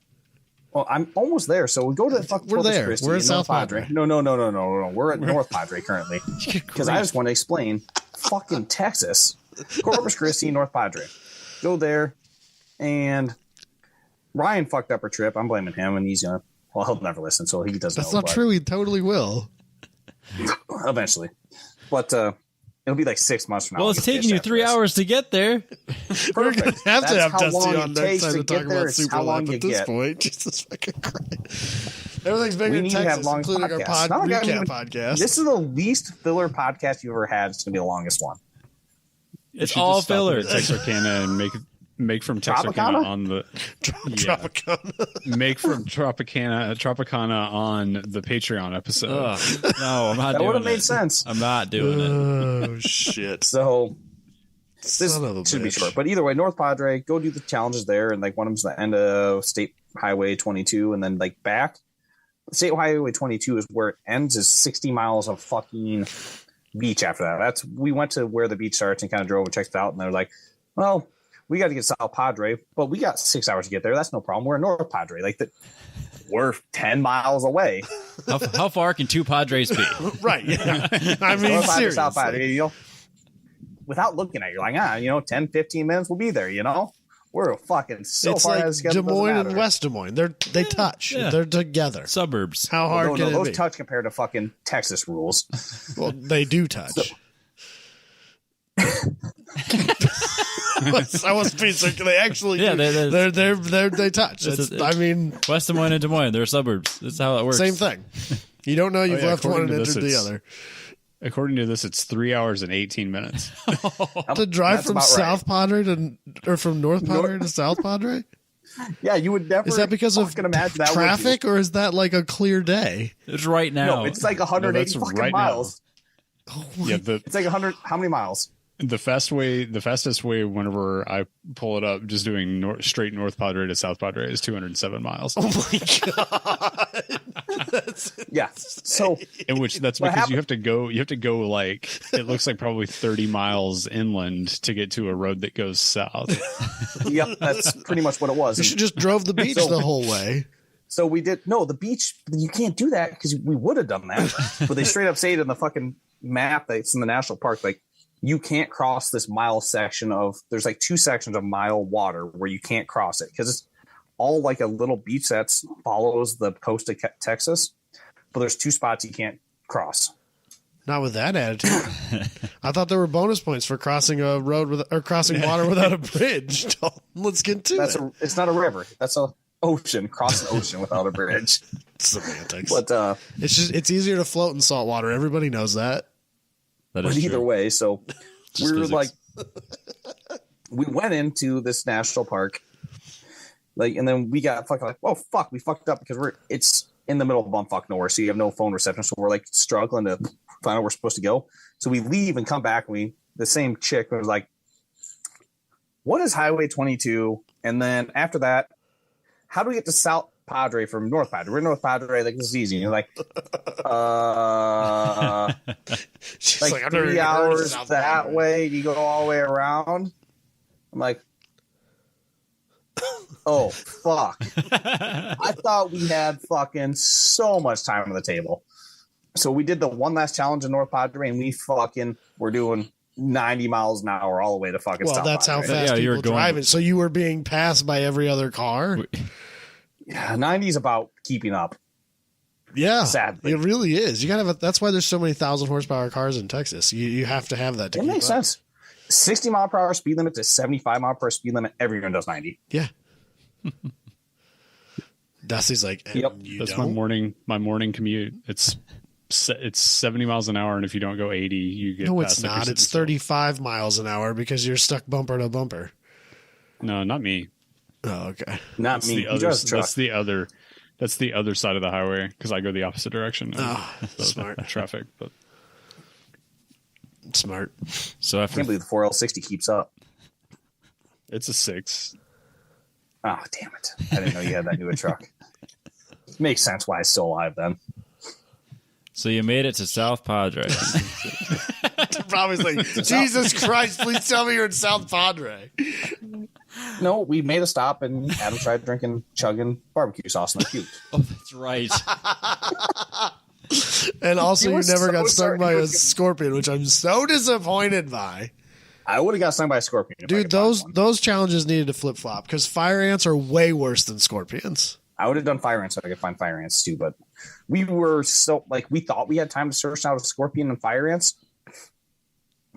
Well, I'm almost there. So we go to We're there. Christi We're in in South North Padre. No. We're at North Padre currently. Because I just want to explain fucking Texas. Corpus Christi, North Padre. Go there. And Ryan fucked up our trip. I'm blaming him. And he's going to, well, he'll never listen. So he doesn't know. That's not true. He totally will. Eventually. But it'll be like 6 months from now. Well, it's taking you 3 hours to get there. We're going to have to have how Dusty long on it next takes time to to get talk there. about It's Super how long Life you at this get. point. Jesus fucking Christ. Everything's bigger in We need to have Texas, long including our podcasts. Not like I recap even- podcast. This is the least filler podcast you've ever had. It's going to be the longest one. It's all filler. Texarkana and make from Texarkana Tropicana? on the Tropicana. make from Tropicana on the Patreon episode. Ugh. No, I'm not That doing would have made it. sense. I'm not doing it. Oh, shit. So this Son of a should be bitch. short. But either way, North Padre, go do the challenges there. And like one of them's the end of State Highway 22. And then like back, State Highway 22 is where it ends, is 60 miles of fucking beach after that. We went to where the beach starts and kind of drove and checked it out. And they're like, well, we got to get South Padre, but we got 6 hours to get there. That's no problem. We're in North Padre. We're 10 miles away. How far can 2 Padres be? Right, yeah. I mean, North Padre, seriously. South Padre, without looking at it, you're like, 10, 15 minutes, we'll be there, We're fucking so It's far like ahead of schedule, Des doesn't Moines matter. and West Des Moines. They touch. Yeah. They're together. Suburbs. How hard No, can those it be? touch compared to fucking Texas rules. Well, they do touch. I wasn't being circular. They actually Yeah, do. They touch. I mean, West Des Moines and Des Moines, they're suburbs. That's how it works. same thing. You don't know you've yeah, left one according and to entered this, the it's- other. According to this, it's 3 hours and 18 minutes. To drive That's from about South Padre or from North Padre to South Padre? Yeah, you would never. Is that because of fucking imagine that, would you? traffic, or is that like a clear day? It's right now. No, it's like 180 that's fucking right now. miles. Yeah, It's like 100. How many miles? the fastest way whenever I pull it up, just doing straight North Padre to South Padre is 207 miles. Oh my god! Yeah. So That's What because you have to go like, it looks like probably 30 miles inland to get to a road that goes south. yep, that's pretty much what it was. You should just drove the beach the whole way. So we did the beach. You can't do that because we would have done that, but they straight up say it in the fucking map that's in the national park. Like, you can't cross this mile section of. There's like 2 sections of mile water where you can't cross it because it's all like a little beach that follows the coast of Texas. But there's 2 spots you can't cross. Not with that attitude. I thought there were bonus points for crossing a road or crossing water without a bridge. Let's get to it. It's not a river. That's a ocean. Cross an ocean without a bridge. Semantics. But it's easier to float in salt water. Everybody knows that. That But is either true. way, so Just we were physics. like, we went into this national park, like, and then we got fucking like, oh fuck, we fucked up because it's in the middle of bumfuck nowhere, so you have no phone reception, so we're like struggling to find out where we're supposed to go. So we leave and come back. The same chick was like, "What is Highway 22?" And then after that, how do we get to South Padre from North Padre? We're in North Padre, like, this is easy. And you're like, She's like I've never 3 even heard of hours South that Padre. way. You go all the way around. I'm like, oh fuck! I thought we had fucking so much time on the table. So we did the one last challenge in North Padre, and we were doing 90 miles an hour all the way to fucking. Well, South that's how Padre. fast Yeah, you're people going- driving. So you were being passed by every other car. Yeah, 90 is about keeping up. Yeah, Sadly. it really is. You gotta have. That's why there's so many 1,000 horsepower cars in Texas. You have to have that. To It keep makes up. sense. 60 mile per hour speed limit to 75 mile per hour speed limit. Everyone does 90. Yeah. Dusty's like, Yep. you That's don't? my morning commute. It's 70 miles an hour, and if you don't go 80, you get No, past it's like, not. your It's city. 35 miles an hour because you're stuck bumper to bumper. No, not me. Oh, okay. Not That's me. the He other. drives a truck. That's the other side of the highway because I go the opposite direction. of Oh, the smart. traffic, but Smart. So I after can't believe the 4L60 keeps up. It's a 6. Oh, damn it. I didn't know you had that new truck. Makes sense why it's still alive then. so you made it to South Padre. Probably like, Jesus Christ, please tell me you're in South Padre. No, we made a stop and Adam tried chugging barbecue sauce and I puked. Oh, that's right. And also, You you were never so got stung sorry. by a scorpion, which I'm so disappointed by. I would have got stung by a scorpion. If I Dude, could find one. those challenges needed to flip flop because fire ants are way worse than scorpions. I would have done fire ants so I could find fire ants too, but we were so like we thought we had time to search out a scorpion and fire ants.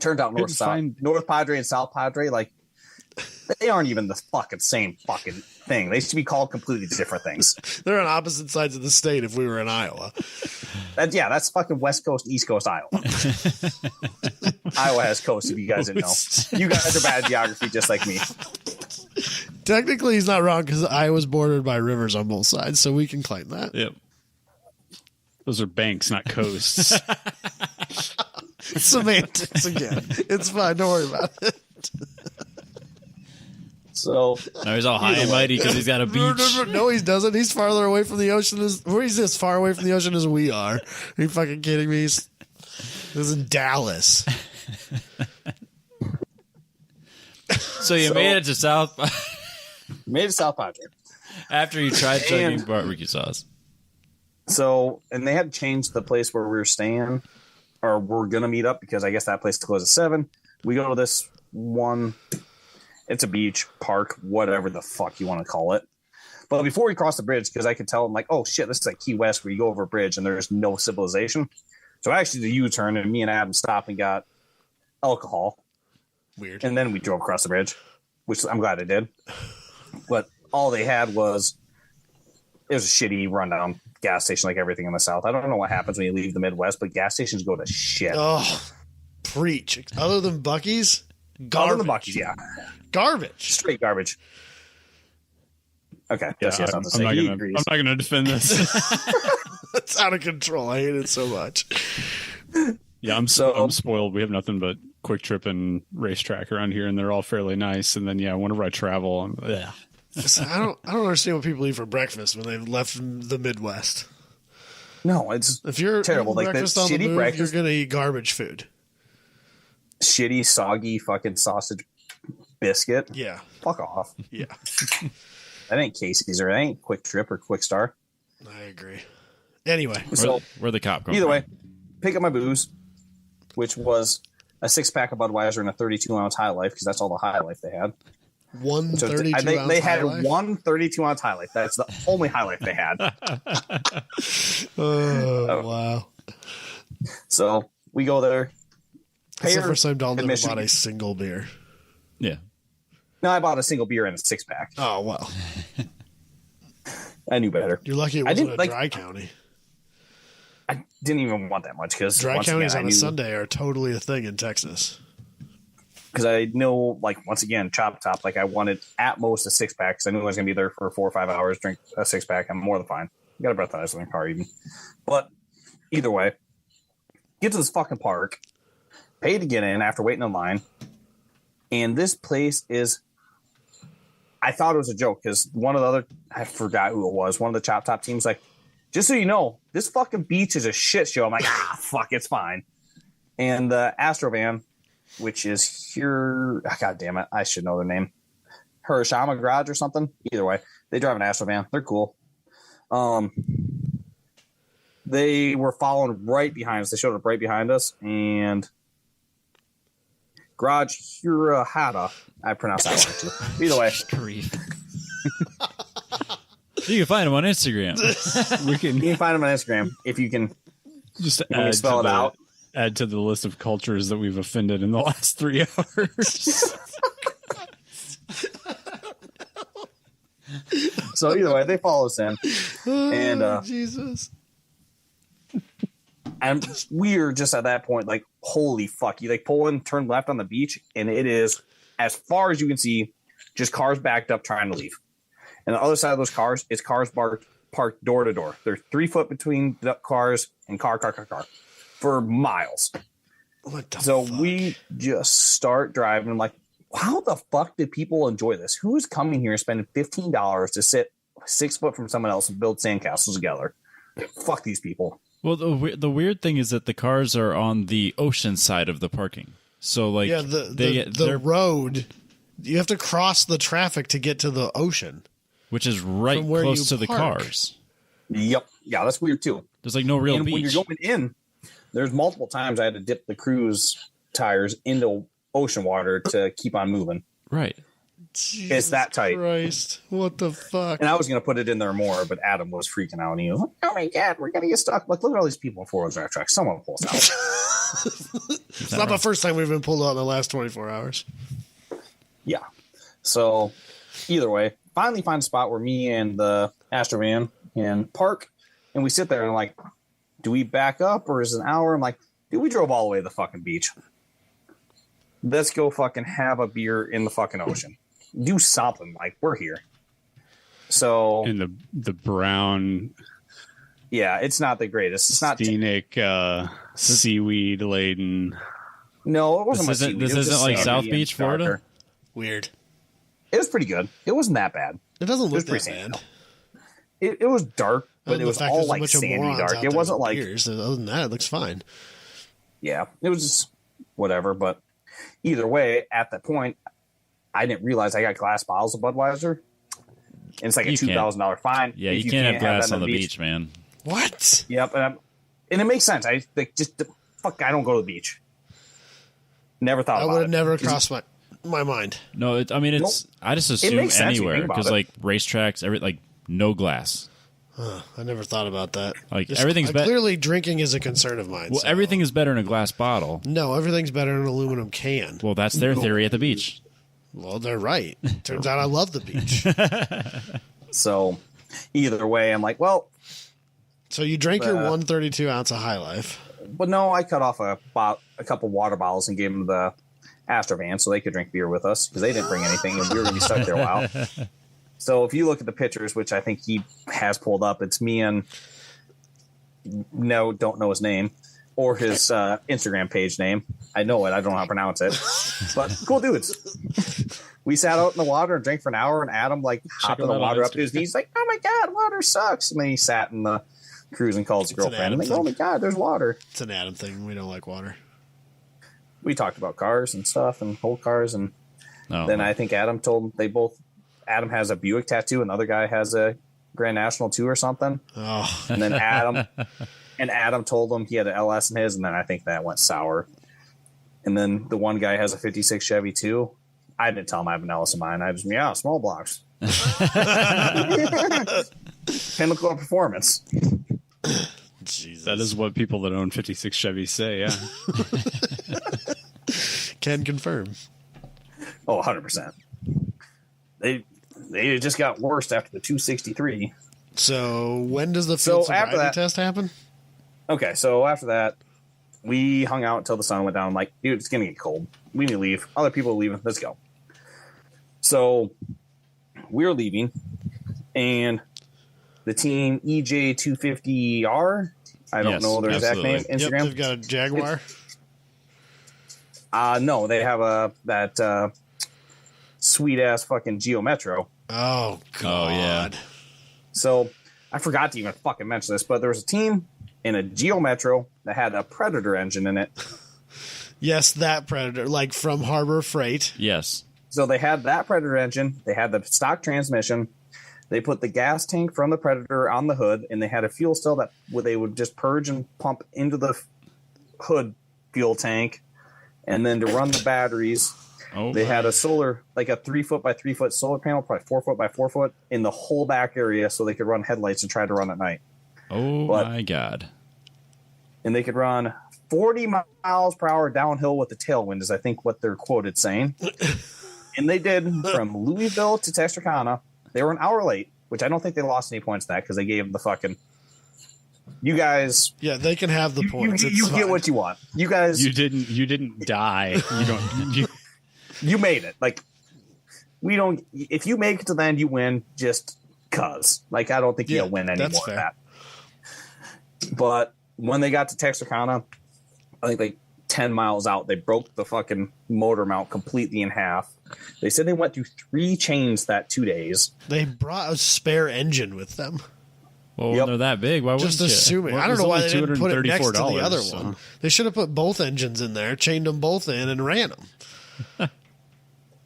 Turned out North Padre and South Padre, like they aren't even the fucking same fucking thing. They should be called completely different things. They're on opposite sides of the state if we were in Iowa. That's fucking West Coast, East Coast Iowa. Iowa has coast, if you guys didn't know. You guys are bad at geography just like me. Technically, he's not wrong because Iowa's bordered by rivers on both sides, so we can claim that. Yep. Those are banks, not coasts. Semantics again. It's fine. Don't worry about it. So Now he's all high and mighty because he's got a beach. No, he doesn't. He's farther away from the ocean. He's as far away from the ocean as we are. Are you fucking kidding me? This is in Dallas. So you made it to South made it South Padre. after you tried chugging barbecue sauce. So, and they had to change the place where we were staying, or we're gonna meet up because I guess that place closed at 7. We go to this one. It's a beach, park, whatever the fuck you want to call it. But before we cross the bridge, because I could tell, I'm like, oh shit, this is like Key West where you go over a bridge and there's no civilization. So I actually did a U-turn and me and Adam stopped and got alcohol. Weird. And then we drove across the bridge, which I'm glad I did. But all they had was, it was a shitty rundown gas station like everything in the South. I don't know what happens when you leave the Midwest, but gas stations go to shit. Oh, preach. Other than Buc-ee's, garbage. Other than Buc-ee's, yeah. Garbage. Straight garbage. Okay. Yeah, That's I'm not not going to defend this. It's out of control. I hate it so much. Yeah, I'm spoiled. We have nothing but Quick Trip and Racetrack around here, and they're all fairly nice. And then, yeah, whenever I travel, I don't understand what people eat for breakfast when they've left the Midwest. No, it's If you're terrible. eating Like that breakfast on the shitty move, breakfast, you're gonna eat garbage food. shitty, soggy fucking sausage biscuit. Yeah, Fuck off. yeah, That ain't Casey's or that ain't Quick Trip or Quick Star. I agree. Anyway, So Where the cop going? either way, pick up my booze, which was a 6-pack of Budweiser and a 32-ounce High Life because that's all the High Life they had. one So 32 ounce they had High Life? one 32-ounce High Life. That's the only High Life they had. Oh, wow. So we go there. That's the Payer first time Dalton ever admission. bought a single beer. Yeah. No, I bought a single beer and a 6-pack. Oh, well. I knew better. You're lucky it I wasn't didn't a like- dry county. I didn't even want that much because Dry counties on a Sunday are totally a thing in Texas. Because I know, like, once again, Chop Top, like, I wanted at most a 6-pack because I knew I was going to be there for 4 or 5 hours, drink a 6-pack. I'm more than fine. I got a breathalyzer in the car, even. But either way, get to this fucking park, pay to get in after waiting in line. And this place is, I thought it was a joke because one of the other, I forgot who it was, one of the Chop Top teams, like, just so you know, this fucking beach is a shit show. I'm like, fuck, it's fine. And the Astrovan, which is here, God damn it, I should know their name. Hiroshima Garage or something. Either way, they drive an Astrovan. They're cool. They were following right behind us. They showed up right behind us, and Garage Hirohata. I pronounced that one too. Either way, You can find him on Instagram. we can you can find them on Instagram if you can. just When you spell it out. add to the list of cultures that we've offended in the last 3 hours. So either way, they follow us in, and Jesus. and we are just at that point like, holy fuck! You like pull in, turn left on the beach, and it is as far as you can see, just cars backed up trying to leave. And the other side of those cars is cars parked door to door. They're 3 foot between the cars and car for miles. So we just start driving. I'm like, how the fuck did people enjoy this? Who is coming here spending $15 to sit 6 foot from someone else and build sandcastles together? Fuck these people. Well, the weird thing is that the cars are on the ocean side of the parking. So, like, the road, you have to cross the traffic to get to the ocean, which is right close to the cars. Yep. Yeah, that's weird too. There's like no real beach. When you're going in, there's multiple times I had to dip the cruise tires into ocean water to keep on moving. Right. Jesus it's that tight. Christ. What the fuck? And I was going to put it in there more, but Adam was freaking out. And he was like, oh my God, we're going to get stuck. Like, look at all these people in four-wheel drive trucks. Someone pulls out. It's not the first time we've been pulled out in the last 24 hours. Yeah. So either way, finally find a spot where me and the Astrovan can park. And we sit there and I'm like, do we back up or is it an hour? I'm like, dude, we drove all the way to the fucking beach. Let's go fucking have a beer in the fucking ocean. Do something. Like, we're here. So in the brown, yeah, it's not the greatest. It's not scenic, seaweed laden. No, it wasn't. This isn't like South Beach, Florida. Weird. It was pretty good. It wasn't that bad. It doesn't look that bad. It was dark, but it was all like sandy dark. It wasn't like beers. Other than that, it looks fine. Yeah, it was just whatever. But either way, at that point, I didn't realize I got glass bottles of Budweiser. And it's like a $2,000 fine. Yeah, you can't have glass on the beach, man. What? Yep, and it makes sense. I like just fuck. I don't go to the beach. Never thought. I would have never crossed my mind. No, I just assume anywhere because like racetracks, like no glass. I never thought about that. Like everything's better. Clearly, drinking is a concern of mine. Well, so. everything is better in a glass bottle. No, everything's better in an aluminum can. Well, that's their theory at the beach. Well, they're right. Turns out I love the beach. So, either way, I'm like, well. So you drank your 132 ounce of High Life. But no, I cut off a couple water bottles and gave them the Astrovan so they could drink beer with us because they didn't bring anything and we were going to be stuck there a while. So if you look at the pictures, which I think he has pulled up, it's me and don't know his name or his Instagram page name. I know it. I don't know how to pronounce it. But cool dudes. We sat out in the water and drank for an hour, and Adam hopped in the water up to his knees. Like, oh my God, water sucks. And then he sat in the cruise and called his girlfriend. And like, oh my God, there's water. It's an Adam thing. We don't like water. We talked about cars and stuff and old cars. And then I think Adam told Adam has a Buick tattoo and the other guy has a Grand National 2 or something. Oh. And then Adam told him he had an LS in his, and then I think that went sour. And then the one guy has a 56 Chevy too. I didn't tell him I have an LS in mine. I just, small blocks. Pinnacle of performance. Jesus. That is what people that own 56 Chevys say, yeah. Can confirm. Oh, 100%. They just got worse after the 263. So when does the field sobriety test happen? Okay, so after that, we hung out until the sun went down. I'm like, dude, it's going to get cold. We need to leave. Other people are leaving. Let's go. So we're leaving, and the team EJ250R, I don't know their exact name, Instagram. Yep, they've got a Jaguar. No, they have that sweet-ass fucking Geo Metro. Oh, God. Oh, yeah. So I forgot to even fucking mention this, but there was a team in a Geo Metro that had a Predator engine in it. Yes, that Predator, like from Harbor Freight. Yes. So they had that Predator engine. They had the stock transmission. They put the gas tank from the Predator on the hood, and they had a fuel cell that they would just purge and pump into the hood fuel tank. And then to run the batteries, they had a solar, like a 3 foot by 3 foot solar panel, probably 4 foot by 4 foot in the whole back area so they could run headlights and try to run at night. My God. And they could run 40 miles per hour downhill with the tailwind is I think what they're quoted saying. And they did from Louisville to Texarkana. They were an hour late, which I don't think they lost any points to that because they gave them the fucking. You guys. Yeah, they can have the points. You get what you want. You guys. You didn't die. You made it. Like, we don't. If you make it to the end, you win just cause. Like, I don't think you'll win anymore than that. But when they got to Texarkana, I think they 10 miles out, they broke the fucking motor mount completely in half. They said they went through 3 chains that 2 days. They brought a spare engine with them. Well, when they're that big, why wouldn't Just you? assuming. Well, I don't know why it was they only didn't put it next to the $234, other so. one. They should have put both engines in there, chained them both in, and ran them.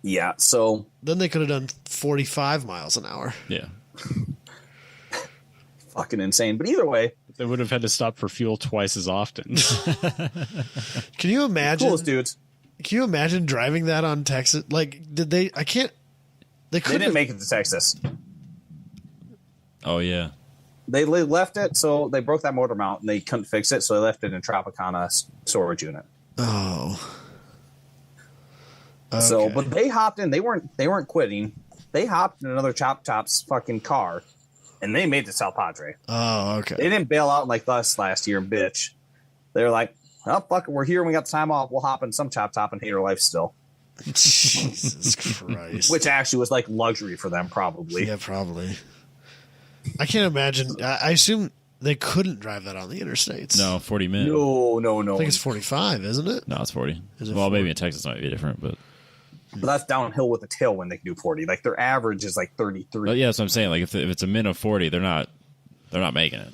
Yeah, so Then they could have done 45 miles an hour. Yeah. fucking insane. But either way, They would have had to stop for fuel twice as often. Can you imagine? coolest dudes. Can you imagine driving that on Texas? Like, did they? I can't. They They couldn't. didn't make it to Texas. Oh yeah. They left it, so they broke that motor mount and they couldn't fix it, so they left it in Tropicana storage unit. Oh. So, Okay. but they hopped in. They weren't quitting. They hopped in another Chop Top's fucking car, and they made it to South Padre. Oh, okay. They didn't bail out like us last year, bitch. They're like, oh fuck it, we're here and we got the time off. We'll hop in some Chop Top and hate our life still. Jesus Christ. Which actually was like luxury for them, probably. Yeah, probably. I can't imagine. I assume they couldn't drive that on the interstates. No, 40 minutes. No. I think it's 45, isn't it? No, it's 40. Is it Well, 40? maybe in Texas it might be different, but But that's downhill with a tailwind. They can do 40. Like their average is like 33. yeah, that's what I'm saying. Like if it's a min of 40, they're not making it.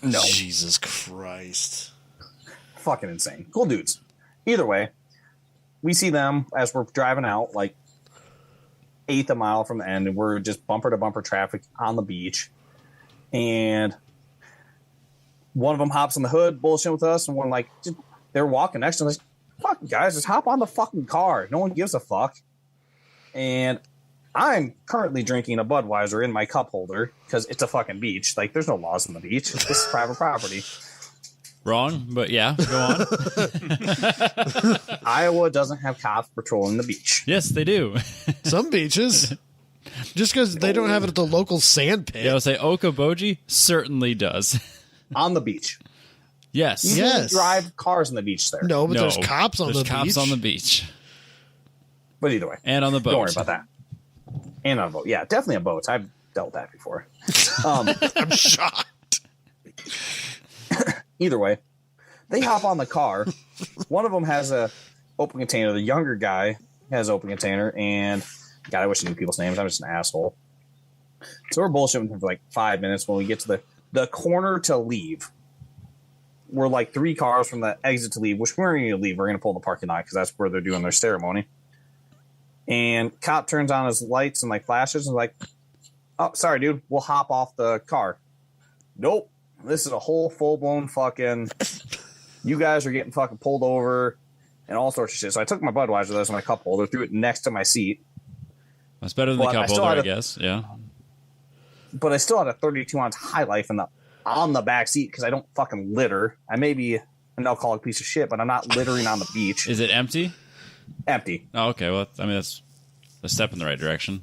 No, Jesus Christ. fucking insane. Cool dudes. Either way, we see them as we're driving out, like 1/8 a mile from the end, and we're just bumper to bumper traffic on the beach. And one of them hops on the hood, bullshit with us, and one like they're walking next to us. Fuck guys, just hop on the fucking car. No one gives a fuck. And I'm currently drinking a Budweiser in my cup holder because it's a fucking beach. Like there's no laws on the beach. This is private property. Wrong, but yeah, go on. Iowa doesn't have cops patrolling the beach. Yes, they do. Some beaches. Just because they don't have it at the local sand pit. Yeah, I'll say Okoboji certainly does. On the beach. Yes. You Yes. can drive cars on the beach there. No, but No, there's cops on there's the cops beach. on the beach But either way, and on the boat. don't worry about that. And on a boat. Yeah, definitely on boats. I've dealt that before. I'm shocked. Either way, they hop on the car. One of them has a open container. The younger guy has open container. And God, I wish I knew people's names. I'm just an asshole. So we're bullshitting for like 5 minutes. When we get to the corner to leave, we're like 3 cars from the exit to leave, which we're going to leave. We're going to pull in the parking lot because that's where they're doing their ceremony. And cop turns on his lights and like flashes and like, oh, sorry, dude, we'll hop off the car. Nope. This is a whole full-blown fucking, you guys are getting fucking pulled over and all sorts of shit. So I took my Budweiser, that was my cup holder, threw it next to my seat. That's better than But the I cup still holder, had I a- guess. Yeah. But I still had a 32-ounce High Life on the back seat because I don't fucking litter. I may be an alcoholic piece of shit, but I'm not littering on the beach. Is it empty? Empty. Oh, okay. Well, I mean, that's a step in the right direction.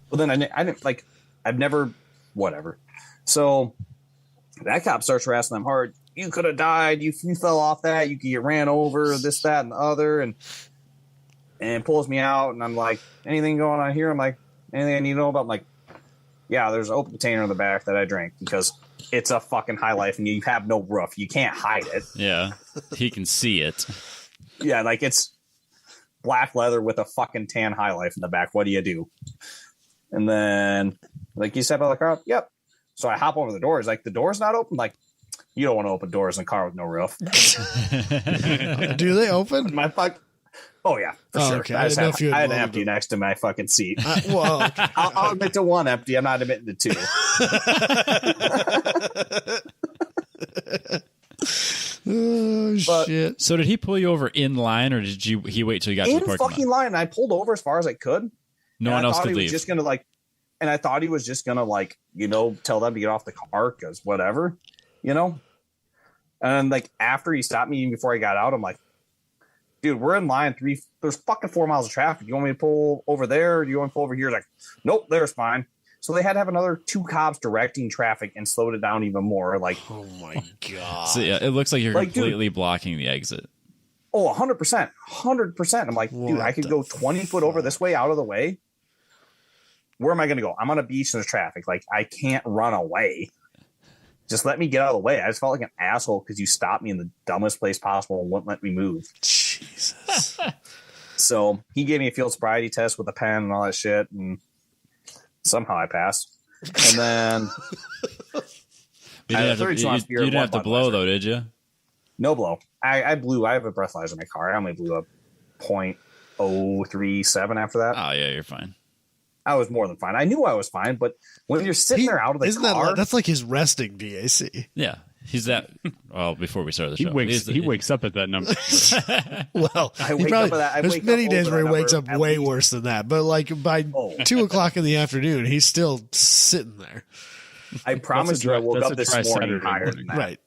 But then I didn't like, I've never, whatever. So that cop starts harassing them hard. You could have died. You fell off that. You could get ran over, this, that, and the other. And pulls me out. And I'm like, anything going on here? I'm like, anything I need to know about? I'm like, yeah, there's an open container in the back that I drank because it's a fucking High Life and you have no roof. You can't hide it. Yeah. He can see it. Yeah, like it's black leather with a fucking tan High Life in the back. What do you do? And then, like, you step out of the car. Yep. So I hop over the doors. Like, the door's not open. Like, you don't want to open doors in a car with no roof. Do they open? My fuck. Oh yeah, for Oh, sure. okay. I, I just didn't know have, if you had I had loaded empty them. next to my fucking seat. Well, okay. I'll admit to one empty. I'm not admitting to 2. Oh, But- shit. So did he pull you over in line, or did he wait till you got to In the parking fucking lot? line, and I pulled over as far as I could. No And one I else thought could he was leave. Just gonna like, and I thought he was just gonna like, tell them to get off the car because whatever, And like after he stopped me, even before I got out, I'm like, dude, we're in line 3. There's fucking 4 miles of traffic. You want me to pull over there? Or do you want me to pull over here? He's like, nope, there's fine. So they had to have another 2 cops directing traffic and slowed it down even more. Like, Oh, my God. So yeah, it looks like you're Like, dude- completely blocking the exit. oh, 100%. 100%. I'm like, dude, What I could the go 20 foot over this way out of the way. Where am I going to go? I'm on a beach and there's traffic. Like, I can't run away. Just let me get out of the way. I just felt like an asshole because you stopped me in the dumbest place possible and wouldn't let me move. Jesus. So he gave me a field sobriety test with a pen and all that shit, and somehow I passed. And then You didn't have to blow, though, did you? No blow. I blew. I have a breathalyzer in my car. I only blew a .037 after that. Oh, yeah, you're fine. I was more than fine. I knew I was fine, but when you're sitting there out of the car... that's like his resting BAC. Yeah. He's that... Well, before we started the show. He wakes up at that number. Well, I wake up at that. There's many days where he wakes up way worse than that. But like by 2 o'clock in the afternoon, he's still sitting there. I promise you I wook up this morning higher than that. Right.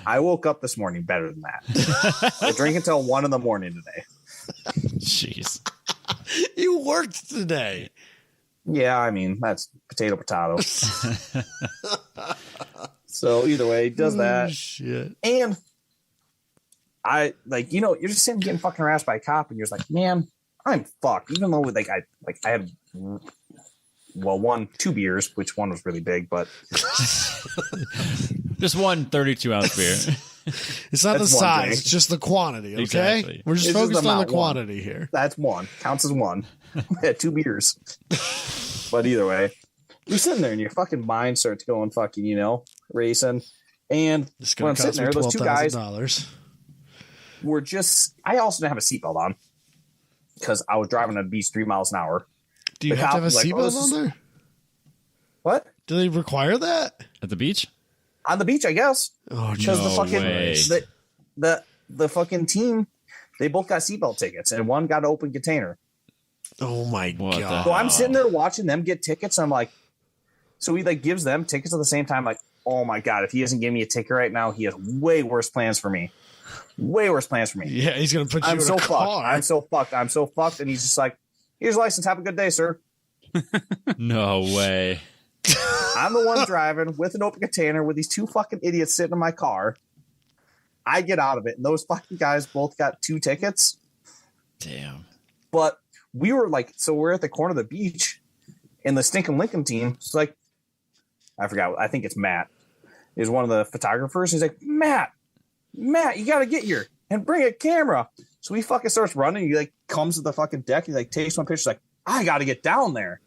I woke up this morning better than that. I drank until 1 in the morning today. Jeez. You worked today. Yeah, I mean, that's potato. So either way, he does that. Shit. And I you're just sitting getting fucking harassed by a cop and you're just like, man, I'm fucked. Even though I had 2 beers, which one was really big, but just one 32-ounce beer. It's not the That's one size, drink. it's just the quantity, okay? Exactly. We're just It's just focused the on the amount, quantity here. That's one. Counts as one. Yeah, 2 beers. But either way, you're sitting there and your fucking mind starts going fucking, racing. And when I'm sitting there, those 2 guys were just... I also didn't have a seatbelt on because I was driving at a beach 3 miles an hour. Do you have to have a seatbelt on there? What? Do they require that? At the beach? On the beach, I guess. Oh, Because no way. the fucking team, they both got seatbelt tickets and one got an open container. Oh my God. So I'm sitting there watching them get tickets. I'm like, so he gives them tickets at the same time. Like, oh my God, if he doesn't give me a ticket right now, he has way worse plans for me. Yeah, he's gonna put you in a car. I'm so fucked. And he's just like, here's your license. Have a good day, sir. No way. I'm the one driving with an open container with these 2 fucking idiots sitting in my car. I get out of it, and those fucking guys both got 2 tickets. Damn. But we were we're at the corner of the beach, and the Stinkin' Lincoln team is like, I forgot, I think it's Matt, is one of the photographers. He's like, Matt, you got to get here and bring a camera. So he fucking starts running. He comes to the fucking deck. He takes one picture. Like, I got to get down there.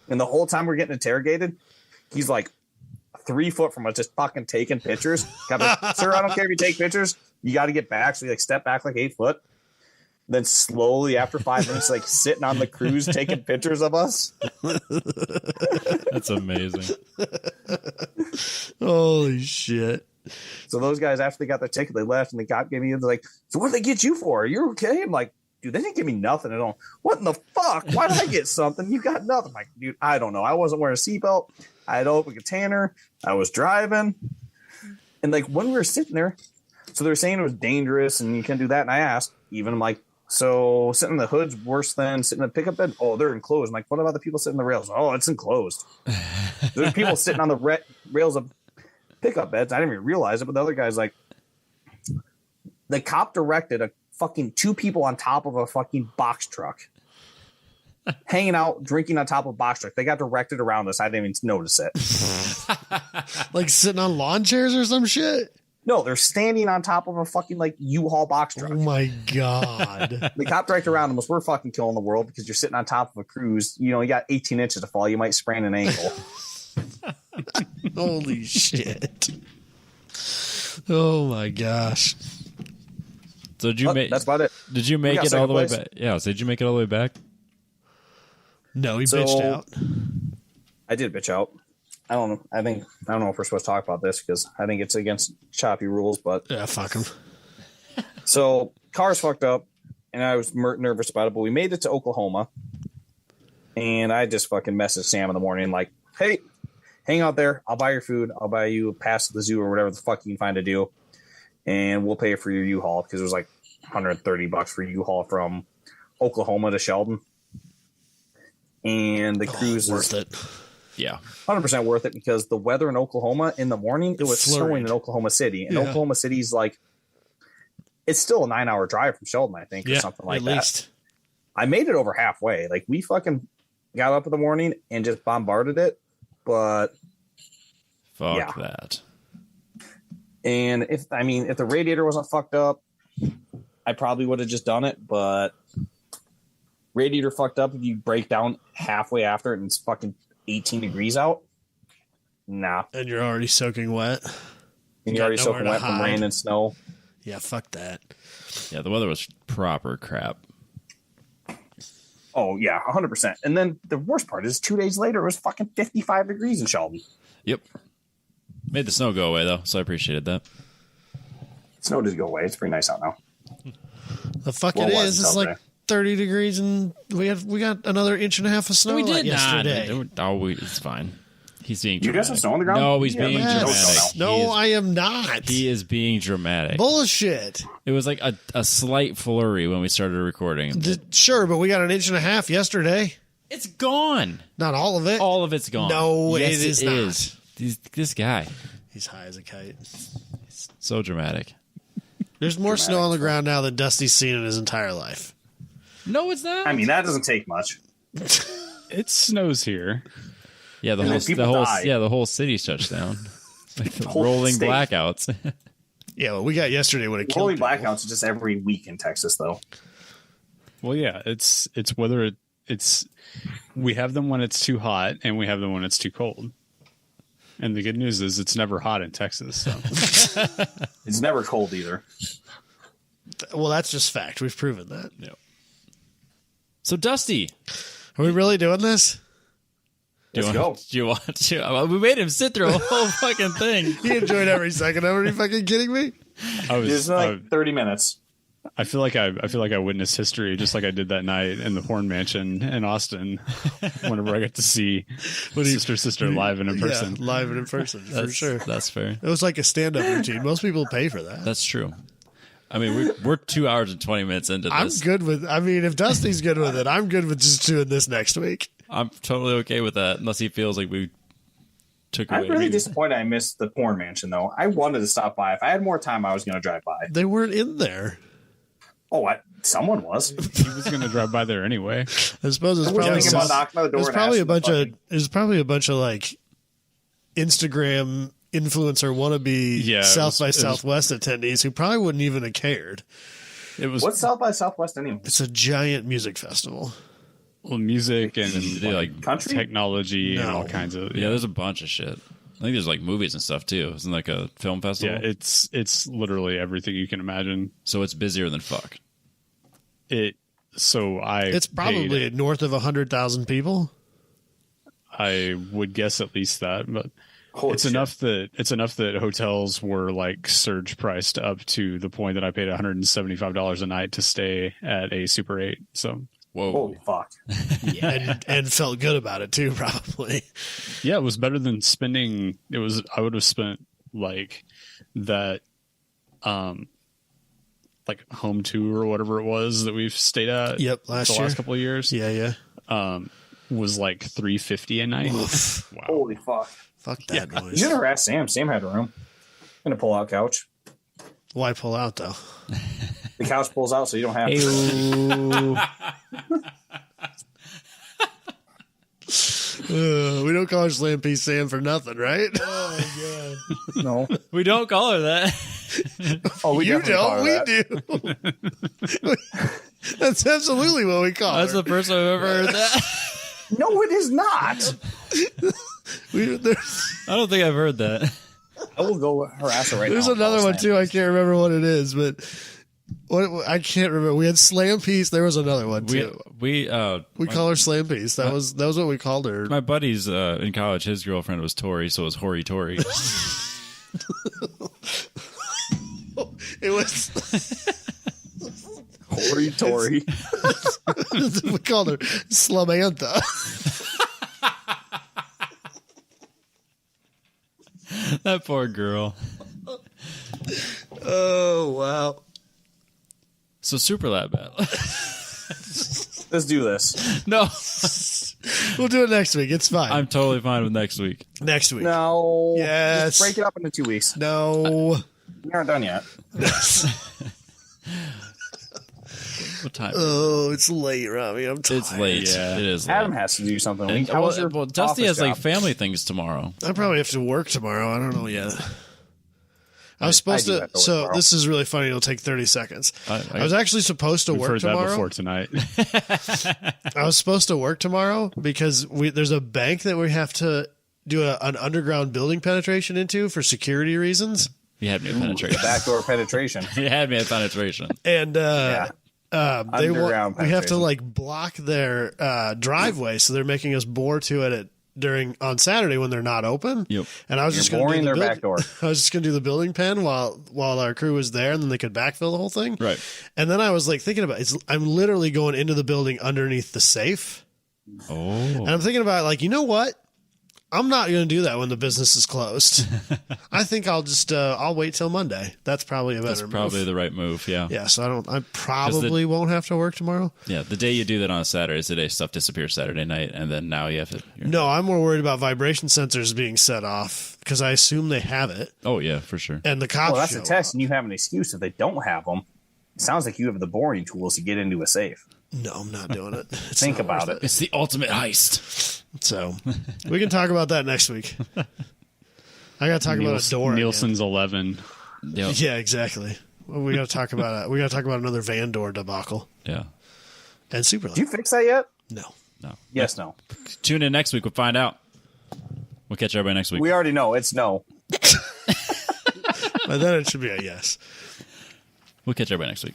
And the whole time we're getting interrogated, he's 3 foot from us, just fucking taking pictures. Sir, I don't care if you take pictures. You got to get back. So he step back 8 foot. Then slowly, after 5 minutes, sitting on the cruise taking pictures of us. That's amazing. Holy shit. So those guys, after they got their ticket, they left, and the cop gave me, they're so what did they get you for? You're okay? I'm like, dude, they didn't give me nothing at all. What in the fuck? Why did I get something? You got nothing. I'm like, dude, I don't know. I wasn't wearing a seatbelt. I had open container. I was driving. And when we were sitting there, so they were saying it was dangerous and you can't do that. And I asked, I'm like, so sitting in the hood's worse than sitting in the pickup bed? Oh, they're enclosed. I'm like, what about the people sitting in the rails? Oh, it's enclosed. There's people sitting on the rails of pickup beds. I didn't even realize it, but the other guy's the cop directed a fucking 2 people on top of a fucking box truck hanging out, drinking on top of a box truck. They got directed around us. I didn't even notice it. Sitting on lawn chairs or some shit? No, they're standing on top of a fucking U-Haul box truck. Oh my God. The cop directed around them was, we're fucking killing the world because you're sitting on top of a cruise. You got 18 inches to fall. You might sprain an ankle. Holy shit. Oh my gosh. So did you make? That's about it. Did you make it all the way back? Yeah. So did you make it all the way back? No, he bitched out. I did bitch out. I don't know. I don't know if we're supposed to talk about this because I think it's against choppy rules. But yeah, fuck him. So car's fucked up, and I was nervous about it. But we made it to Oklahoma, and I just fucking messaged Sam in the morning like, "Hey, hang out there. I'll buy your food. I'll buy you a pass to the zoo or whatever the fuck you can find to do, and we'll pay for your U-Haul because it was $130 for U-Haul from Oklahoma to Sheldon." And the cruise worth it. Yeah, 100% worth it because the weather in Oklahoma in the morning, it was snowing in Oklahoma City. And Oklahoma City's it's still a 9-hour drive from Sheldon, I think, or something like that. Least. I made it over halfway. We fucking got up in the morning and just bombarded it. But fuck that. And if the radiator wasn't fucked up, I probably would have just done it. But radiator fucked up, if you break down halfway after it and it's fucking 18 degrees out, nah. And you're already soaking wet. And you're already soaking wet from rain and snow. Yeah, fuck that. Yeah, the weather was proper crap. Oh, yeah, 100%. And then the worst part is 2 days later, it was fucking 55 degrees in Shelby. Yep. Made the snow go away, though, so I appreciated that. Snow did go away. It's pretty nice out now. The fuck it is. It's like 30 degrees, and we got another inch and a half of snow yesterday. It's fine. He's being dramatic. You guys have snow on the ground? No, he's being dramatic. No, I am not. He is being dramatic. Bullshit. It was like a slight flurry when we started recording. Sure, but we got an inch and a half yesterday. It's gone. Not all of it. All of it's gone. No, yes, it is not. This guy. He's high as a kite. He's so dramatic. There's more snow on the ground now than Dusty's seen in his entire life. No, it's not. I mean, that doesn't take much. It snows here. Yeah, the whole city shuts down. Like the rolling state. Blackouts. Yeah, well, we got yesterday when it killed Rolling people. blackouts is just every week in Texas, though. Well, yeah, it's whether it's we have them when it's too hot and we have them when it's too cold. And the good news is it's never hot in Texas. So. It's never cold either. Well, that's just fact. We've proven that. Yeah. So, Dusty. Are we really doing this? Let's go. Do you want to? We made him sit through a whole fucking thing. He enjoyed every second of it. Are you fucking kidding me? It's like 30 minutes. I feel like I witnessed history just like I did that night in the Horn Mansion in Austin. Whenever I got to see Sister live and in person. Yeah, live and in person, for sure. That's fair. It was like a stand-up routine. Most people pay for that. That's true. I mean, we're 2 hours and 20 minutes into I'm this. good with. I mean, if Dusty's good with it, I'm good with just doing this next week. I'm totally okay with that, unless he feels like we took away. I'm really disappointed I missed the Porn Mansion, though. I wanted to stop by. If I had more time, I was going to drive by. They weren't in there. Oh, someone was. He was going to drive by there anyway. I suppose it's probably there's probably a bunch of like Instagram influencer wannabe South by Southwest attendees who probably wouldn't even have cared. What's South by Southwest anyway? It's a giant music festival. Well, music and like country technology and all kinds of there's a bunch of shit. I think there's like movies and stuff too. Isn't it like a film festival? Yeah, it's literally everything you can imagine. So it's busier than fuck. It's probably north of 100,000 people. I would guess at least that, but it's enough that hotels were like surge priced up to the point that I paid $175 a night to stay at a Super 8. So whoa, holy fuck! Yeah, and felt good about it too, probably. Yeah, it was better than spending. I would have spent like that, like home tour or whatever it was that we've stayed at. Yep, last couple of years. Yeah. Was like $350 a night. Wow. Holy fuck! Fuck that noise. You never asked Sam. Sam had a room. And a pull-out couch. Why pull out though? The couch pulls out, so you don't have to. We don't call her Slam Piece Sam for nothing, right? Oh my god! No, we don't call her that. Oh, we you don't. We do. That's absolutely what we call her. That's the first time I've ever heard that. No, it is not. I don't think I've heard that. I will go harass her right There's now. There's another one too. I can't remember what it is, but I can't remember. We had Slam Piece. There was another one too. We call her Slam Piece. That was what we called her. My buddy's in college. His girlfriend was Tori, so it was Hori Tori. It was Hori Tori. We called her Slamantha. That poor girl. Oh wow. So Super Lab battle. Let's do this. No. We'll do it next week. It's fine. I'm totally fine with next week. Next week. No. Yes. Just break it up into 2 weeks. No. We aren't done yet. What time? Oh, it's late, Robbie. I'm tired. It's late. Yeah. It is late. Adam has to do something. And, well, Dusty has like family things tomorrow. I probably have to work tomorrow. I don't know yet. I was supposed do to. have to work So tomorrow. this is really funny. It'll take 30 seconds. I was actually supposed to We've work heard tomorrow. that before tonight. I was supposed to work tomorrow because there's a bank that we have to do an underground building penetration into for security reasons. You had me at penetration. Backdoor penetration. You had me at penetration. And Yeah. Underground we have to penetration. like block their driveway, so they're making us bore to it on Saturday when they're not open. Yep. And I was You're just going to boring do their the back door. I was just going to do the building pen while our crew was there, and then they could backfill the whole thing. Right. And then I was like thinking about I'm literally going into the building underneath the safe, Oh. and I'm thinking about like, you know what? I'm not going to do that when the business is closed. I think I'll just I'll wait till Monday. That's probably a better. That's probably move. the right move. Yeah. Yeah, so I probably won't have to work tomorrow. Yeah. The day you do that on a Saturday is the day stuff disappears Saturday night, and then now you have to. No, I'm more worried about vibration sensors being set off because I assume they have it, Oh yeah, for sure. and the cops. Well, that's a show test, up. and you have an excuse if they don't have them. It sounds like you have the boring tools to get into a safe. No, I'm not doing it. It's Think not about worth it. It's the ultimate heist. So we can talk about that next week. I got to talk about a door. again. Nielsen's 11. Yep. Yeah, exactly. Well, we got to talk about we got to talk about another van door debacle Yeah. and super. Did you fix that yet? No, No. Yes, no. Tune in next week. We'll find out. We'll catch everybody next week. We already know. It's no. but then it should be a yes. We'll catch everybody next week.